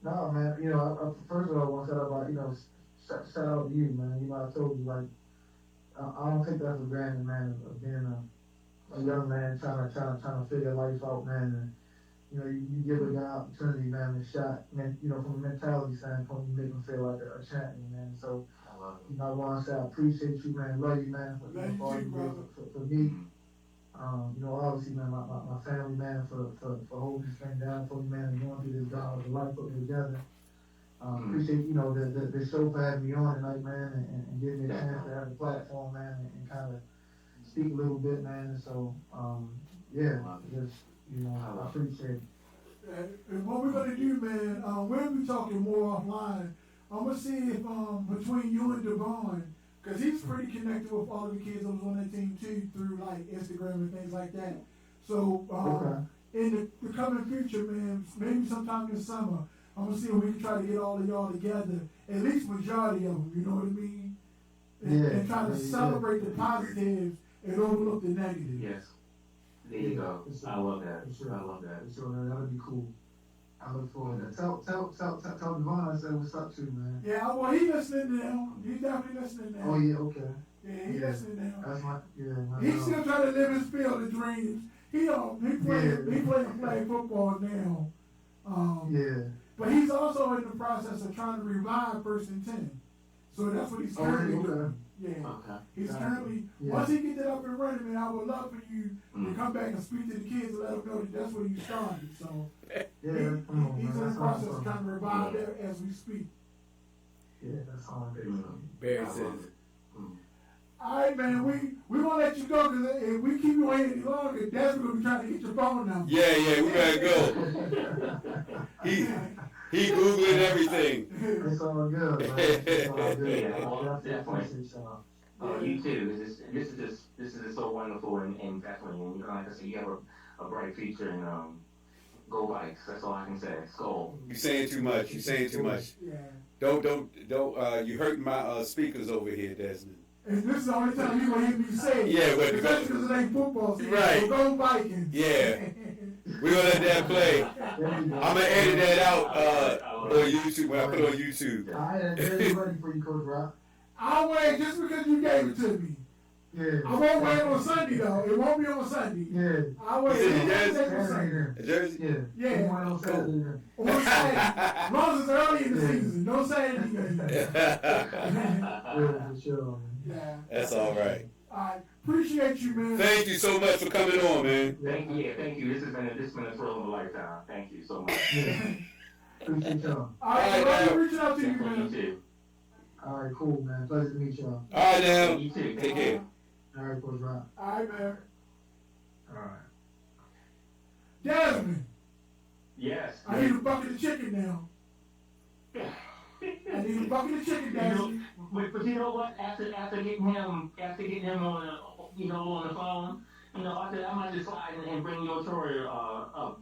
No, man, you know, first of all, I want to shout out, shout out to you, man. You know, I told you, like, I don't take that for granted, man, of being a young man trying to figure life out, man. And, you know, you give a guy opportunity, man, a shot, man, you know, from a mentality standpoint, you make him feel like a champion, man. So, you know, I want to say I appreciate you, man. Love you, man, for all you did for me. You know, obviously, man, my family, man, for holding this thing down for me, man, and going through this God of life put me together. Appreciate, you know, the show for having me on tonight, man, and giving me a chance to have the platform, man, and kind of speak a little bit, man. And so, yeah, just, you know, I appreciate it. And what we're going to do, man, we'll be talking more offline. I'm going to see if between you and Devon, because he's pretty connected with all the kids that was on that team too through like Instagram and things like that. So in the coming future, man, maybe sometime this summer, I'm going to see if we can try to get all of y'all together, at least majority of them, you know what I mean? And try to celebrate the positives and overlook the negatives. Yes. There you go. I love that. I love that. So that'll be cool. I look forward to that. Tell Devon I said what's up to, man. Yeah, well, he's listening now. He's definitely listening now. Oh, yeah, okay. Yeah, he's listening now. That's my, He's still trying to live his field of dreams. He playing flag football now. But he's also in the process of trying to revive First and 10. So that's what he's currently doing. Yeah. Okay. He's currently, once he gets it up and running, man, I would love for you to come back and speak to the kids and let them know that that's where you started. So he's in the process of trying to revive that as we speak. Yeah, that's all it is. Barry says. All right, man, we won't let you go because if we keep you waiting any longer, Dad's going to be trying to get your phone number. Yeah, we gotta go. He Googling everything. It's all good, man. It's all good. Yeah, well, definitely. You too. This is just so wonderful and definitely, and you know, like I said, you have a bright future and go Vikes. That's all I can say. Skull. You saying too much. Yeah. Don't. You hurting my speakers over here, Desmond. And this is the only time you gonna hear me say it. Yeah, but that's because it ain't football season. Right. So go Vikings. Yeah. We're gonna let that play. I'm gonna edit that out on YouTube when I put it on YouTube. I had a ready for you, Coach Rock. I'll wait just because you gave it to me. Yeah. I won't wait on Sunday though. It won't be on Sunday. Yeah. I'll wait. A jersey? Yeah. On Saturday. As long as it's early in the season. No Saturday games. Yeah, for sure. Yeah. That's all right. I appreciate you, man. Thank you so much for coming on, man. Thank you. This has been a thrill of a lifetime. Thank you so much. Yeah. Appreciate y'all. All right, I'm reaching out to you, man. You too. All right, cool, man. Pleasure to meet y'all. All right, now. You too. Take care. All right, Coach Rob. All right, man. All right. Jasmine, Yes. I need a bucket of chicken now. I need a bucket of chicken, Jasmine. But you know what? After getting him on on the phone, I might just slide and bring your Troy a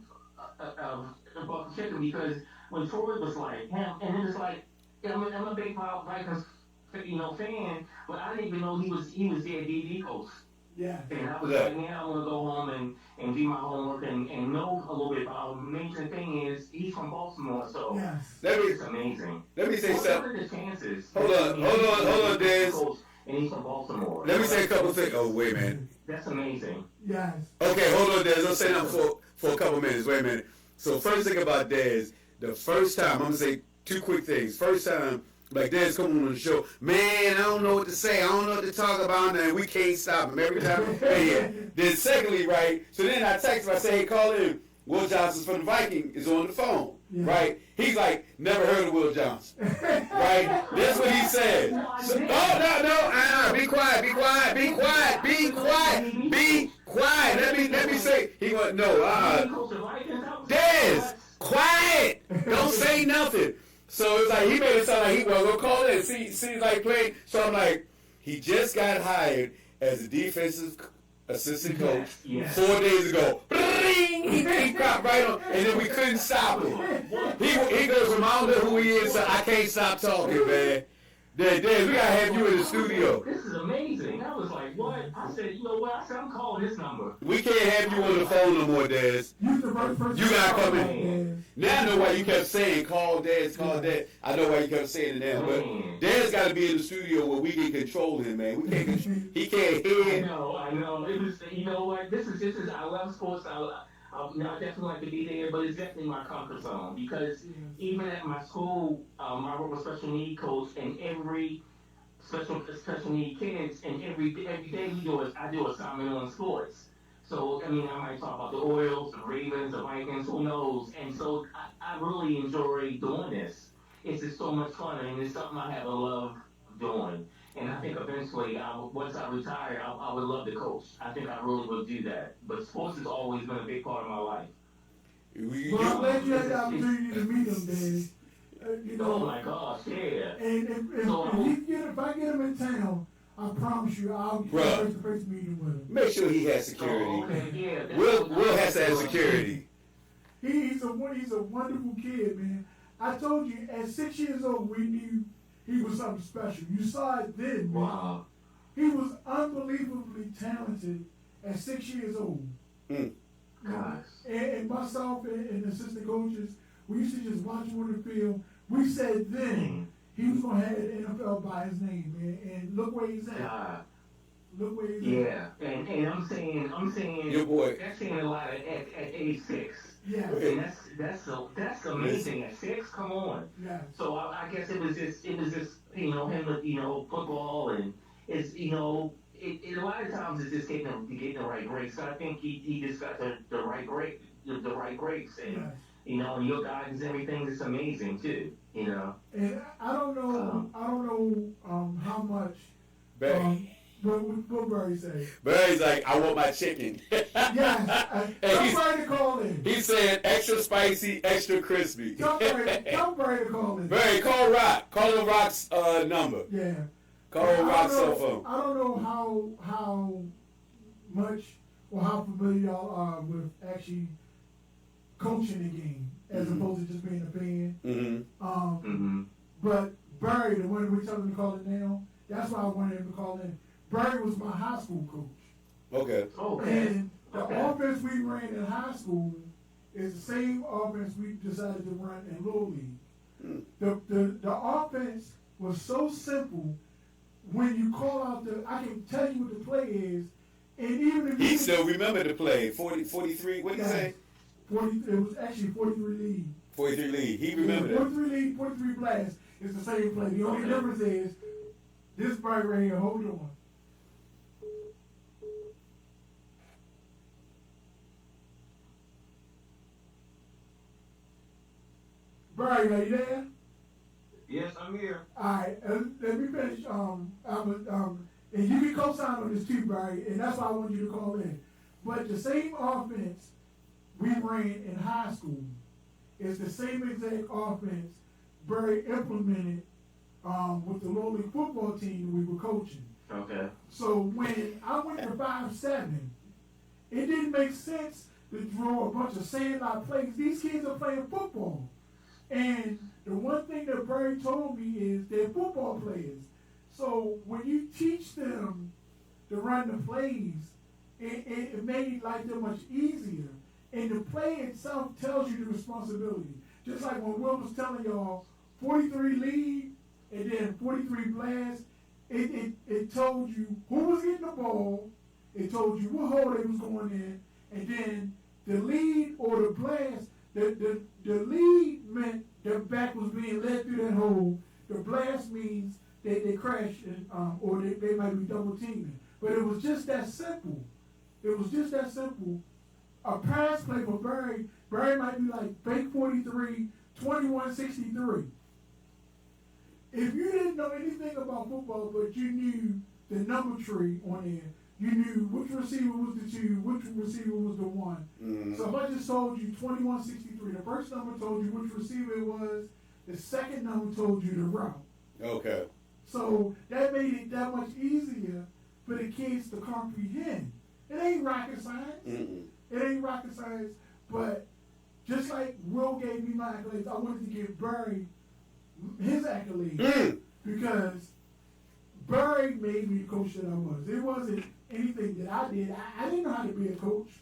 bucket of chicken, because when Troy was like him, and then it's like I'm a big Vikings fan, but I didn't even know he was their DD coach. Yeah. And I was like, man, I want to go home and do my homework and know a little bit about him. The major thing is he's from Baltimore, so Yes. it's amazing. Let me say What something. are the chances? Hold on, Dez. And he's from Baltimore. Let me say a couple things. Oh, wait, man. That's amazing. Yes. Okay, hold on, Dez. I'll say that for a couple minutes. Wait a minute. So first thing about Dez, the first time, I'm going to say two quick things. First time, like Dez coming on the show, man, I don't know what to say. I don't know what to talk about, and we can't stop him every time we play here. Then secondly, right, so then I text him, I say, hey, call in. Will Johnson from the Vikings is on the phone, right? He's like, never heard of Will Johnson, right? That's what he said. So, no, be quiet. Let me say, he went, Dez, quiet, don't say nothing. So it's like, he made it sound like he was going to call in, see like playing. So I'm like, he just got hired as a defensive assistant coach 4 days ago. He popped right on, and then we couldn't stop him. He goes from, I don't know who he is, so I can't stop talking, man. Dez, we gotta have you in the studio. This is amazing. I was like, what? I said, you know what? I said, I'm calling this number. We can't have you on the phone no more, Dez. You gotta come in. Now I know why you kept saying, call Dez. I know why you kept saying it now, but Dez gotta be in the studio where we can control him, man. We can't. He can't hear. I know. It was, you know what? This is. I love sports. I definitely like to be there, but it's definitely my comfort zone, because even at my school, I work with special need coach, and every special need kids, and every day I do assignment on sports. So, I might talk about the Orioles, the Ravens, the Vikings, who knows? And so I really enjoy doing this. It's just so much fun, and it's something I have a love doing. And I think eventually, once I retire, I would love to coach. I think I really would do that. But sports has always been a big part of my life. Well, I'm glad you had the opportunity to meet him, Dez. Oh my gosh, yeah. And if I get him in town, I promise you, I'll get a face-to-face meeting with him. Make sure he has security. Oh, okay, yeah. Will has to have security. He's a wonderful kid, man. I told you, at 6 years old, we knew he was something special. You saw it then, man. Wow. He was unbelievably talented at 6 years old. Gosh. And myself and the assistant coaches, we used to just watch him on the field. We said then he was going to have the NFL by his name, man. And look where he's at. Look where he's at. Yeah, and I'm saying, your boy. That's saying a lot at age 6. Yeah. And that's amazing at 6. Come on. Yeah. So I guess it was just him with football, and it's it a lot of times it's just getting the right grades. So I think he just got the right grades, and and your guidance and everything is amazing too. And I don't know how much. What Barry say? Barry's like, I want my chicken. Yes. Somebody to call in. He's saying extra spicy, extra crispy. Tell Barry to call in. Barry, call Rock. Call him Rock's number. Yeah. Call him Rock's cell phone. I don't know how much or how familiar y'all are with actually coaching the game as opposed to just being a fan. But Barry, the one we're telling him to call it now, that's why I wanted him to call in. Barry was my high school coach. Okay. And the offense we ran in high school is the same offense we decided to run in Little League. The offense was so simple. When you call out I can tell you what the play is, and even if he still remember the play. 43. What did he say? 40. It was actually 43 lead. 43 lead. He remembered it. 43 lead, 43 blast is the same play. The only difference is this Barry right here. Hold on. Barry, are you there? Yes, I'm here. All right, let me finish. And you can co-sign on this too, Barry, and that's why I want you to call in. But the same offense we ran in high school is the same exact offense Barry implemented with the low league football team we were coaching. Okay. So when I went to 5-7, it didn't make sense to draw a bunch of sandlot plays. These kids are playing football. And the one thing that Barry told me is they're football players. So when you teach them to run the plays, it made life that much easier. And the play itself tells you the responsibility. Just like when Will was telling y'all, 43 lead and then 43 blast, it told you who was getting the ball, it told you what hole they was going in, and then the lead or the blast, the lead meant the back was being led through that hole. The blast means they crashed and, or they might be double teaming. But it was just that simple. It was just that simple. A pass play for Barry might be like fake 43, 21-63. If you didn't know anything about football, but you knew the number tree on there, you knew which receiver was the 2, which receiver was the 1. Mm-hmm. So if I just told you 21-63, the first number told you which receiver it was, the second number told you the route. Okay. So that made it that much easier for the kids to comprehend. It ain't rocket science. Mm-mm. It ain't rocket science, but just like Will gave me my accolades, I wanted to give Barry his accolades because Barry made me the coach that I was. It wasn't anything that I did. I didn't know how to be a coach.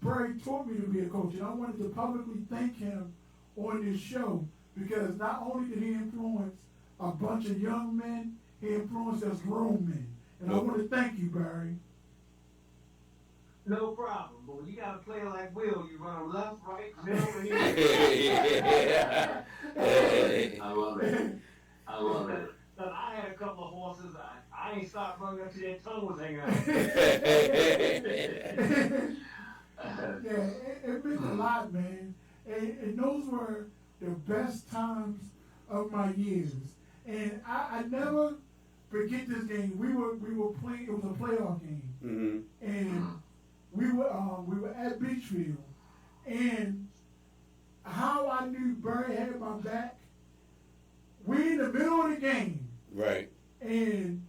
Barry taught me to be a coach, and I wanted to publicly thank him on this show because not only did he influence a bunch of young men, he influenced us grown men. And I want to thank you, Barry. No problem, but when you got a player like Will, you run left, right, middle, and I love it. I love it. But I had a couple of horses. I ain't stopped running until their tongue was hanging out. Yeah, it meant a lot, man. And those were the best times of my years. And I never forget this game. We were playing. It was a playoff game, and we were at Beachfield. And how I knew Barry had my back. We in the middle of the game, right? And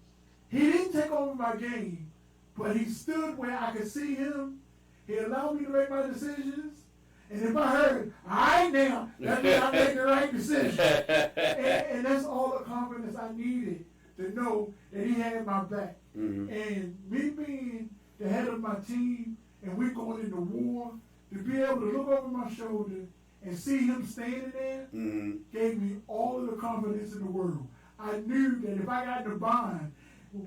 he didn't take over my game, but he stood where I could see him. He allowed me to make my decisions. And if I heard, all right now, that means I made the right decision. And that's all the confidence I needed to know that he had my back. Mm-hmm. And me being the head of my team and we going into war, to be able to look over my shoulder and see him standing there gave me all of the confidence in the world. I knew that if I got in the bind,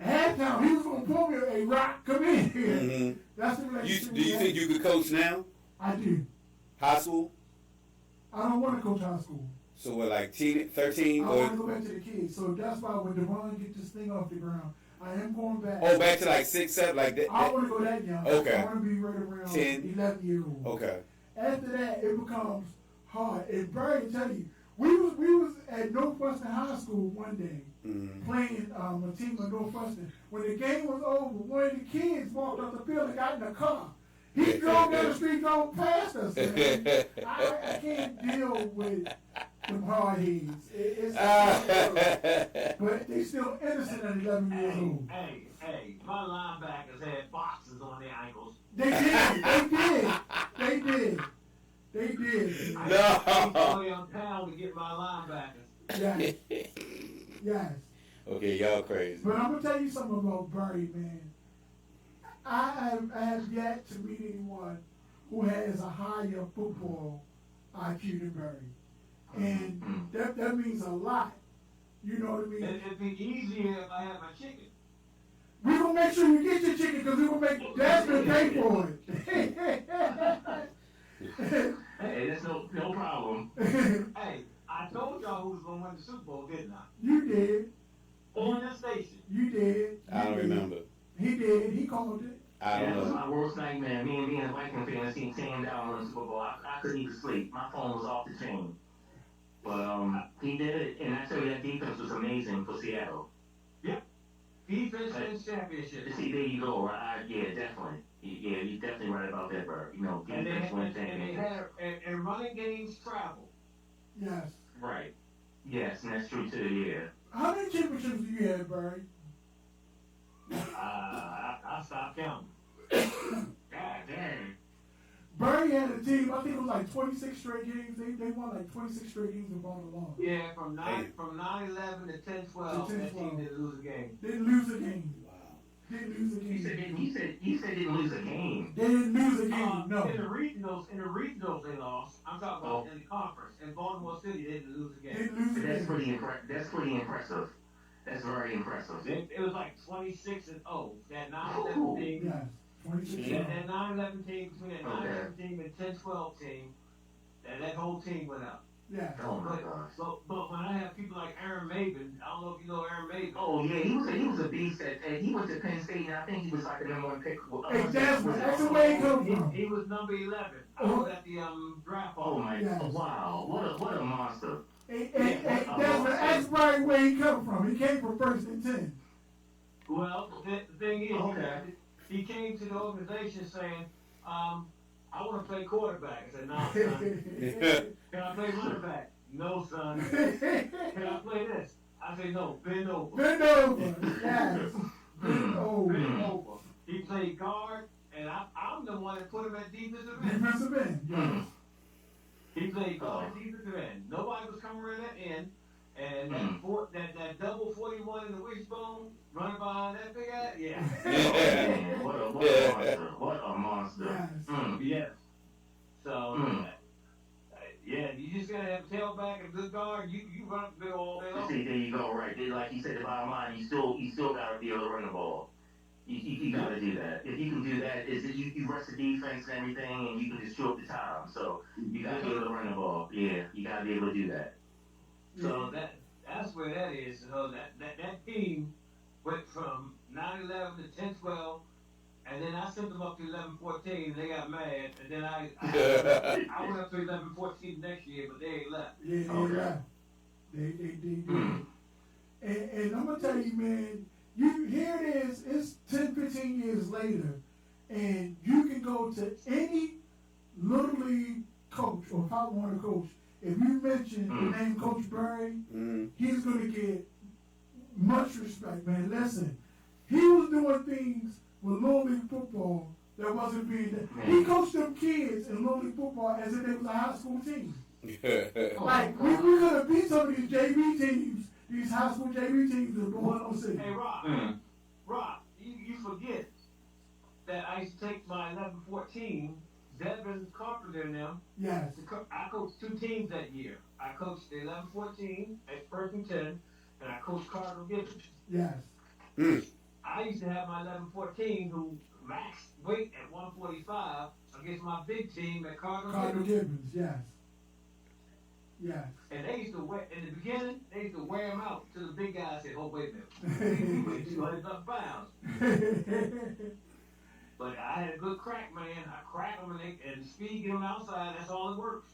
halftime, he was going to pull me, hey, Rock, come in here. Mm-hmm. That's the relationship. Do you think you could coach now? I do. High school? I don't want to coach high school. So what, like 13? I want to go back to the kids. So that's why when Devon gets this thing off the ground, I am going back. Oh, back to like 6, 7, like that? I want to go that young. Okay. I want to be right around 10, 11 years old. Okay. After that, it becomes hard. And Barry can tell you, we was at Northwestern High School one day playing a team of Northwestern. When the game was over, one of the kids walked off the field and got in the car. He drove down the street, drove past us, man. I can't deal with them hard heads. But they still innocent at 11 years old. Hey, my linebackers had boxes on their ankles. They did. I play on town to get my linebackers. Yes. Okay, y'all crazy. But I'm going to tell you something about Barry, man. I have yet to meet anyone who has a higher football IQ than Barry. And that means a lot. You know what I mean? It'd be easier if I had my chicken. We're going to make sure you get your chicken because we're going to make Desmond pay for it. Hey, that's no problem. Hey, I told y'all who was going to win the Super Bowl, didn't I? You did. On the station. You did. I don't remember. He did. He called it. I don't know. That was my worst nightmare. Me and being a Viking fan, seeing Sam Down on the Super Bowl. I couldn't even sleep. My phone was off the chain. But he did it, and I tell you that defense was amazing for Seattle. Yep. Defense wins championship. See, there you go. Yeah, definitely. Yeah, you're definitely right about that, bro. You know, And they defense wins had, and they championship. had, and running games travel. Yes. Right. Yes, and that's true too. Yeah. How many championships do you have, Barry? I stopped counting. God dang. Barry had a team, I think it was like 26 straight games. They won like 26 straight games in Baltimore. Yeah, from 9/11 to 10/12, that team didn't lose a game. Didn't lose a game. Wow. Didn't lose a You said game. didn't lose a game. They didn't lose a game, no. In the regionals they lost. I'm talking about in the conference. In Baltimore City, they didn't lose a game. Didn't lose a That's game. That's pretty impressive. That's very impressive. It was like 26-0. That 9/11 team. Yes. 26 Yeah, that 9/11 team, between that Okay. 9/11 team and 10/12 team, that whole team went out. Yeah. Oh my gosh. But when I have people like Aaron Maven, I don't know if you know Aaron Maven. Oh yeah, he was a beast. And he went to Penn State, and I think he was like the #1 pick. Exactly. That's the way it comes from. He was number 11. I was at the draft. Oh my! Yes. Wow! What a monster! That's right where he come from. He came from 1st and 10. Well, the thing is, Okay. he came to the organization saying, I want to play quarterback. I said, no, son. Can I play running back? No, son. Can I play this? I said, no, bend over. Bend over. Yes. Bend over. Bend over. He played guard, and I'm the one that put him at defensive end. Defensive end. Yes. He played guard, defensive end. Nobody was coming in that end. And that double 41 in the wishbone, running behind that big ass, yeah. Man, what a monster! What a monster! Yes. Yes. So, yeah, you just gotta have a tailback and a good guard. You run up the middle all day long. See, there you go. Right, like you said, the bottom line, you still gotta be able to run the ball. You gotta do that. If you can do that, you rest the defense and everything, and you can just chew up the time. So you gotta be able to run the ball. Yeah, you gotta be able to do that. So that's where that is. So that team went from 9/11 to 10/12, and then I sent them up to 11/14, and they got mad, and then I went up to 11/14 next year, but they ain't left. Yeah, they left. They did. And I'm gonna tell you, man, here it is, it's 10, 15 years later, and you can go to any Little League coach or Pop Warner coach. If you mention the name Coach Barry, he's going to get much respect, man. Listen, he was doing things with Little League football that wasn't being done. He coached them kids in Little League football as if they was a high school team. Like, we could have beat some of these JV teams, these high school JV teams in Baltimore City. Hey, Rob, you forget that I used to take my 11/14, Devin Carpenter and them. Yes. I coached 2 teams that year. I coached the 11/14 at 1st and 10, and I coached Cardinal Gibbons. Yes. I used to have my 11/14 who maxed weight at 145 against my big team at Cardinal Gibbons, yes. Yes. And they used to wear, in the beginning, they used to wear them out till the big guy said, oh, wait a minute. We weigh 200 pounds. But I had a good crack, man. I crack them and speed, get them outside. That's all it works.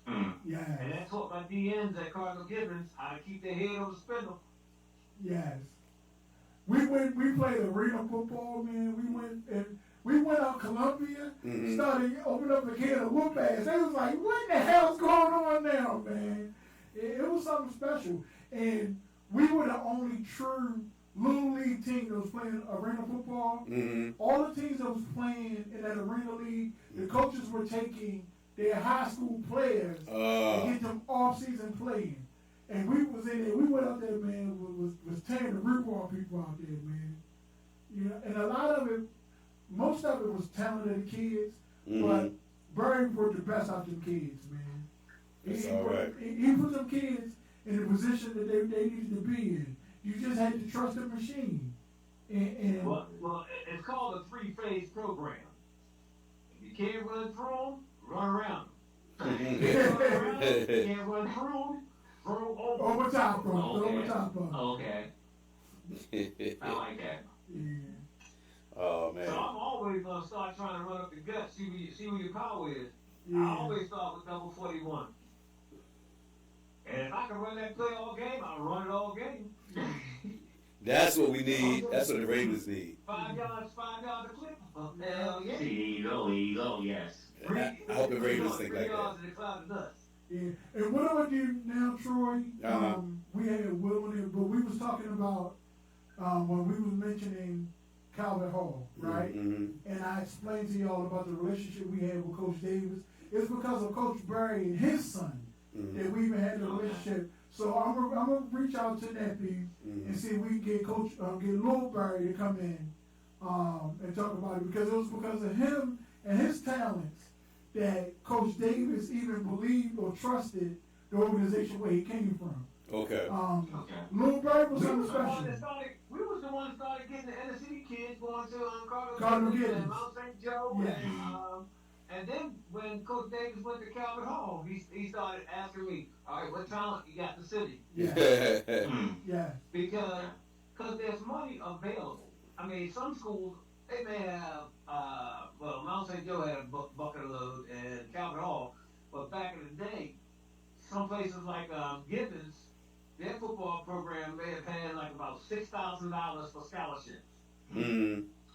Yes. And that taught my DNs at Cardinal Gibbons how to keep their head on the spindle. Yes. We played arena football, man. We went out Columbia, started opening up a can of whoop ass. They was like, what the hell's going on now, man? It was something special. And we were the only true Little League team that was playing arena football. All the teams that was playing in that arena league, the coaches were taking their high school players and get them off-season playing. And we was in there, we went out there, man, was tearing the roof off people out there, man. You know, and a lot of it, most of it was talented kids, but Barry put the best out them kids, man. He put them kids in the position that they needed to be in. You just had to trust the machine. Well, it's called a 3-phase program. If you can't run through them, run around them. If you can't run around them, you can't run through them, throw over. Over top of them. Over top of them. Okay. I like that. Yeah. Oh man. So I'm always gonna start trying to run up the gut, see where your power is. Yeah. I always start with double 41. And if I can run that play all game, I'll run it all game. That's what we need. That's what the Ravens need. 5 yards a clip. Hell yeah. See, there you go, yes. I hope the Ravens think like 3 that. yards in the cloud of dust. Yeah. And what I'm gonna do now, Troy, Uh-huh. we had Will on it, but we was talking about when we was mentioning Calvin Hall, right? Mm-hmm. And I explained to y'all about the relationship we had with Coach Davis. It's because of Coach Barry and his son that we even had the relationship. So I'm gonna reach out to Neppy and see if we can get get Lil Barry to come in and talk about it, because it was because of him and his talents that Coach Davis even believed or trusted the organization where he came from. Okay. Lil Barry was We something was the one special. that started. We was the one that started getting the inner city kids going to Cardinal Giddens Giddens. and Mount St. Joe, Yeah. and then when Coach Davis went to Calvin Hall, he started asking me, all right, what talent you got in the city? Yeah. Because there's money available. I mean, some schools, they may have, Mount St. Joe had a bucket of load and Calvin Hall, but back in the day, some places like Gibbons, their football program may have had like about $6,000 for scholarships.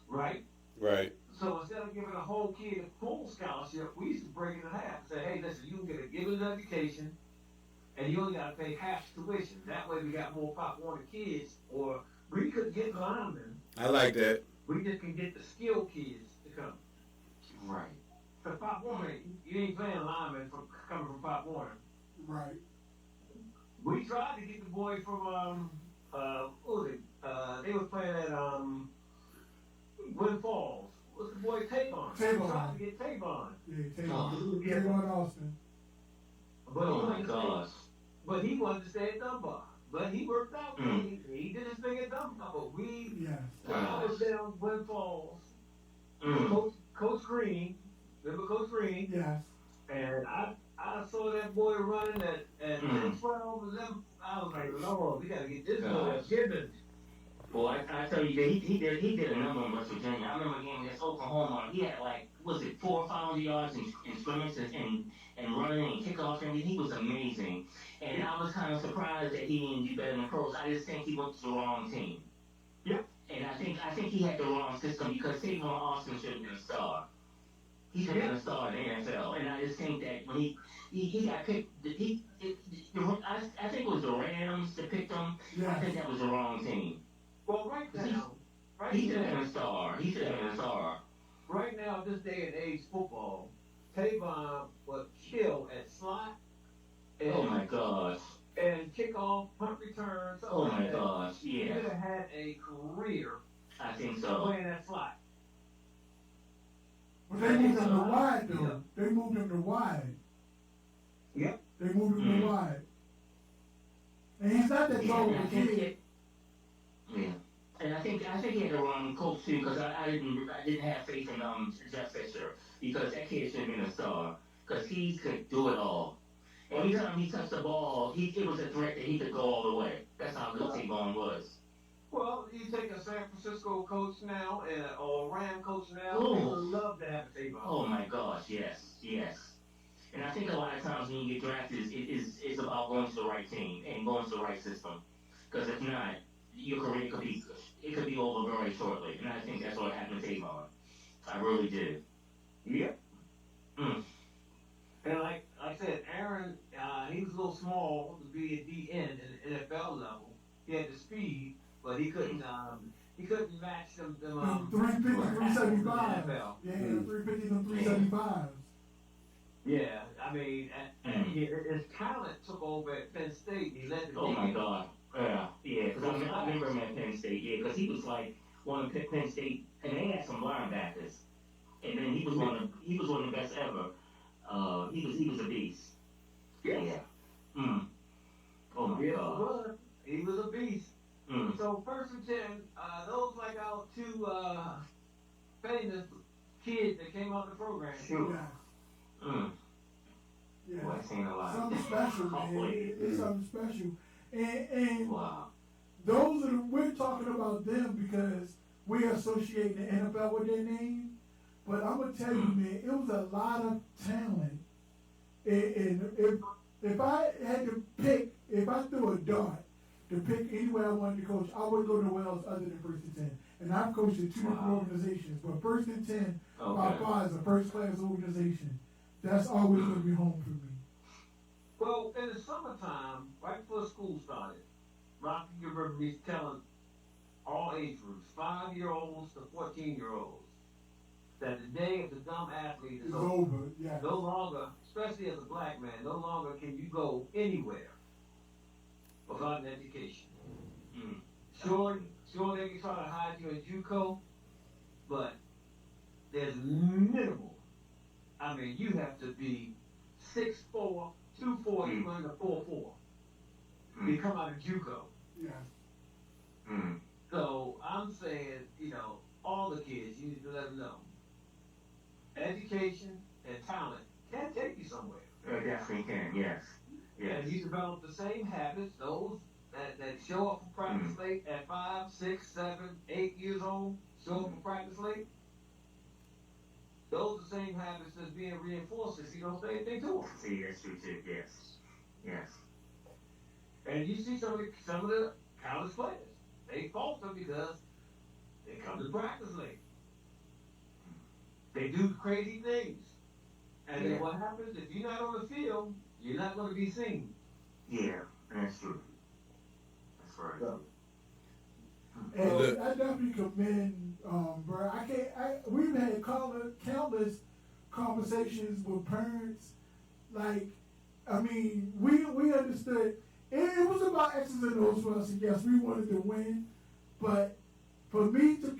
Right? Right. So instead of giving a whole kid a full scholarship, we used to break it in half and say, hey, listen, you can get a Gibbons education, and you only got to pay half tuition. That way we got more Pop Warner kids, or we could get linemen. I like that. We just can get the skilled kids to come. Right. For Pop Warner, you ain't playing linemen coming from Pop Warner. Right. We tried to get the boy from, what was it? They were playing at, Wind Falls. What's the boy Tavon? Tavon. We tried to get Tavon. Yeah, Tavon Austin. But Oh my gosh. But he wanted to stay at Dunbar. But he worked out. He did his thing at Dunbar. But when I was down Wind Falls, Coach Green, remember Coach Green? Yes. And I saw that boy running at 10, 12, 11. I was like, Lord, we got to get this boy at Gibbons. Boy, I tell you, he did a number in West Virginia. I remember a game against Oklahoma. He had like, was it 400 or 500 yards in scrimmages and running and kickoffs, and he was amazing. And I was kind of surprised that he didn't do better than the pros. I just think he went to the wrong team. Yep. And I think he had the wrong system, because Tavon Austin should have been a star. He should have been a star in the NFL. And I just think that when he got picked, I think it was the Rams that picked him. Yeah. I think that was the wrong team. Well, right now, He should have been a star. He should have been a star. right now, this day and age football, Tavon would kill at slot. And, Oh my gosh. And kickoff, punt return. Oh my gosh. He Yeah. would have had a career I think so. playing that slot. But they moved him to wide, though. Yeah. They moved him to wide. Yep. They moved him to wide. And he's not that tall Yeah, of a I think kid. yeah. And I think he had the wrong coach too, because I didn't have faith in Jeff Fisher, because that kid should have been a star, because he could do it all. Anytime he touched the ball, it was a threat that he could go all the way. That's how good Tavon was. Well, you take a San Francisco coach now or a Ram coach now, Ooh. they would love to have Tavon. Oh my gosh, yes. And I think a lot of times when you get drafted, it's about going to the right team and going to the right system. Because if not, your career could be over very shortly. And I think that's what happened to Tavon. I really did. Yep. And like I said, Aaron, he was a little small to be at the end in the NFL level. He had the speed, but he couldn't match them 350, 375. NFL. Yeah, 350 and 375. Yeah, I mean, his talent took over at Penn State. He led the Oh team. my God. Yeah. Because I remember him at Penn State. Yeah, because he was like one of Penn State, and they had some linebackers, and then he was one of the best ever. He was a beast. Yeah. Oh my Yes, God. he was a beast. So 1st and 10, those like our two famous kids that came out of the program. Sure. Yeah. Yeah. Boy, I seen a lot. Something special, man. It's something special. And Wow. those are we're talking about them because we associate the NFL with their name. But I'm gonna tell you, man, it was a lot of talent. And if I had to pick, if I threw a dart to pick anywhere I wanted to coach, I would go nowhere else other than First and 10. And I've coached at 2 different organizations, but First and 10 by far is a first-class organization. That's always going to be home for me. Well, in the summertime, right before school started, Rocky, you remember me telling all age groups, 5-year-olds to 14-year-olds, that the day of the dumb athlete is over. Yeah. No longer, especially as a black man, no longer can you go anywhere without an education. Sure, they can try to hide you in JUCO, but there's minimal. I mean, you have to be 6'4", 240, you run a 4'4". You come out of JUCO. Yeah. So I'm saying, all the kids, you need to let them know. Education and talent can take you somewhere. Definitely can, yes. Yes. And you develop the same habits, those that show up for practice late at 5, 6, 7, 8 years old, show up for practice late. Those are the same habits that's being reinforced if you don't say anything to them. See, that's true too, yes. Yes. And you see some of the college players, they falter because they come to practice late. They do crazy things. And then what happens, if you're not on the field, you're not going to be seen. Yeah, that's true. That's right. And I definitely commend, bro. We've had countless conversations with parents. Like, I mean, we understood. It was about X's and O's for us, and yes, we wanted to win. But for me to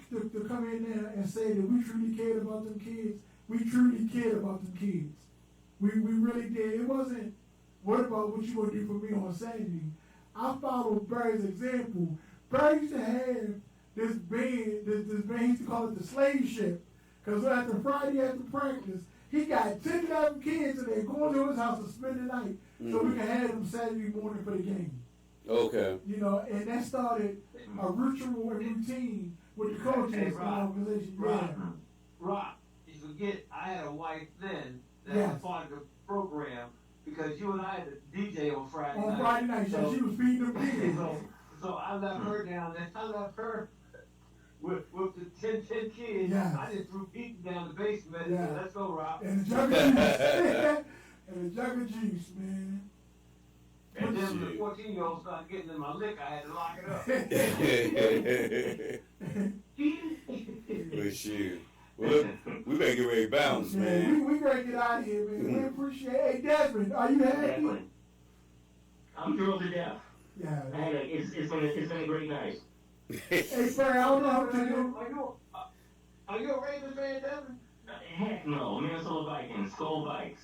come in there and say that we truly cared about them kids, we truly cared about them kids. We really did. It wasn't, what about what you going to do for me on Saturday? I followed Barry's example. Barry used to have this band he used to call it the slave ship. Because after Friday after practice, he got 10 of them kids and they're going to his house to spend the night so we can have them Saturday morning for the game. Okay. And that started a ritual and routine with the coaches and the organization. Rock, you forget I had a wife then that was part of the program because you and I had the DJ on Friday night. On Friday night, so she was feeding them kids. So I left her down there. I left her with the 10 kids. Yes. I just threw people down the basement. Yeah. And let's go, Rock. And the jug of juice. And the jug of juice, man. And then when the 14-year-old started getting in my lick, I had to lock it up. But shoot. Well, look, we better get ready to bounce, man. We gotta get out of here, man. We appreciate it. Hey, Desmond, are you happy? Definitely. I'm thrilled to death. Yeah. It's been a great night. Hey, Barry, I don't know how to do. Are you a Ravens fan, Devin? Heck no, Minnesota Vikings, Skull Vikes.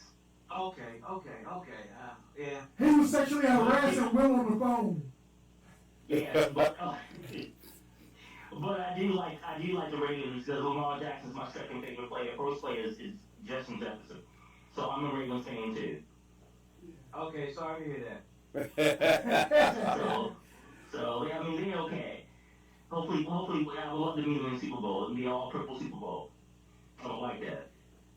Okay. Yeah. He was sexually harassing Will on the phone. Yeah, but I do like the Ravens because Lamar Jackson's my second favorite player. First player is Justin Jefferson. So I'm a Ravens fan too. Okay, sorry to hear that. So I mean they're okay. Hopefully I would love to meet them in the Super Bowl. It'd be all purple Super Bowl. I don't like that.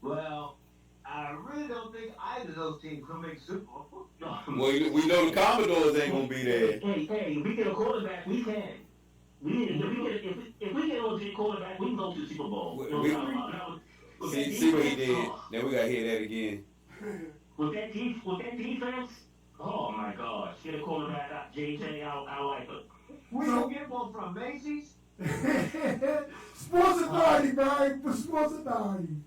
Well, I really don't think either of those teams will make Super Bowl. Well, we know the Commodores ain't gonna be there. Hey, if we get a quarterback, we can. If we get a legit quarterback, we can go to the Super Bowl. See what he did. Then we gotta hear that again. With that defense, oh my gosh, get a quarterback out, JJ, I like it. We gonna get one from Macy's? Sports Authority, Brian, for Sports Authority.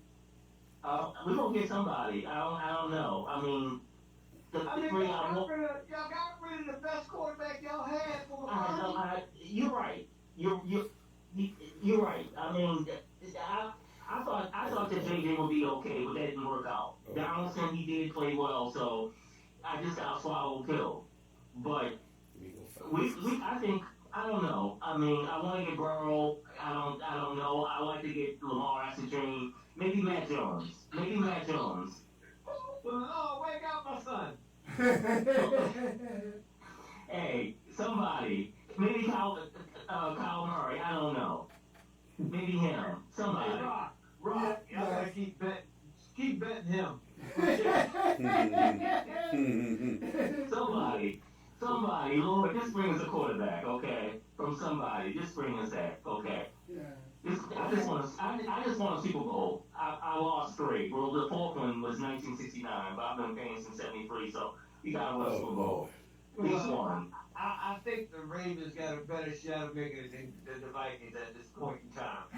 We're gonna get somebody. I don't know. I mean, y'all got rid of the best quarterback y'all had for you're right. You're right. I mean, I thought that JJ would be okay, but that didn't work out. Donaldson, he did play well, so I just got swallowed pill. But I think, I don't know. I mean, I want to get Burrow. I don't know. I like to get Lamar. That's a dream. Maybe Matt Jones. Well, wake up, my son. Hey, somebody. Maybe Kyle Murray. I don't know. Maybe him. Somebody. Hey, Rock. I gotta keep betting him. somebody, Lord, just bring us a quarterback, okay? From somebody, just bring us that, okay? Yeah. I just want a Super Bowl. I lost 3. Well, the 4th one was 1969, but I've been paying since '73, so you gotta win a Super Bowl. At least one. I think the Ravens got a better shot of making it than the Vikings at this point in time.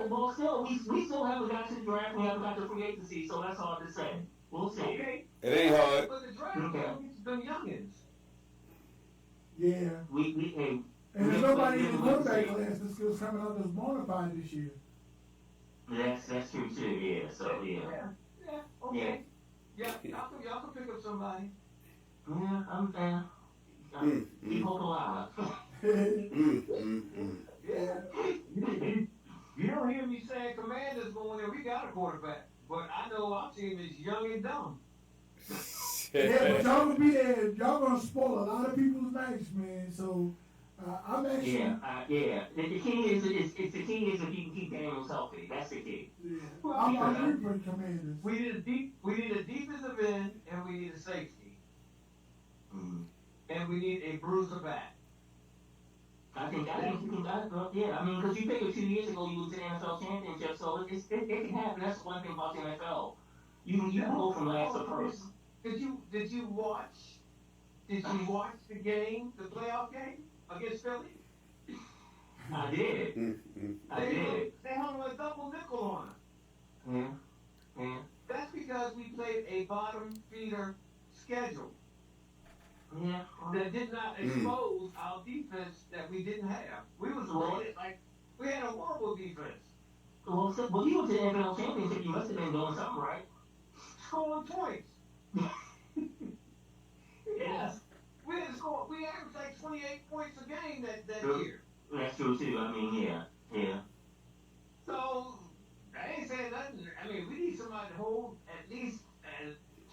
Well, still, we still haven't got to the draft. We haven't got to free agency, so that's hard to say. We'll see. Okay. It ain't hard. But the draft gets them youngins. Yeah. And there's nobody in the quarterback class that's still coming out that's bona fide this year. That's true too. Yeah. So yeah. Yeah. Okay. Yeah. Y'all can pick up somebody. Yeah, I'm there. Keep hope alive. Yeah. You don't hear me saying Commanders going there. We got a quarterback, but I know our team is young and dumb. Yeah, but y'all gonna be there. Y'all gonna spoil a lot of people's nights, man. So I'm actually. Yeah. The key is if you can keep Daniels healthy. That's the key. Yeah. I'm rooting for the Commanders. We need a defensive end, and we need a safety, and we need a bruiser back. I think you can. Yeah, I mean, because you figured 2 years ago you went to the NFL championship, so it can happen. That's one thing about the NFL. You can go from last to first. Did you watch the game, the playoff game against Philly? I did. They hung a double nickel on us. Yeah. That's because we played a bottom feeder schedule. Yeah. That did not expose our defense that we didn't have. We was loaded like we had a horrible defense. Well, you went to the NFL championship. You must have been doing something right. Scoring points. Yes. We averaged like 28 points a game that year. That's true too. I mean, yeah. So I ain't saying nothing. I mean, we need somebody to hold at least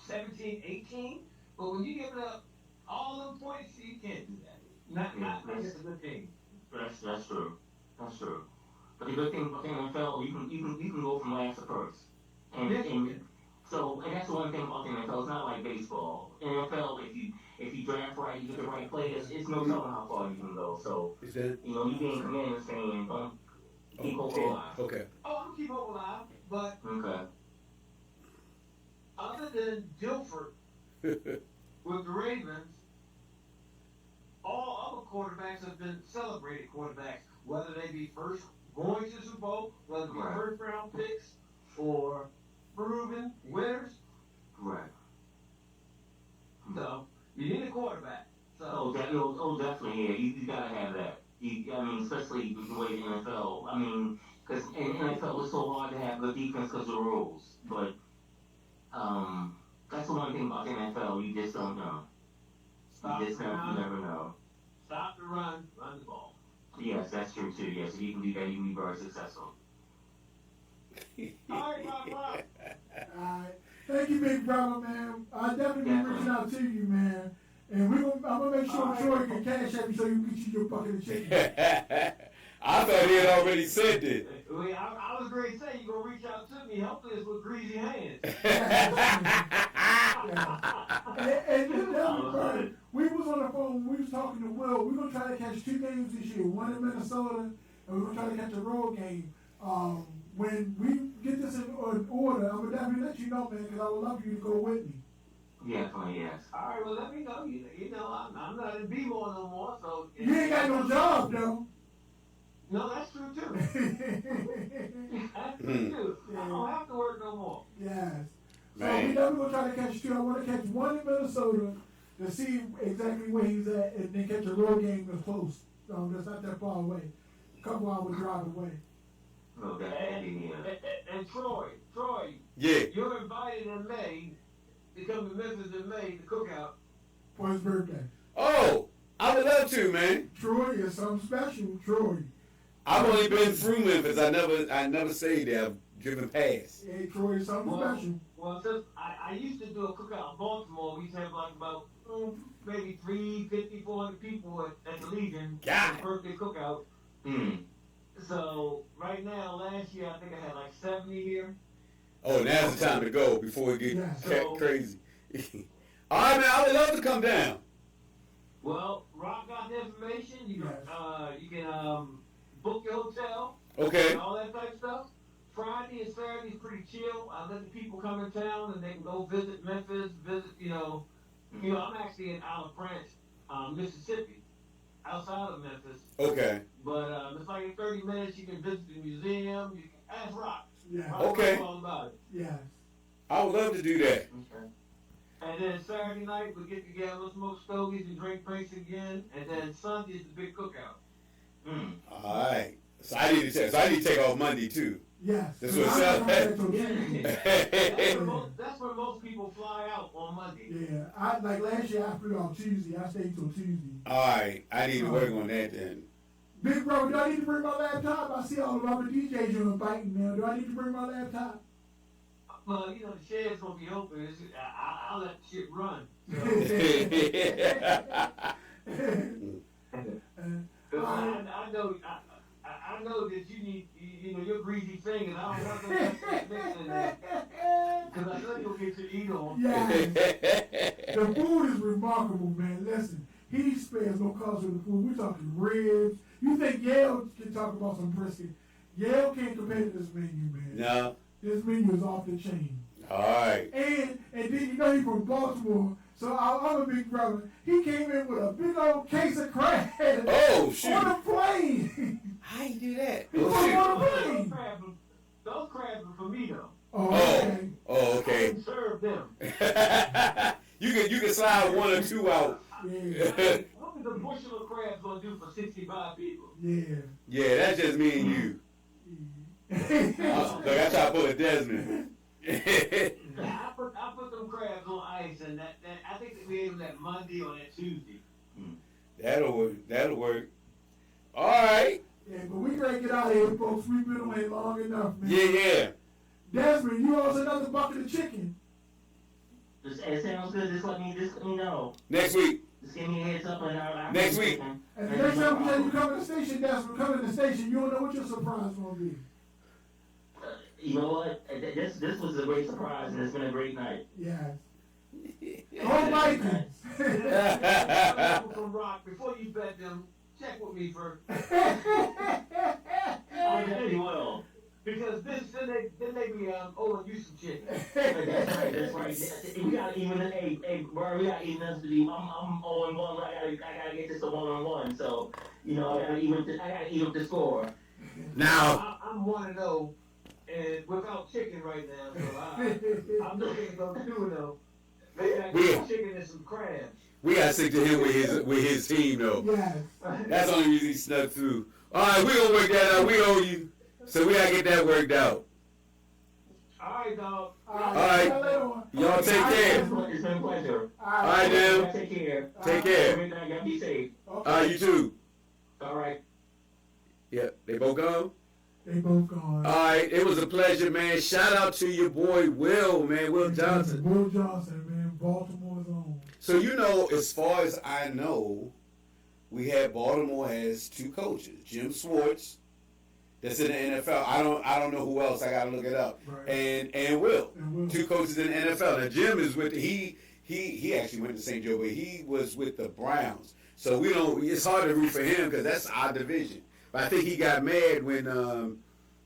17, 18. But when you give it up all them points, you can't do that. Not against a good team. That's true. But the good thing about the NFL, you can go from last to first. And that's the one thing about the NFL. It's not like baseball. In the NFL, if you draft right, you get the right players, it's no telling how far you can go. So you being Commanders fan, keep hope alive. Okay. Oh, I'm gonna keep hope alive, but Okay. Other than Dilford with the Ravens, all other quarterbacks have been celebrated quarterbacks, whether they be first going to the Super Bowl, whether it be first round picks or proven winners. Right. So you need a quarterback. So Definitely, yeah. You gotta have that. I mean, especially with the way the NFL. I mean, because in NFL it's so hard to have good defense because of the rules. But that's the one thing about the NFL. You just don't know. You never know. Stop the run the ball. Yes, that's true too. Yes, if you can do that, you can be very successful. All right, Rob. Alright. Thank you, big brother, man. I definitely be reaching out to you, man. And I'm gonna make sure Troy can cash at me so you can get you your bucket of chicken. I thought he had already said that. I was going to say, you're going to reach out to me. Hopefully it's with greasy hands. And we was on the phone, we was talking to Will. We're going to try to catch 2 games this year. One in Minnesota, and we're going to try to catch a road game. When we get this in order, I'm going to definitely let you know, man, because I would love you to go with me. Definitely, yes. All right, well, let me know. You know, I'm not in B-Ball no more, so... You ain't got no job, though. No, that's true, too. That's true, too. I don't have to work no more. Yes. So we definitely going to try to catch 2. I want to catch 1 in Minnesota to see exactly where he's at, and then catch a road game that's close. That's not that far away. A couple hours drive away. Okay. And Troy, Yeah. you're invited in May to come to Memphis in May to cook out. For his birthday. Oh, I would love to, man. Troy is something special, Troy. I've only been through Memphis. I never stayed there. I've driven past. Hey, Troy is something special. Well, since I used to do a cookout in Baltimore, we used to have like about maybe 350, 400 people at the Legion. God. Birthday cookout. So right now, last year I think I had like 70 here. Oh, now's the time to go before it gets So- crazy. All right, man. I would love to come down. Well, Rock got the information. You can, Yes. you can book your hotel. Okay. And all that type of stuff. Friday and Saturday is pretty chill. I let the people come in town and they can go visit Memphis, I'm actually in Olive Branch, Mississippi, outside of Memphis. Okay. But it's like in 30 minutes you can visit the museum. You can ask Rock. Yeah. Rock Okay. knows all about it. Yes. I would love to do that. Okay. And then Saturday night we get together, smoke stogies and drink drinks again. And then Sunday is the big cookout. All right. So I need to take off Monday too. Yes. That's So what's I'm up. not going back till Tuesday. That's when most people fly out on Monday. Yeah. Like last year I flew on Tuesday. I stayed till Tuesday. All right. I need to work on that then. Big bro, do I need to bring my laptop? I see all the other DJs you're inviting now. Do I need to bring my laptop? Well, the shed's gonna be open. I'll let the shit run. So, I know that you need, your greasy fingers. I don't want them mixing that. Because I know you'll get your eat on. Yes. The food is remarkable, man. Listen, he spares no cost with the food. We're talking ribs. You think Yale can talk about some brisket? Yale can't compare to this menu, man. No. This menu is off the chain. All right. And then he's from Baltimore, so I'm a big brother. He came in with a big old case of crab. Oh, shoot. On a plane. How you do that? He was Oh, on a plane. Those crabs are for me, though. Oh, shoot. okay. Oh, I okay. can serve them. You can slide one or two out. Yeah. What is a bushel of crabs gonna do for 65 people? Yeah. Yeah, that's just me and you. Look, I try to pull a Desmond. I put them crabs on ice, and that I think that we ate them that Monday or that Tuesday. That'll work. That'll work. All right. Yeah, but we gotta get out of here, folks. We've been away long enough, man. Yeah. Desmond, you owe us another bucket of chicken. It sounds good. Just let me know. Next week. Just give me a heads up and I'll Next week. And the next time we tell you come to the station, Desmond, come to the station, you don't know what your surprise gonna be. You know what? This was a great surprise and it's been a great night. Yes. Go Vikings. From Rock, before you bet them, check with me first. I definitely will. Because then they be owing you some chicken. That's right. We got even bro, we got even us to do. I'm 0-1. I gotta get this to 1-on-1. So, I gotta even the score. Now. I'm 1-0, and without chicken right now. So I'm looking to go 2-0. Maybe I get some chicken and some crabs. We gotta stick to him with his team though. Yes. That's the only reason he snuck through. All right, we gonna work that out. We owe you, so we gotta get that worked out. All right, dog. All right. Y'all take care. It's been a pleasure. All right, dude. Take care. Take care. Everything. Y'all be safe. All right, you too. All right. Yeah, they both gone. They both gone. All right, it was a pleasure, man. Shout out to your boy Will, man, Will Johnson. Will Johnson, man, Baltimore's own. So as far as I know, Baltimore has two coaches, Jim Schwartz, that's in the NFL. I don't know who else. I gotta look it up. Right. And Will, And two coaches in the NFL. Now Jim is with he actually went to St. Joe, but he was with the Browns. So it's hard to root for him because that's our division. But I think he got mad when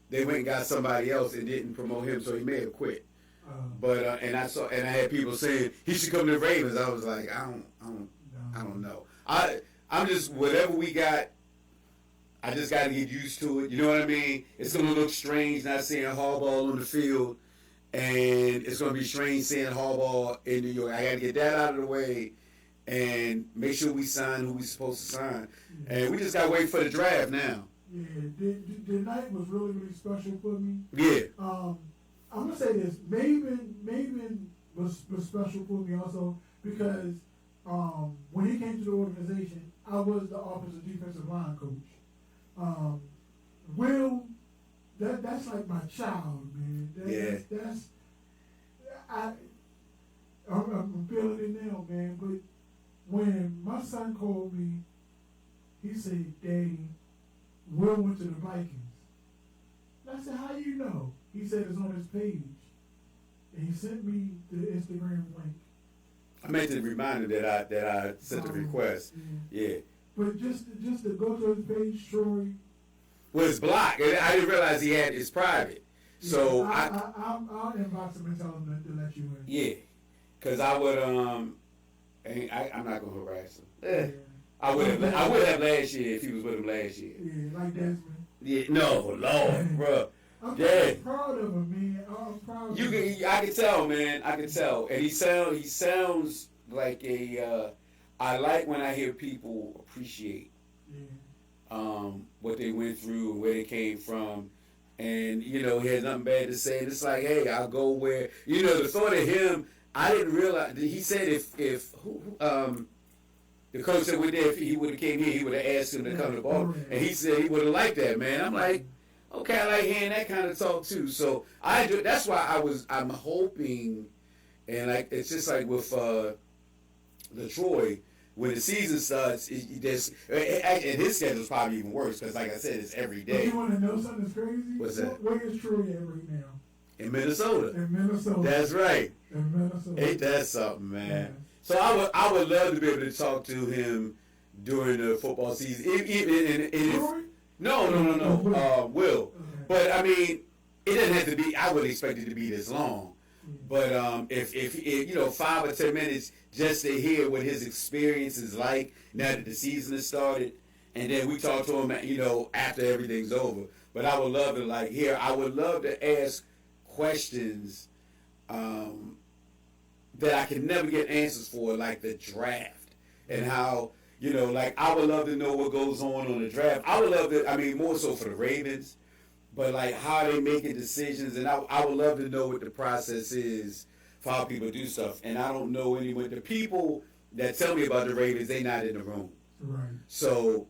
they went and got somebody else and didn't promote him, so he may have quit. But and I had people saying he should come to the Ravens. I was like, I don't know. I'm just whatever we got. I just got to get used to it. You know what I mean? It's gonna look strange not seeing Harbaugh on the field, and it's gonna be strange seeing Harbaugh in New York. I got to get that out of the way and make sure we sign who we supposed to sign. And we just got to wait for the draft now. Yeah, the night was really, really special for me. Yeah. I'm gonna say this. Maven was special for me also because when he came to the organization, I was the offensive defensive line coach. Will, that's like my child, man. I'm feeling it now, man. But when my son called me, he said, "Daddy, Will went to the Vikings." And I said, "How you know?" He said it's on his page. And he sent me the Instagram link. I meant to remind him that I sent the request. Yeah. But just to go to his page, Troy. Well, it's blocked. I didn't realize he had it's private. So I'll inbox him and tell him to let you in. Yeah, because I would I'm not gonna harass him. Yeah. I would have last year if he was with him last year. Yeah, like Desmond. Yeah, no, Lord, bro. I'm Yeah. proud of him, man. I'm proud of him. I can tell, man. I can tell, and he sounds like a. I like when I hear people appreciate what they went through and where they came from, and he has nothing bad to say. And it's like, hey, I'll go where the thought of him. I didn't realize. He said if the coach that went there, if he would have came here, he would have asked him to come to Baltimore, and he said he would have liked that, man. I'm like, okay, I like hearing that kind of talk too. So that's why I'm hoping, and like it's just like with LaTroy, when the season starts, and his schedule's probably even worse because, like I said, it's every day. You want to know something that's crazy? What's that? Where is Troy at right now? In Minnesota. In Minnesota. That's right. In Minnesota. Ain't that something, man? So I would love to be able to talk to him during the football season. No. Will. Okay. But I mean, it doesn't have to be. I would expect it to be this long. But if 5 or 10 minutes just to hear what his experience is like now that the season has started, and then we talk to him, after everything's over. But I would love to I would love to ask questions that I can never get answers for, like the draft and how. I would love to know what goes on the draft. I would love to, more so for the Ravens, but how they making decisions, and I would love to know what the process is for how people do stuff. And I don't know anyone. The people that tell me about the Ravens, they not in the room. Right. So,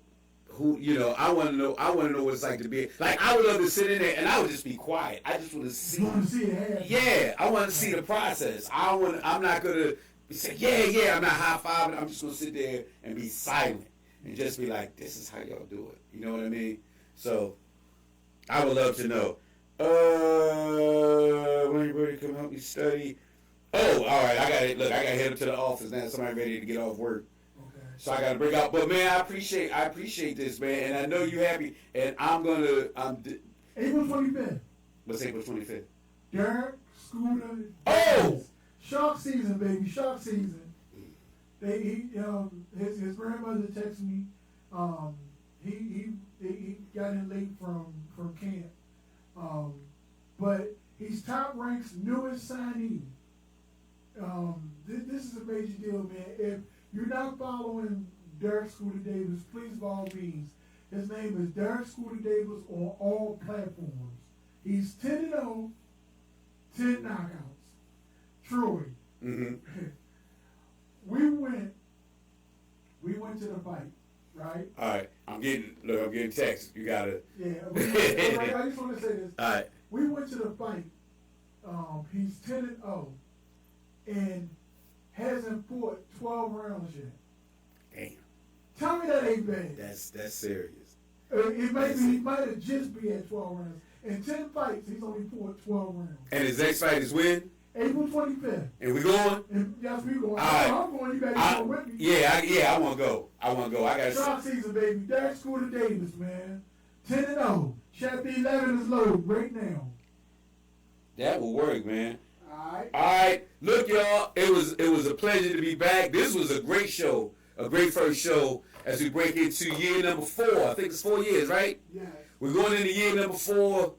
I want to know. I want to know what it's like to be. I would love to sit in there, and I would just be quiet. I just want to see. You want to see it? Yeah, I want to see the process. I'm not gonna say, I'm not high fiving. I'm just gonna sit there and be silent and just be like, this is how y'all do it. You know what I mean? So I would love to know. When you ready to come help me study? Oh, all right. I got to head up to the office now. Somebody ready to get off work. Okay. So I got to break out. But man, I appreciate this, man, and I know you happy. And April 25th. What's April 25th? Derek Scooter. Oh! Shark season, baby. Shark season. His grandmother texted me. He got in late from camp. But he's Top Rank's newest signee. This is a major deal, man. If you're not following Derek Scooter Davis, please by all means. His name is Derek Scooter Davis on all platforms. He's 10-0, 10 knockouts. Troy. Mm-hmm. We went to the fight, right? All right. I'm getting texts. You gotta. Yeah. I just want to say this. All right. We went to the fight. He's 10-0, and hasn't fought 12 rounds yet. Damn. Tell me that ain't bad. That's serious. He might have just be at 12 rounds. In 10 fights, he's only fought 12 rounds. And his next fight is when? April 25th. And we going? Yes, we going. Right. I'm going. You got to go with me. Yeah, I want to go. I got to. Shark season, baby. Derek Scooter Davis, man. 10-0. Chapter 11 is loaded right now. That will work, man. All right. Look, y'all. It was a pleasure to be back. This was a great show. A great first show as we break into year number 4. I think it's 4 years, right? Yes. We're going into year number 4.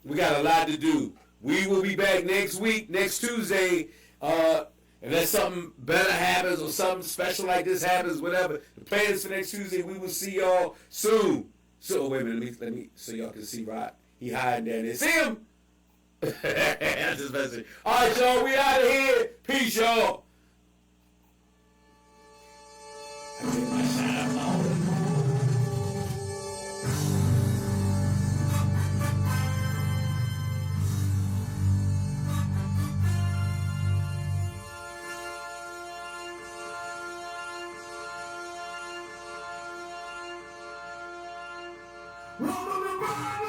We got a lot to do. We will be back next week, next Tuesday. Unless something better happens or something special like this happens, whatever. The plans for next Tuesday, we will see y'all soon. So wait a minute, let me so y'all can see Rock. He hiding down there. See him? That's his message. All right, y'all, we out of here. Peace, y'all. I take my shot off. Roll on the body.